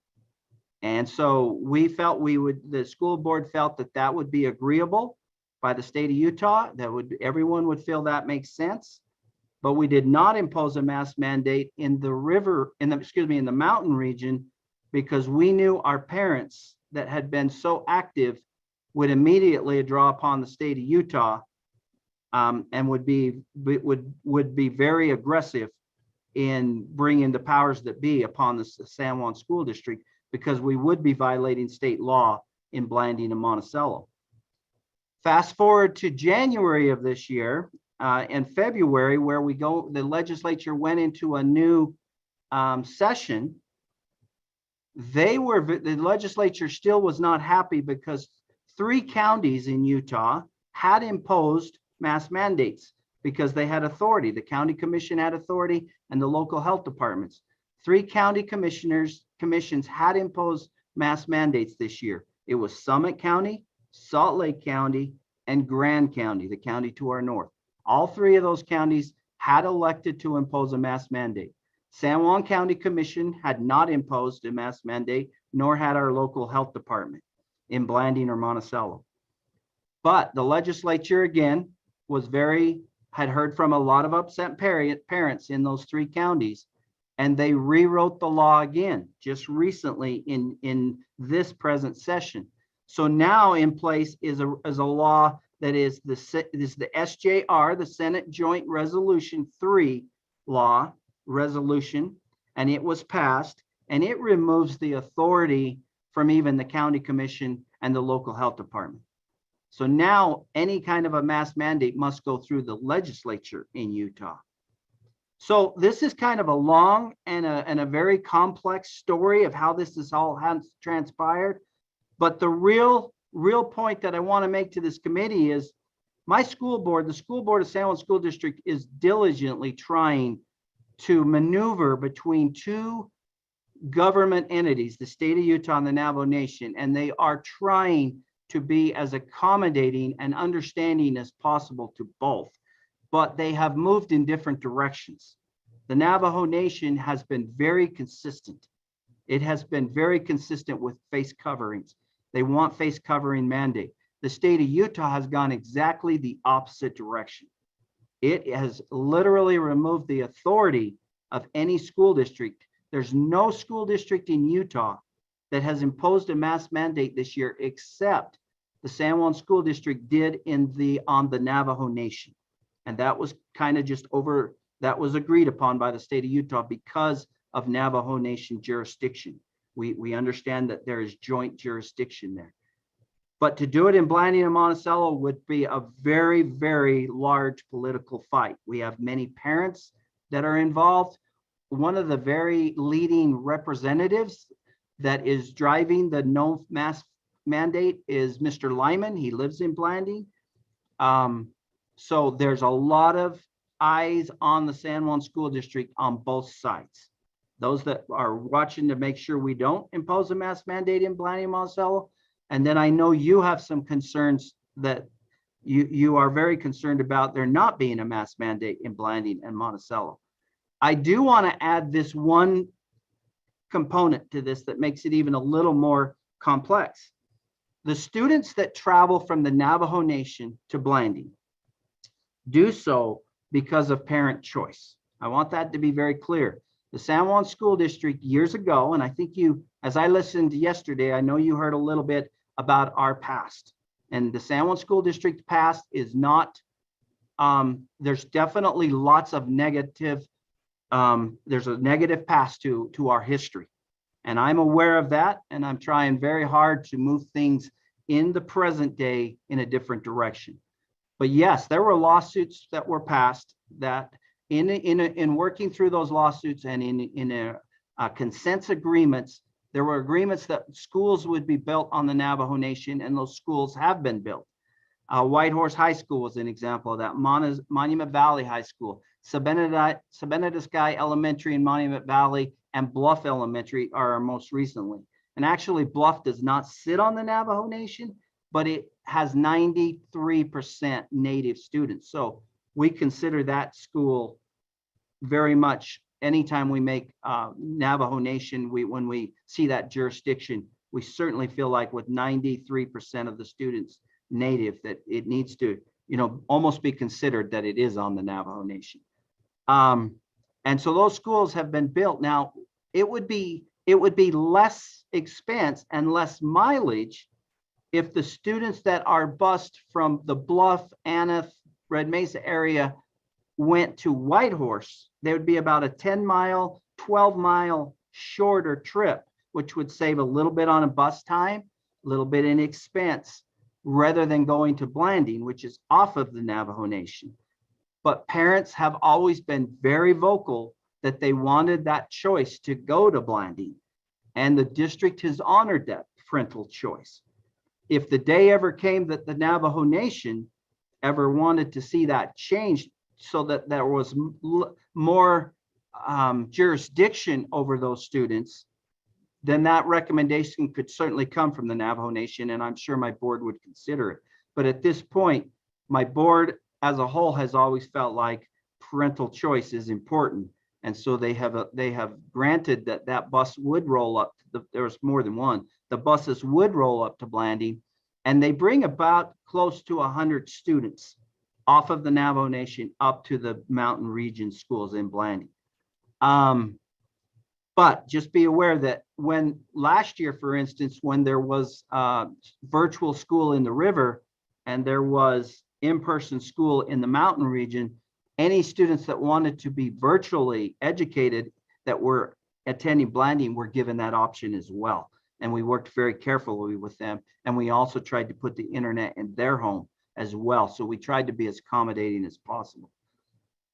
And so the school board felt that would be agreeable by the state of Utah, everyone would feel that makes sense. But we did not impose a mask mandate in the mountain region, because we knew our parents that had been so active would immediately draw upon the state of Utah and would be very aggressive in bringing the powers that be upon the San Juan School District, because we would be violating state law in Blanding and Monticello. Fast forward to January of this year, in February, where the legislature went into a new session. The legislature still was not happy because 3 counties in Utah had imposed mask mandates because they had authority. The county commission had authority and the local health departments. 3 county commissions had imposed mask mandates this year. It was Summit County, Salt Lake County, and Grand County, the county to our north. All three of those counties had elected to impose a mask mandate. San Juan County Commission had not imposed a mask mandate, nor had our local health department in Blanding or Monticello. But the legislature, again, had heard from a lot of upset parents in those three counties, and they rewrote the law again just recently in this present session. So now in place is a law that is the SJR, the Senate Joint Resolution 3 resolution, and it was passed, and it removes the authority from even the county commission and the local health department. So now any kind of a mask mandate must go through the legislature in Utah. So this is kind of a long and a very complex story of how this has transpired. But the real point that I want to make to this committee is my school board, the school board of San Juan School District, is diligently trying to maneuver between two government entities, the state of Utah and the Navajo Nation, and they are trying to be as accommodating and understanding as possible to both, but they have moved in different directions. The Navajo Nation has been very consistent. It has been very consistent with face coverings. They want face covering mandate. The state of Utah has gone exactly the opposite direction. It has literally removed the authority of any school district. There's no school district in Utah that has imposed a mask mandate this year, except the San Juan School District did on the Navajo Nation. And that was kind of that was agreed upon by the state of Utah because of Navajo Nation jurisdiction. We understand that there is joint jurisdiction there. But to do it in Blanding and Monticello would be a very, very large political fight. We have many parents that are involved. One of the very leading representatives that is driving the no mask mandate is Mr. Lyman. He lives in Blanding. So there's a lot of eyes on the San Juan School District on both sides. Those that are watching to make sure we don't impose a mask mandate in Blanding and Monticello. And then I know you have some concerns that you are very concerned about there not being a mask mandate in Blanding and Monticello. I do want to add this one component to this that makes it even a little more complex. The students that travel from the Navajo Nation to Blanding do so because of parent choice. I want that to be very clear. The San Juan School District years ago, and I think you, as I listened yesterday, I know you heard a little bit about our past. And the San Juan School District past is not, there's definitely lots of negative, there's a negative past to our history. And I'm aware of that, and I'm trying very hard to move things in the present day in a different direction. But yes, there were lawsuits that were passed that in working through those lawsuits and in consent agreements, there were agreements that schools would be built on the Navajo Nation, and those schools have been built. Whitehorse High School was an example of that. Monument Valley High School, Sabena de Sky Elementary in Monument Valley, and Bluff Elementary are our most recently. And actually Bluff does not sit on the Navajo Nation, but it has 93% Native students. So we consider that school very much, anytime we make Navajo Nation, when we see that jurisdiction, we certainly feel like with 93% of the students Native, that it needs to, almost be considered that it is on the Navajo Nation. And so those schools have been built. Now, it would be less expense and less mileage if the students that are bused from the Bluff, Aneth, Red Mesa area went to Whitehorse. There would be about a 10-mile, 12-mile shorter trip, which would save a little bit on a bus time, a little bit in expense, rather than going to Blanding, which is off of the Navajo Nation. But parents have always been very vocal that they wanted that choice to go to Blanding, and the district has honored that parental choice. If the day ever came that the Navajo Nation ever wanted to see that changed so that there was more jurisdiction over those students, then that recommendation could certainly come from the Navajo Nation, and I'm sure my board would consider it. But at this point, my board as a whole has always felt like parental choice is important. And so they have granted that bus would roll up. There was more than one. The buses would roll up to Blanding, and they bring about close to 100 students off of the Navajo Nation up to the mountain region schools in Blanding. But just be aware that when last year, for instance, when there was virtual school in the river and there was in-person school in the mountain region, any students that wanted to be virtually educated that were attending Blanding were given that option as well. And we worked very carefully with them. And we also tried to put the internet in their home as well. So we tried to be as accommodating as possible.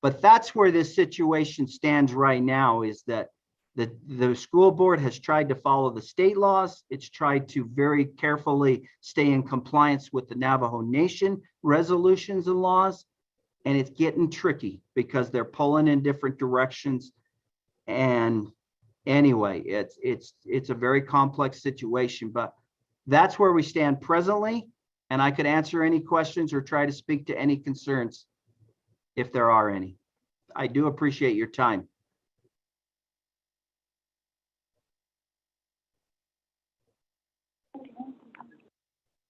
But that's where this situation stands right now, is that the school board has tried to follow the state laws. It's tried to very carefully stay in compliance with the Navajo Nation resolutions and laws. And it's getting tricky because they're pulling in different directions. And anyway, it's a very complex situation, but that's where we stand presently. And I could answer any questions or try to speak to any concerns if there are any. I do appreciate your time.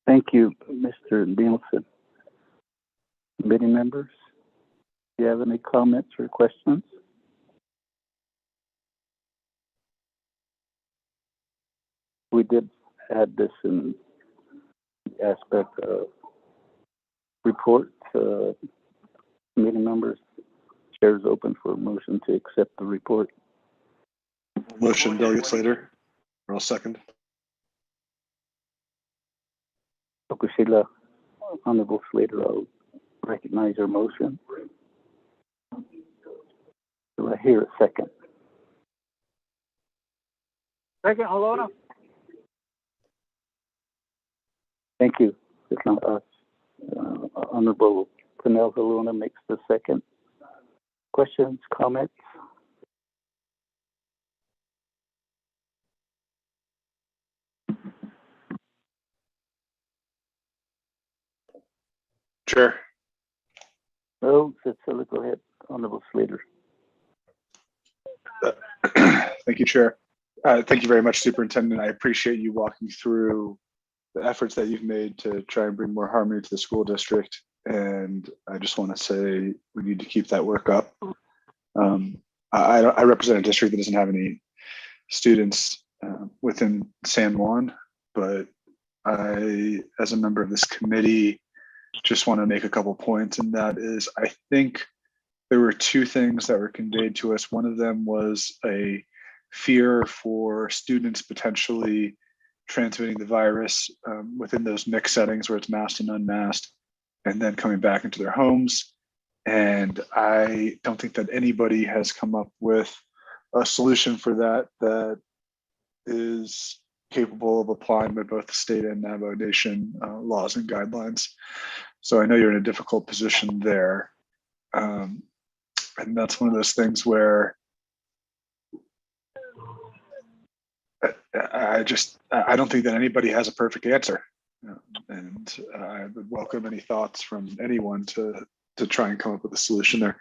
Thank you, Mr. Nielsen. Committee members, do you have any comments or questions? We did add this in the aspect of report. Committee members, chair is open for a motion to accept the report. Motion, Delegate Slater, or I'll second. Okushila, Honorable Slater, I'll recognize your motion. Do I hear a second? Second, Halona? Thank you. It's not us. Honorable Pernell Haluna makes the second. Questions, comments? Chair. No, Cecilia, go ahead. Honorable Slater. Thank you, Chair. Thank you very much, Superintendent. I appreciate you walking through the efforts that you've made to try and bring more harmony to the school district. And I just want to say we need to keep that work up. I represent a district that doesn't have any students within San Juan, but I, as a member of this committee, just want to make a couple points, and that is, I think there were two things that were conveyed to us. One of them was a fear for students potentially transmitting the virus within those mixed settings where it's masked and unmasked, and then coming back into their homes. And I don't think that anybody has come up with a solution for that that is capable of applying by both the state and Navajo Nation laws and guidelines. So I know you're in a difficult position there. And that's one of those things where I don't think that anybody has a perfect answer. And I would welcome any thoughts from anyone to try and come up with a solution there.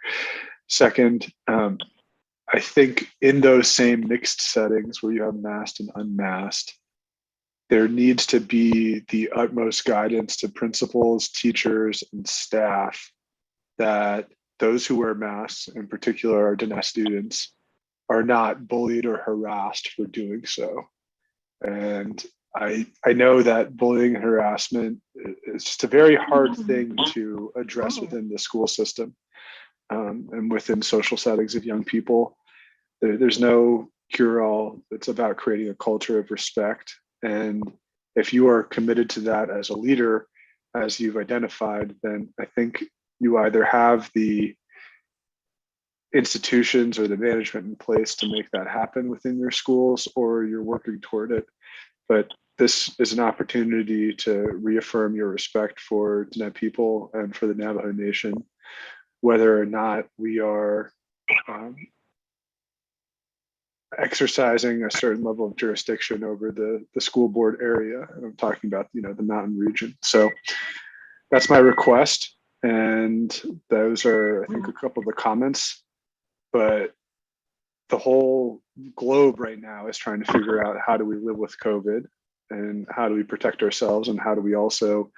Second, I think in those same mixed settings where you have masked and unmasked, there needs to be the utmost guidance to principals, teachers, and staff that those who wear masks, in particular our Diné students, are not bullied or harassed for doing so. And I know that bullying and harassment is just a very hard thing to address within the school system and within social settings of young people. There's no cure-all. It's about creating a culture of respect. And if you are committed to that as a leader, as you've identified, then I think you either have the institutions or the management in place to make that happen within your schools, or you're working toward it. But this is an opportunity to reaffirm your respect for Diné people and for the Navajo Nation, whether or not we are exercising a certain level of jurisdiction over the school board area. And I'm talking about, the mountain region. So that's my request. And those are, I think, a couple of the comments. But the whole globe right now is trying to figure out, how do we live with COVID, and how do we protect ourselves, and how do we also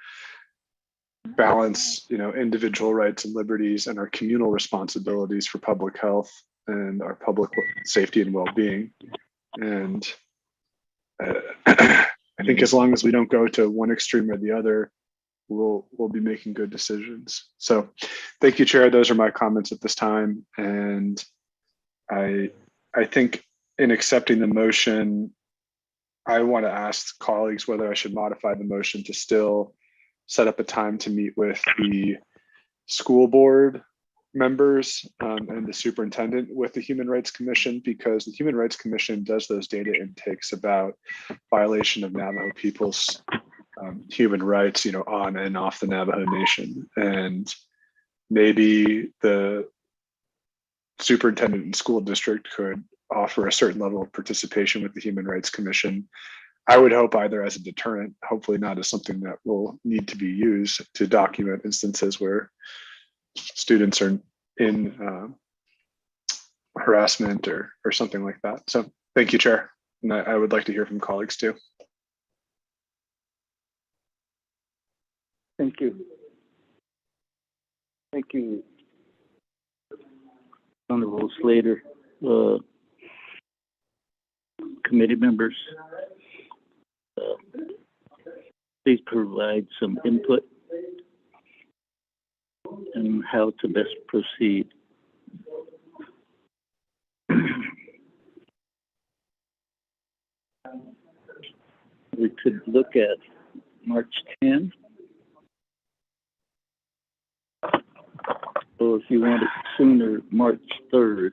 balance, individual rights and liberties and our communal responsibilities for public health and our public safety and well-being. And I think as long as we don't go to one extreme or the other, we'll be making good decisions. So thank you, Chair. Those are my comments at this time. And I think in accepting the motion, I want to ask colleagues whether I should modify the motion to still set up a time to meet with the school board members and the superintendent with the Human Rights Commission, because the Human Rights Commission does those data intakes about violation of Navajo people's human rights, on and off the Navajo Nation. And maybe the superintendent and school district could offer a certain level of participation with the Human Rights Commission. I would hope either as a deterrent, hopefully not as something that will need to be used to document instances where students are in harassment or something like that. So thank you, Chair. And I would like to hear from colleagues too. Thank you. Thank you, Honorable Slater. Committee members, please provide some input on how to best proceed. We could look at March 10th, or if you want it sooner, March 3rd.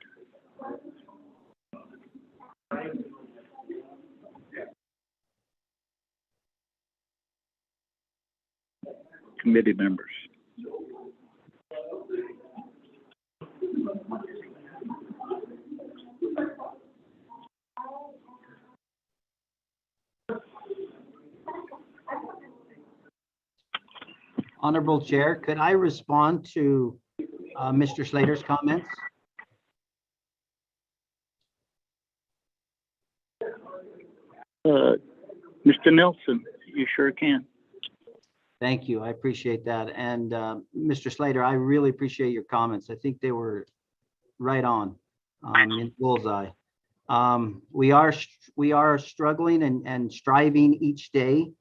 Committee members. Honorable Chair, could I respond to Mr. Slater's comments? Mr. Nelson, you sure can. Thank you. I appreciate that. And Mr. Slater, I really appreciate your comments. I think they were right on in bullseye. We are struggling and striving each day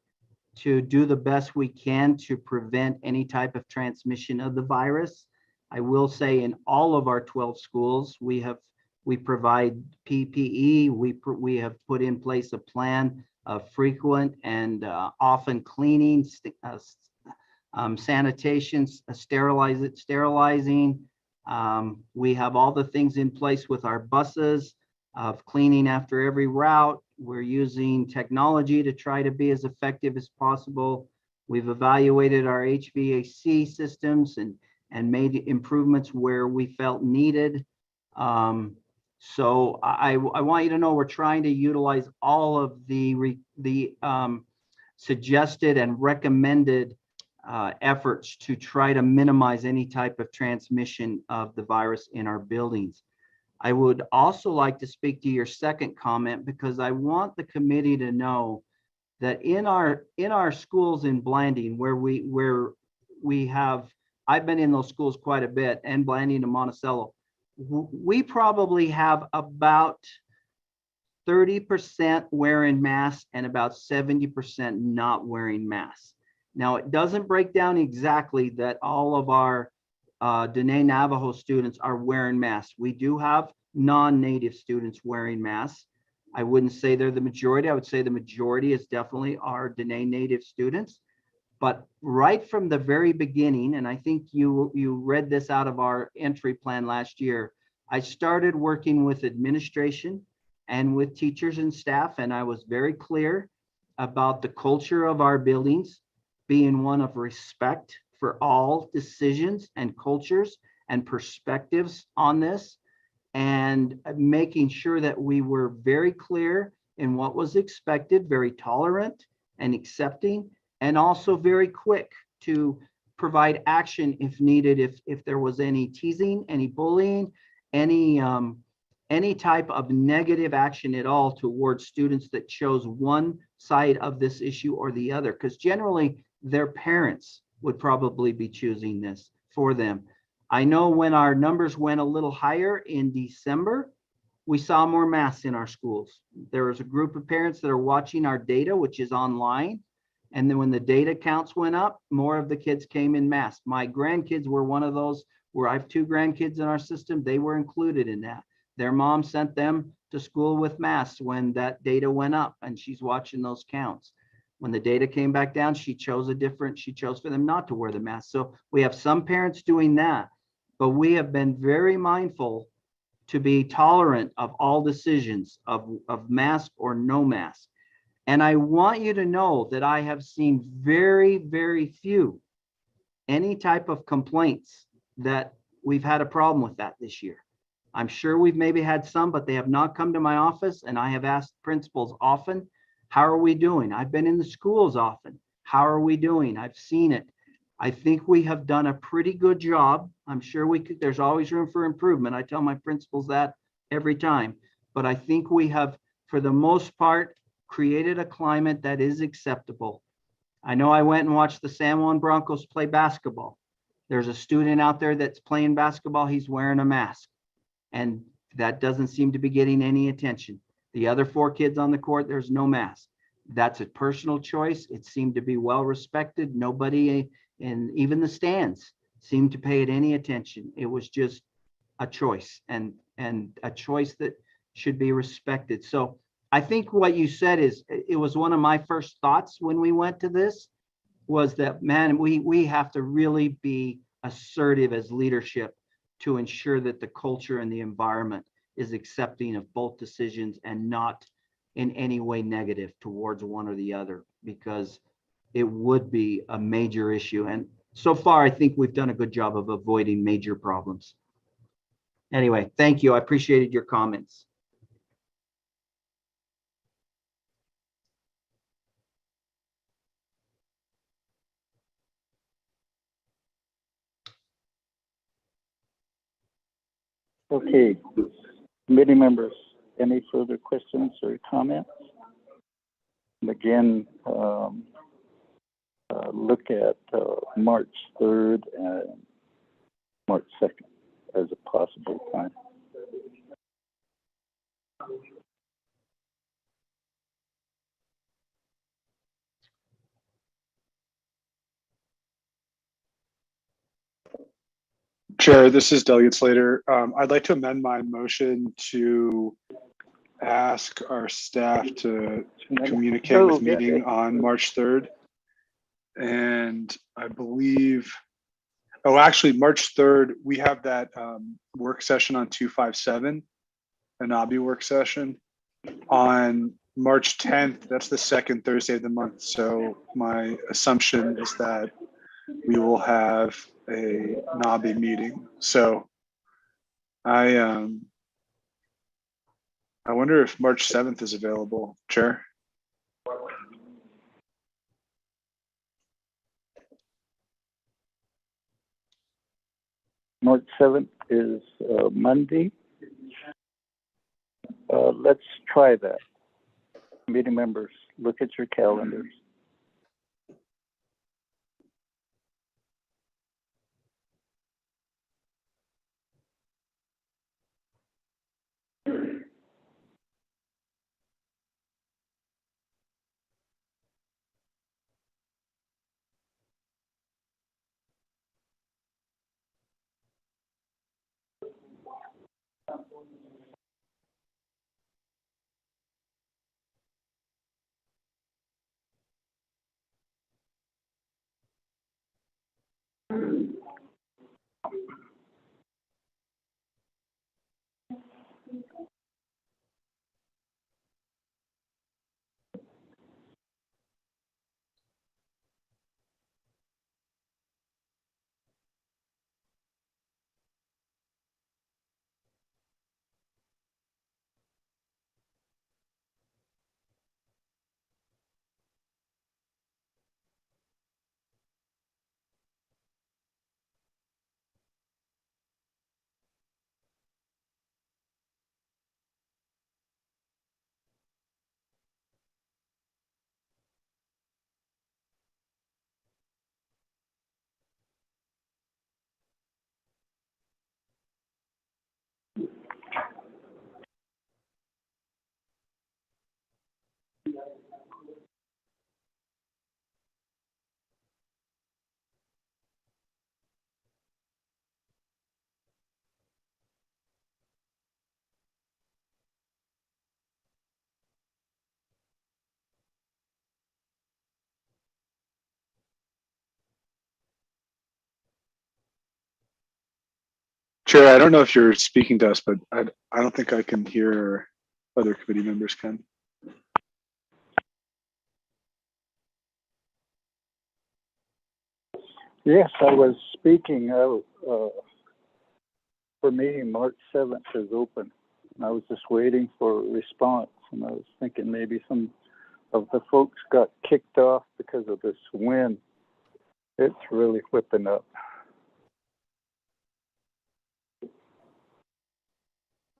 to do the best we can to prevent any type of transmission of the virus. I will say in all of our 12 schools, we provide PPE. We have put in place a plan of frequent and often cleaning, sanitation, sterilizing. We have all the things in place with our buses of cleaning after every route. We're using technology to try to be as effective as possible. We've evaluated our HVAC systems and made improvements where we felt needed. So I want you to know we're trying to utilize all of the suggested and recommended efforts to try to minimize any type of transmission of the virus in our buildings. I would also like to speak to your second comment, because I want the committee to know that in our schools in Blanding, where we have, I've been in those schools quite a bit, and Blanding and Monticello, we probably have about 30% wearing masks and about 70% not wearing masks. Now, it doesn't break down exactly that all of our Dene Navajo students are wearing masks. We do have non-native students wearing masks. I wouldn't say they're the majority. I would say the majority is definitely our Dene Native students. But right from the very beginning, and I think you read this out of our entry plan last year, I started working with administration and with teachers and staff, and I was very clear about the culture of our buildings being one of respect for all decisions and cultures and perspectives on this. and making sure that we were very clear in what was expected, very tolerant and accepting, and also very quick to provide action if needed, if there was any teasing, any bullying, any type of negative action at all towards students that chose one side of this issue or the other, because generally their parents would probably be choosing this for them. I know when our numbers went a little higher in December, we saw more masks in our schools. There was a group of parents that are watching our data, which is online. And then when the data counts went up, more of the kids came in masks. My grandkids were one of those where I have 2 grandkids in our system. They were included in that. Their mom sent them to school with masks when that data went up, and she's watching those counts. When the data came back down, she chose for them not to wear the mask. So we have some parents doing that, but we have been very mindful to be tolerant of all decisions of mask or no mask. And I want you to know that I have seen very, very few, any type of complaints that we've had a problem with that this year. I'm sure we've maybe had some, but they have not come to my office, and I have asked principals often, how are we doing? I've been in the schools often. How are we doing? I've seen it. I think we have done a pretty good job. I'm sure there's always room for improvement. I tell my principals that every time, but I think we have, for the most part, created a climate that is acceptable. I know I went and watched the San Juan Broncos play basketball. There's a student out there that's playing basketball. He's wearing a mask, and that doesn't seem to be getting any attention. The other 4 kids on the court, there's no mask. That's a personal choice. It seemed to be well respected. Nobody, and even the stands, seemed to pay it any attention. It was just a choice, and a choice that should be respected. So I think what you said is, it was one of my first thoughts when we went to this, was that, man, we have to really be assertive as leadership to ensure that the culture and the environment is accepting of both decisions and not in any way negative towards one or the other, because it would be a major issue. And so far, I think we've done a good job of avoiding major problems. Anyway, thank you. I appreciated your comments. Okay, committee members, any further questions or comments? And again, look at March 3rd and March 2nd as a possible time. Chair, this is Delegate Slater. I'd like to amend my motion to ask our staff to communicate with meeting on March 3rd. And I believe, actually March 3rd, we have that work session on 257, an OBBY work session. On March 10th, that's the second Thursday of the month. So my assumption is that we will have a NABI meeting. So I wonder if March 7th is available, Chair. March 7th is Monday. Let's try that. Committee members, look at your calendars. Chair, I don't know if you're speaking to us, but I don't think I can hear other committee members can. Yes, I was speaking. For me, March 7th is open. I was just waiting for a response, and I was thinking maybe some of the folks got kicked off because of this wind. It's really whipping up.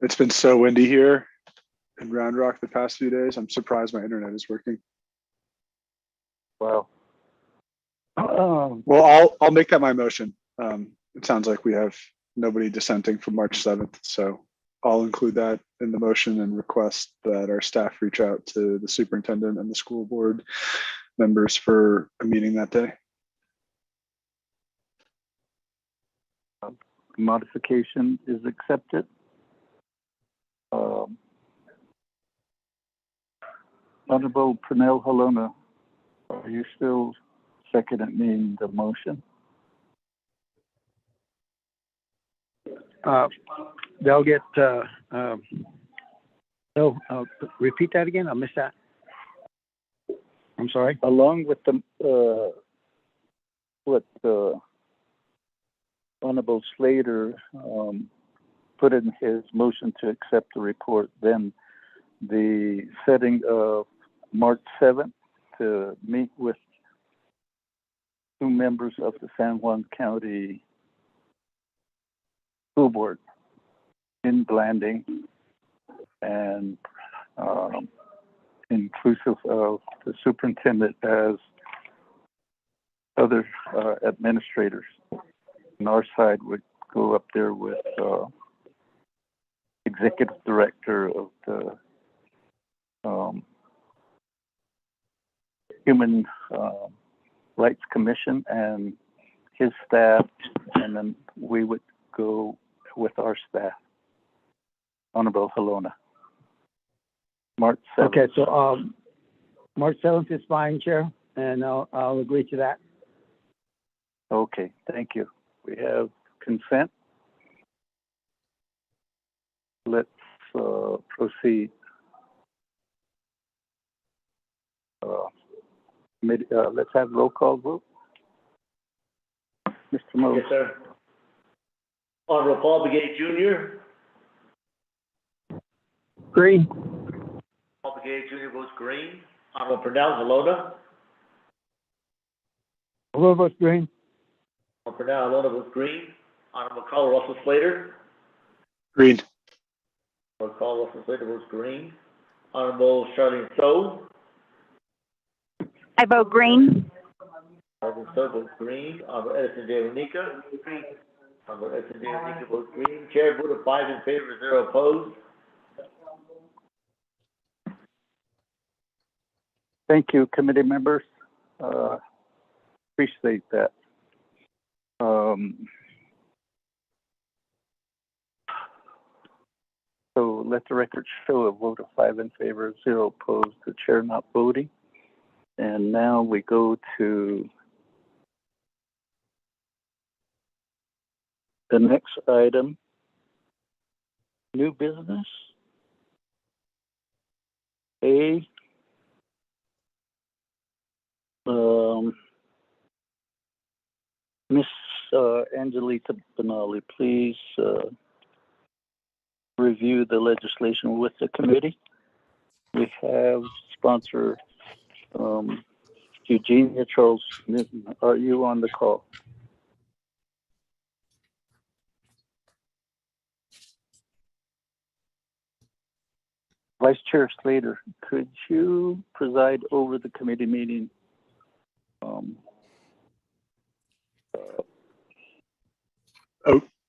It's been so windy here in Round Rock the past few days. I'm surprised my internet is working. Wow. Well, I'll make that my motion. It sounds like we have nobody dissenting from March 7th, so I'll include that in the motion and request that our staff reach out to the superintendent and the school board members for a meeting that day. Modification is accepted. Honorable Pernell Halona, are you still seconding the motion? They'll get, repeat that again. I missed that. I'm sorry. Along with the what Honorable Slater put in his motion to accept the report, then the setting of March 7th to meet with 2 members of the San Juan County School Board in Blanding, and inclusive of the superintendent as other administrators. And our side would go up there with executive director of the Human Rights Commission and his staff, and then we would go with our staff. Honorable Halona. March 7th. Okay, so March 7th is fine, Chair, and I'll agree to that. Okay, thank you. We have consent. Let's proceed. Let's have roll call vote. Mr. Mose. Yes, sir. Honorable Paul Begay Jr. Green. Paul Begay Jr. votes green. Honorable Pernell Halona. All votes green. Honorable Pernell Halona votes green. Honorable Carl Russell Slater. Green. Honorable Carl Russell Slater votes green. Honorable Charlene So. I vote green. Honorable So votes green. Honorable Edison J. Renica. Green. Honorable Edison J. Renica votes green. Chair vote of 5 in favor, 0 opposed. Thank you, committee members. Appreciate that. So let the record show a vote of 5 in favor, 0 opposed, the chair not voting. And now we go to the next item, new business. A, Miss Angelita Benali, please review the legislation with the committee. We have sponsor Eugenia Charles Minton. Are you on the call? Vice Chair Slater, could you preside over the committee meeting?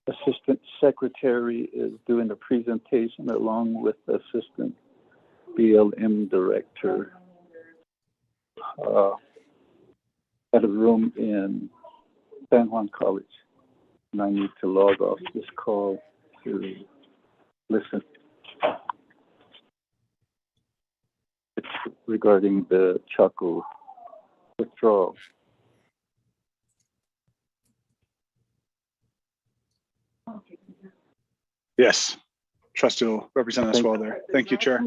Assistant Secretary is doing a presentation along with Assistant BLM Director at a room in San Juan College. And I need to log off this call to listen. It's regarding the Chaco withdrawal. Yes. Trust you'll represent us well there. Thank you, Chair.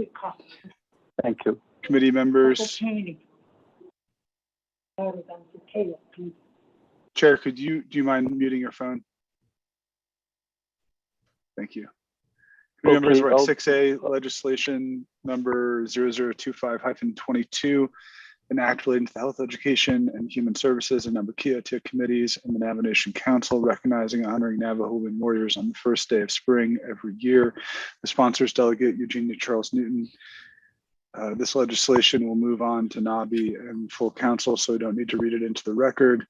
Thank you. Committee members. Chair, do you mind muting your phone? Thank you. Committee members, we're at 6A, legislation number 0025-22, an act relating to the health, education, and human services and Nabucco committees and the Navajo Nation Council, recognizing and honoring Navajo women warriors on the first day of spring every year. The sponsors, Delegate Eugenia Charles Newton. This legislation will move on to NABI and full council, so we don't need to read it into the record.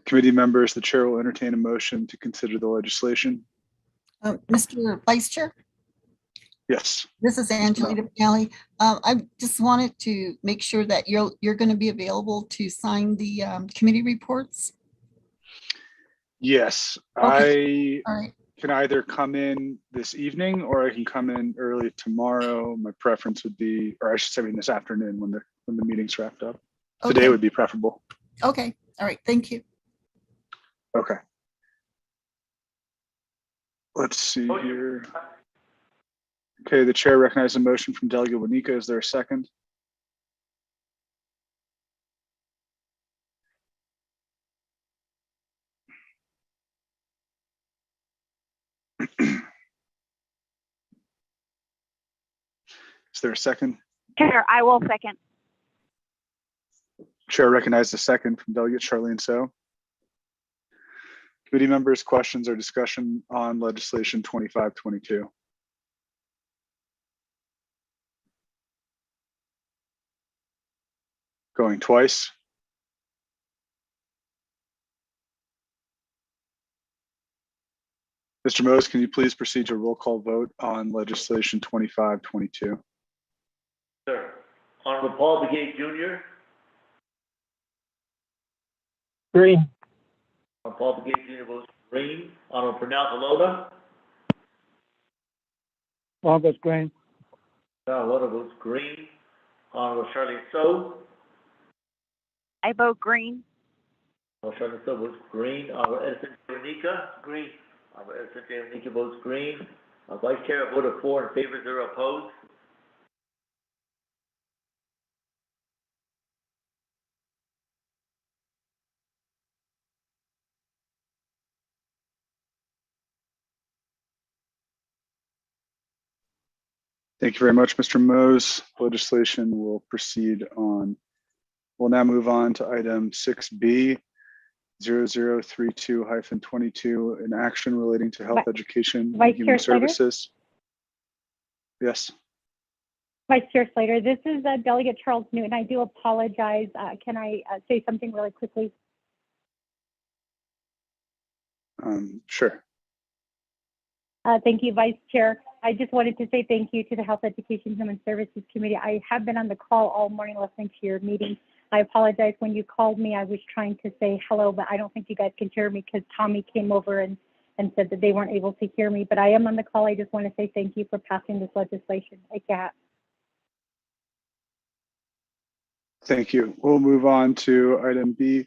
Committee members, the chair will entertain a motion to consider the legislation. Mr. Vice Chair, Yes. this is Angelina Pinelli. I just wanted to make sure that you're going to be available to sign the committee reports. Yes, Okay. All I right. can either come in this evening or I can come in early tomorrow. My preference would be, or I should say this afternoon when the meeting's wrapped up. Today Okay. would be preferable. Okay. All right. Thank you. Okay. Let's see here. Okay, the chair recognizes a motion from Delegate Wanika. Is there a second? Is there a second? Chair, I will second. Chair recognizes a second from Delegate Charlene So. Committee members, questions or discussion on legislation 2522? Going twice. Mr. Mose, can you please proceed to a roll call vote on legislation 2522? Sir. Honorable Paul Begay Jr. Green. Honorable Paul Begay Jr. votes green. Honorable Pernell Halota. Paul votes green. Pernell Halota votes green. Honorable Charlene So. I vote green. Honorable Charlene So votes green. Honorable Edison Jawanika. Green. Honorable Edison Jawanika votes green. Vice Chair, a vote of 4 in favor, 0 opposed. Thank you very much, Mr. Mose. Legislation will proceed on. We'll now move on to item 6B, 0032-22, an action relating to health, education, and Vice human Chair Slater? services. Yes. Vice Chair Slater, this is Delegate Charles Newton. I do apologize. Can I say something really quickly? Sure. Thank you, Vice Chair. I just wanted to say thank you to the Health, Education, and Human Services Committee. I have been on the call all morning listening to your meeting. I apologize. When you called me, I was trying to say hello, but I don't think you guys can hear me because Tommy came over and said that they weren't able to hear me. But I am on the call. I just want to say thank you for passing this legislation. Thank you. We'll move on to item B,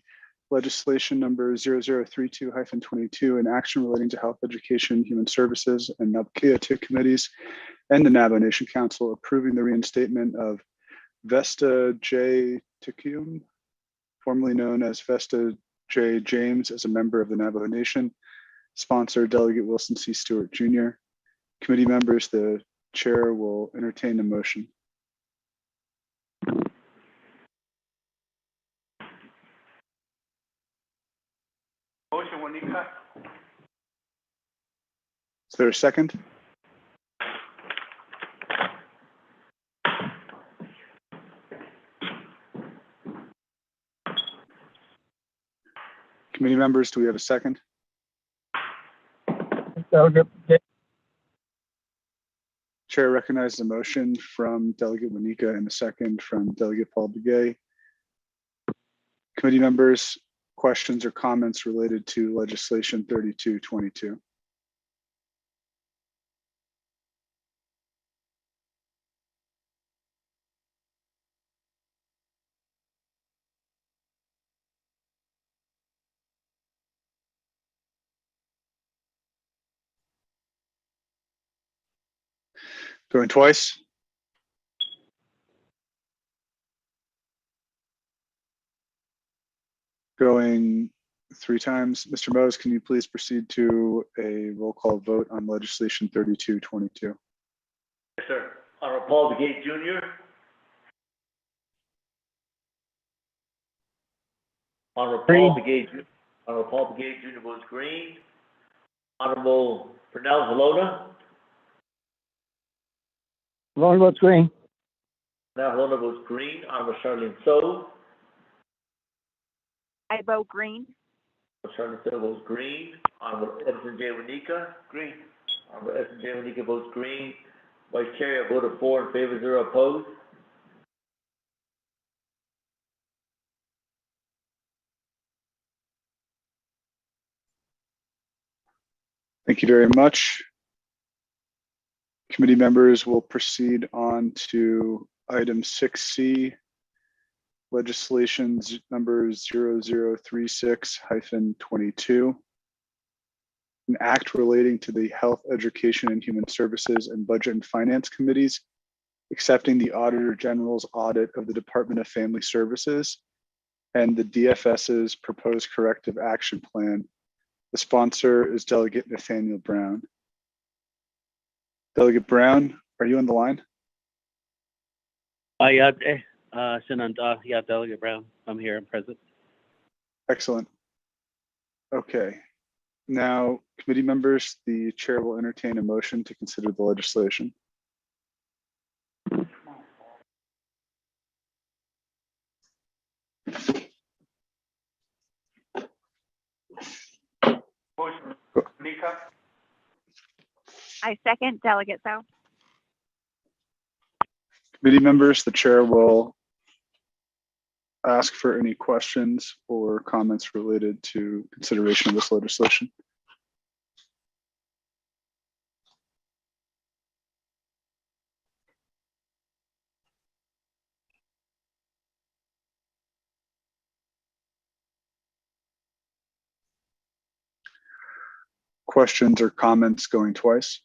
legislation number 0032-22, an action relating to health, education, human services, and Navajo committees and the Navajo Nation Council approving the reinstatement of Vesta J. Tikium, formerly known as Vesta J. James, as a member of the Navajo Nation. Sponsor, Delegate Wilson C. Stewart Jr. Committee members, the chair will entertain a motion. Motion, Wanika. Is there a second? Committee members, do we have a second? Chair recognizes a motion from Delegate Wanika and a second from Delegate Paul Begay. Committee members, questions or comments related to legislation 3222? Going twice? Going 3 times. Mr. Mose, can you please proceed to a roll call vote on legislation 3222? Yes, sir. Honorable Paul Begay Jr. Honorable Paul Begay, Honorable Paul Begay Jr. votes green. Honorable Pernell Halona. Lauren votes green. Pernell Halona votes green. Honorable Charlene So. I vote green. Charlene So votes green. Honorable Edison J. Wanika. Green. Honorable Edison J. Wanika votes green. Vice Chair, I vote of 4 in favor, 0 opposed. Thank you very much. Committee members will proceed on to item 6C, legislations number 0036-22, an act relating to the Health, Education, and Human Services and Budget and Finance Committees, accepting the Auditor General's audit of the Department of Family Services and the DFS's proposed corrective action plan. The sponsor is Delegate Nathaniel Brown. Delegate Brown, are you on the line? Yeah, yeah, Delegate Brown. I'm here. I'm present. Excellent. Okay. Now, committee members, the chair will entertain a motion to consider the legislation. Motion, Nika. I second Delegate So. Committee members, the chair will ask for any questions or comments related to consideration of this legislation. Questions or comments going twice?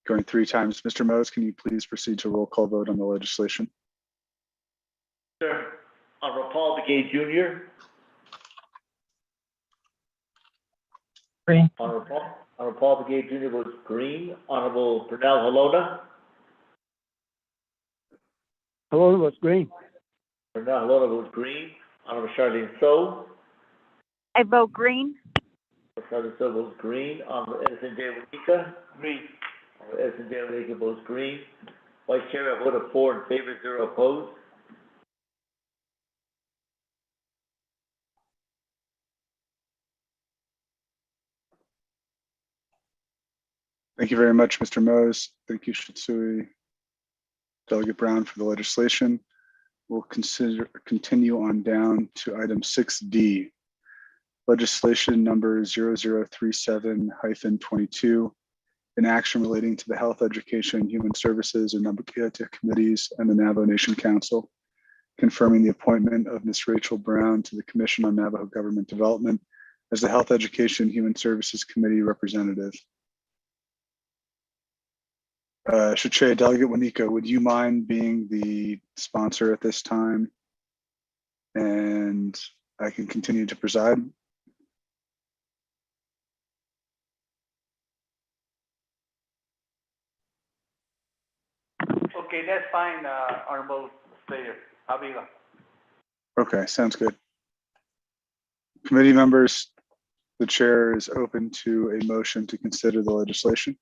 Going 3 times. Mr. Mose, can you please proceed to roll call vote on the legislation? Sir. Honorable Paul Begay Jr. Green. Honorable Paul Begay Jr. votes green. Honorable Pernell Halona. Lauren votes green. Pernell Halona votes green. Honorable Charlene So. I vote green. Charlene So votes green. Honorable Edison J. Wanika. Green. Honorable Edison J. Wanika votes green. Vice Chair, I vote of 4 in favor, 0 opposed. Thank you very much, Mr. Mose. Thank you, Shitsui. Delegate Brown for the legislation. We'll continue on down to item 6D, legislation number 0037-22, an action relating to the Health, Education, Human Services and Navajo committees and the Navajo Nation Council, confirming the appointment of Ms. Rachel Brown to the Commission on Navajo Government Development as the Health, Education, Human Services Committee representative. Shache, Delegate Wanika, would you mind being the sponsor at this time? And I can continue to preside. Okay, that's fine, Honorable Speaker. Avila. Okay, sounds good. Committee members, the chair is open to a motion to consider the legislation.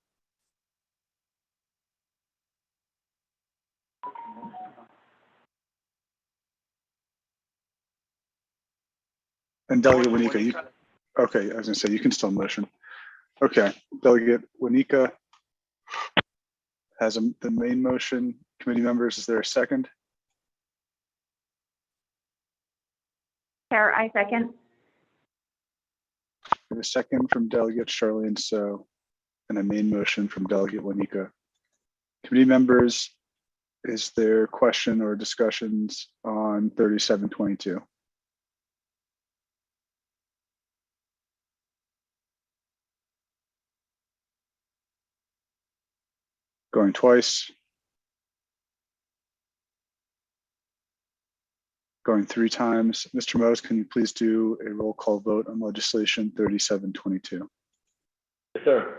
And Delegate Wanika, you, okay, I was gonna say, you can still motion. Okay, Delegate Wanika has the main motion. Committee members, is there a second? Chair, I second. We have a second from Delegate Charlene So, and a main motion from Delegate Wanika. Committee members, is there question or discussions on 3722? Going twice. Going 3 times. Mr. Mose, can you please do a roll call vote on legislation 3722? Yes, sir.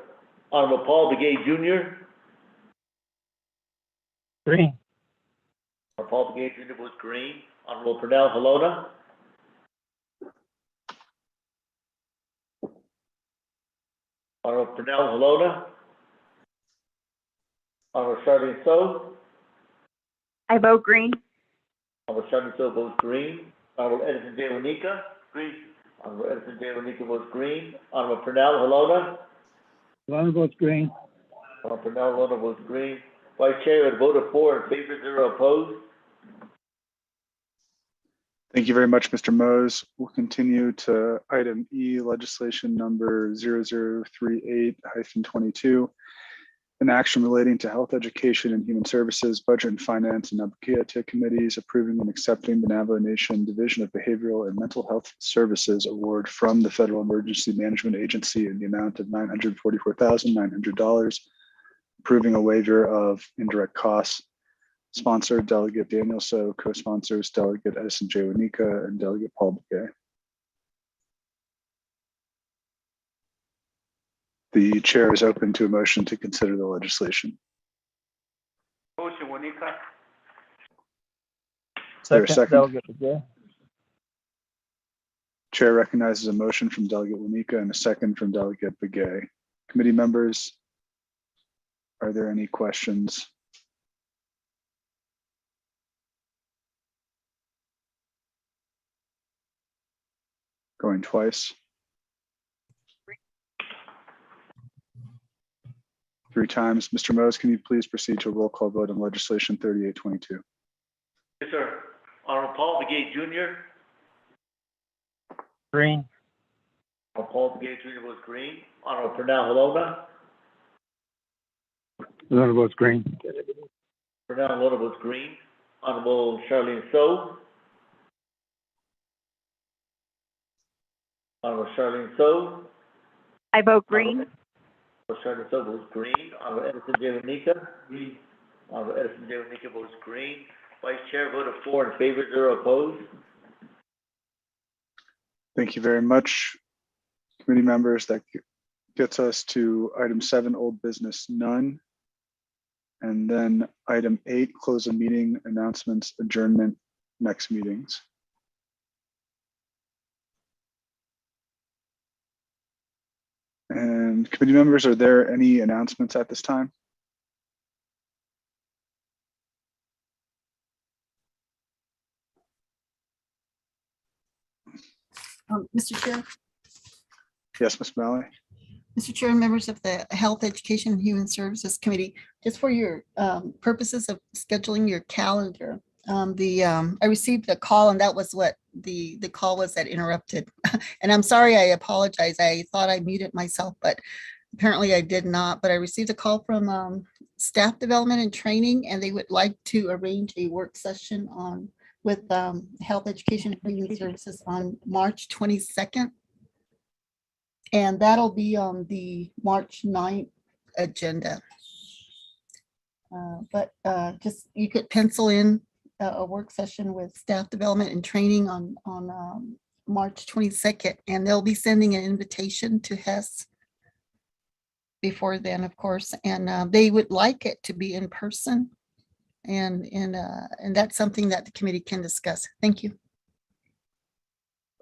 Honorable Paul Begay Jr. Green. Honorable Paul Begay Jr. votes green. Honorable Pernell Halona. Honorable Pernell Halona. Honorable Charlene So. I vote green. Honorable Charlene So votes green. Honorable Edison J. Wanika. Green. Honorable Edison J. Wanika votes green. Honorable Pernell Halona. Halona votes green. Honorable Pernell Halona votes green. Vice Chair would vote of 4 in favor, 0 opposed. Thank you very much, Mr. Mose. We'll continue to item E, legislation number 0038-22. An action relating to health education and human services, budget and finance, and Navajo committees approving and accepting the Navajo Nation Division of Behavioral and Mental Health Services award from the Federal Emergency Management Agency in the amount of $944,900, approving a waiver of indirect costs. Sponsor Delegate Daniel So, co-sponsors Delegate Edison J. Wanika and Delegate Paul Begay. The chair is open to a motion to consider the legislation. Motion, Wanika. Is there a second? Delegate Begay. Chair recognizes a motion from Delegate Wanika and a second from Delegate Begay. Committee members, are there any questions? Going twice. 3 times. Mr. Mose, can you please proceed to a roll call vote on legislation 3822? Yes, sir. Honorable Paul Begay Jr. Green. Honorable Paul Begay Jr. votes green. Honorable Pernell Halona. Halona votes green. Pernell Halona votes green. Honorable Charlene So. Honorable Charlene So. I vote green. Honorable Charlene So votes green. Honorable Edison J. Wanika. Green. Honorable Edison J. Wanika votes green. Vice Chair vote of 4 in favor, 0 opposed. Thank you very much, committee members. That gets us to item 7, old business, none. And then item 8, close of meeting, announcements, adjournment, next meetings. And committee members, are there any announcements at this time? Mr. Chair, Yes, Ms. Malley. Mr. Chair, and members of the Health, Education, and Human Services Committee, just for your purposes of scheduling your calendar, I received a call, and that was what the call was that interrupted. And I'm sorry, I apologize. I thought I muted myself, but apparently I did not. But I received a call from Staff Development and Training, and they would like to arrange a work session with Health, Education, and Human Services on March 22nd. And that'll be on the March 9th agenda. But just, you could pencil in a work session with Staff Development and Training on March 22nd, and they'll be sending an invitation to HES before then, of course, and they would like it to be in person, and that's something that the committee can discuss. Thank you.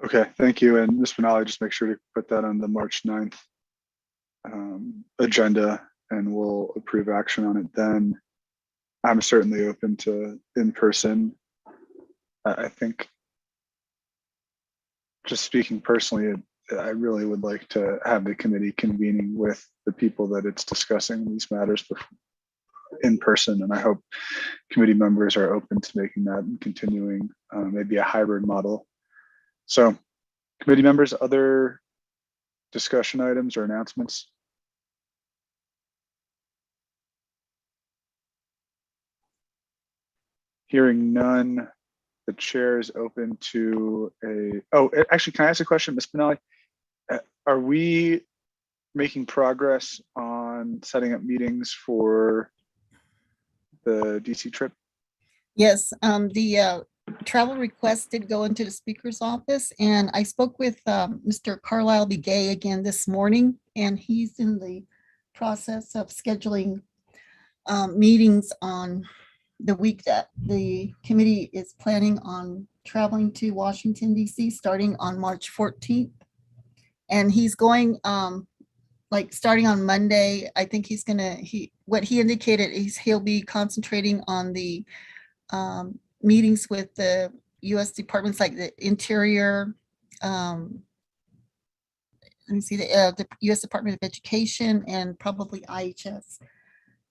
Okay, thank you. And Ms. Benali, just make sure to put that on the March 9th agenda, and we'll approve action on it then. I'm certainly open to in-person. I think, just speaking personally, I really would like to have the committee convening with the people that it's discussing these matters in person. And I hope committee members are open to making that and continuing maybe a hybrid model. So, committee members, other discussion items or announcements? Hearing none, the chair is open to actually, can I ask a question, Ms. Benali? Are we making progress on setting up meetings for the DC trip? Yes, the travel request did go into the speaker's office, and I spoke with Mr. Carlisle Begay again this morning, and he's in the process of scheduling meetings on the week that the committee is planning on traveling to Washington DC, starting on March 14th. And he's going like starting on Monday. I think he's gonna, what he indicated is he'll be concentrating on the meetings with the US departments like the Interior, let me see, the US Department of Education, and probably IHS.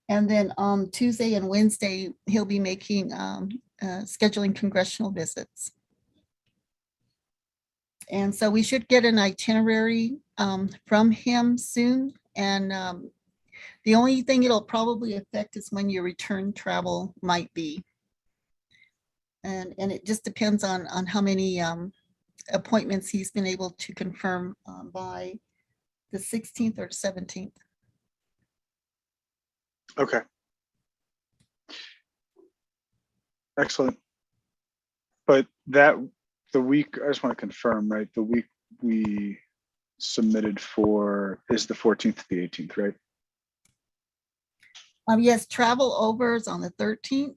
And then on Tuesday and Wednesday, he'll be making, scheduling congressional visits. And so we should get an itinerary from him soon. And the only thing it'll probably affect is when your return travel might be. And it just depends on how many appointments he's been able to confirm by the 16th or 17th. Okay. Excellent. But that, the week, I just want to confirm, right? The week we submitted for is the 14th to the 18th, right? Yes, travel overs on the 13th,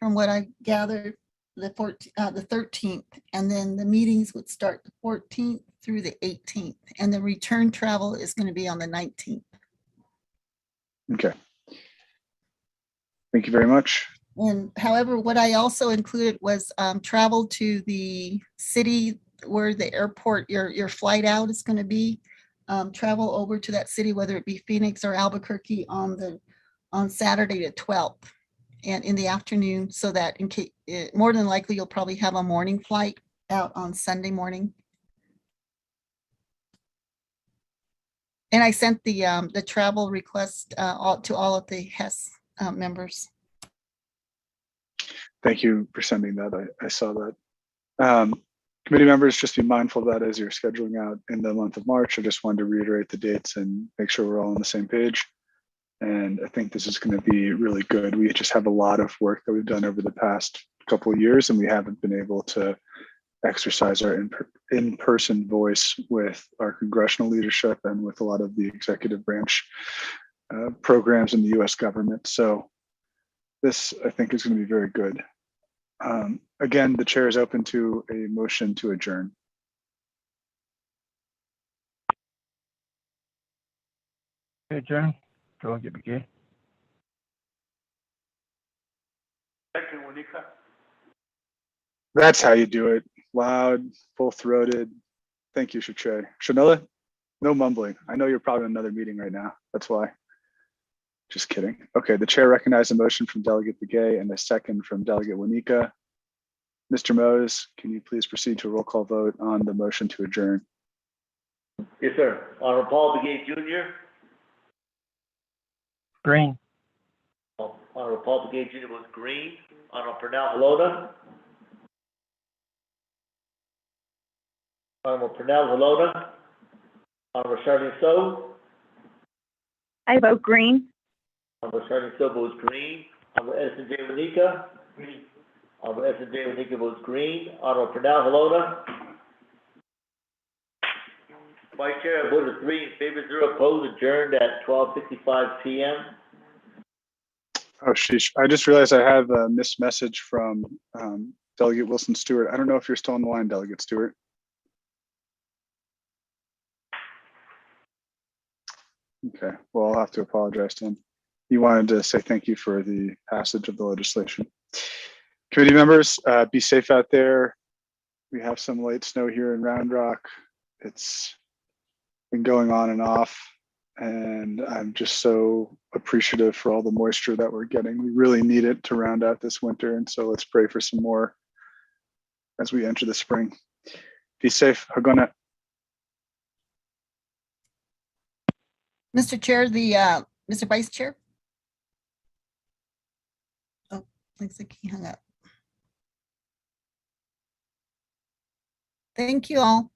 from what I gathered, the 13th, and then the meetings would start the 14th through the 18th, and the return travel is going to be on the 19th. Okay. Thank you very much. And however, what I also included was travel to the city where the airport, your flight out is going to be. Travel over to that city, whether it be Phoenix or Albuquerque, on Saturday the 12th and in the afternoon, so that in case, more than likely, you'll probably have a morning flight out on Sunday morning. And I sent the travel request to all of the HES members. Thank you for sending that. I saw that. Committee members, just be mindful of that as you're scheduling out in the month of March. I just wanted to reiterate the dates and make sure we're all on the same page. And I think this is going to be really good. We just have a lot of work that we've done over the past couple of years, and we haven't been able to exercise our in-person voice with our congressional leadership and with a lot of the executive branch programs in the US government. So this, I think, is going to be very good. Again, the chair is open to a motion to adjourn. Adjourn. Delegate Begay. Second, Monica. That's how you do it. Loud, full-throated. Thank you, Shachay. Shanilla, no mumbling. I know you're probably in another meeting right now. That's why. Just kidding. Okay, the chair recognized a motion from Delegate Begay and a second from Delegate Wanika. Mr. Mose, can you please proceed to a roll call vote on the motion to adjourn? Yes, sir. Honorable Paul Begay Jr. Green. Honorable Paul Begay Jr. was green. Honorable Pernell Halota. Honorable Pernell Halota. Honorable Charlene So. I vote green. Honorable Charlene So votes green. Honorable Edison J. Wanika. Green. Honorable Edison J. Wanika votes green. Honorable Pernell Halota. Vice Chair, I voted 3 in favor, 0 opposed, adjourned at 12:55 p.m. Oh, sheesh. I just realized I have a missed message from Delegate Wilson Stewart. I don't know if you're still on the line, Delegate Stewart. Okay, well, I'll have to apologize to him. He wanted to say thank you for the passage of the legislation. Committee members, be safe out there. We have some late snow here in Round Rock. It's been going on and off, and I'm just so appreciative for all the moisture that we're getting. We really need it to round out this winter, and so let's pray for some more as we enter the spring. Be safe. Hagona. Mr. Chair, Mr. Vice Chair. Oh, looks like he hung up. Thank you all.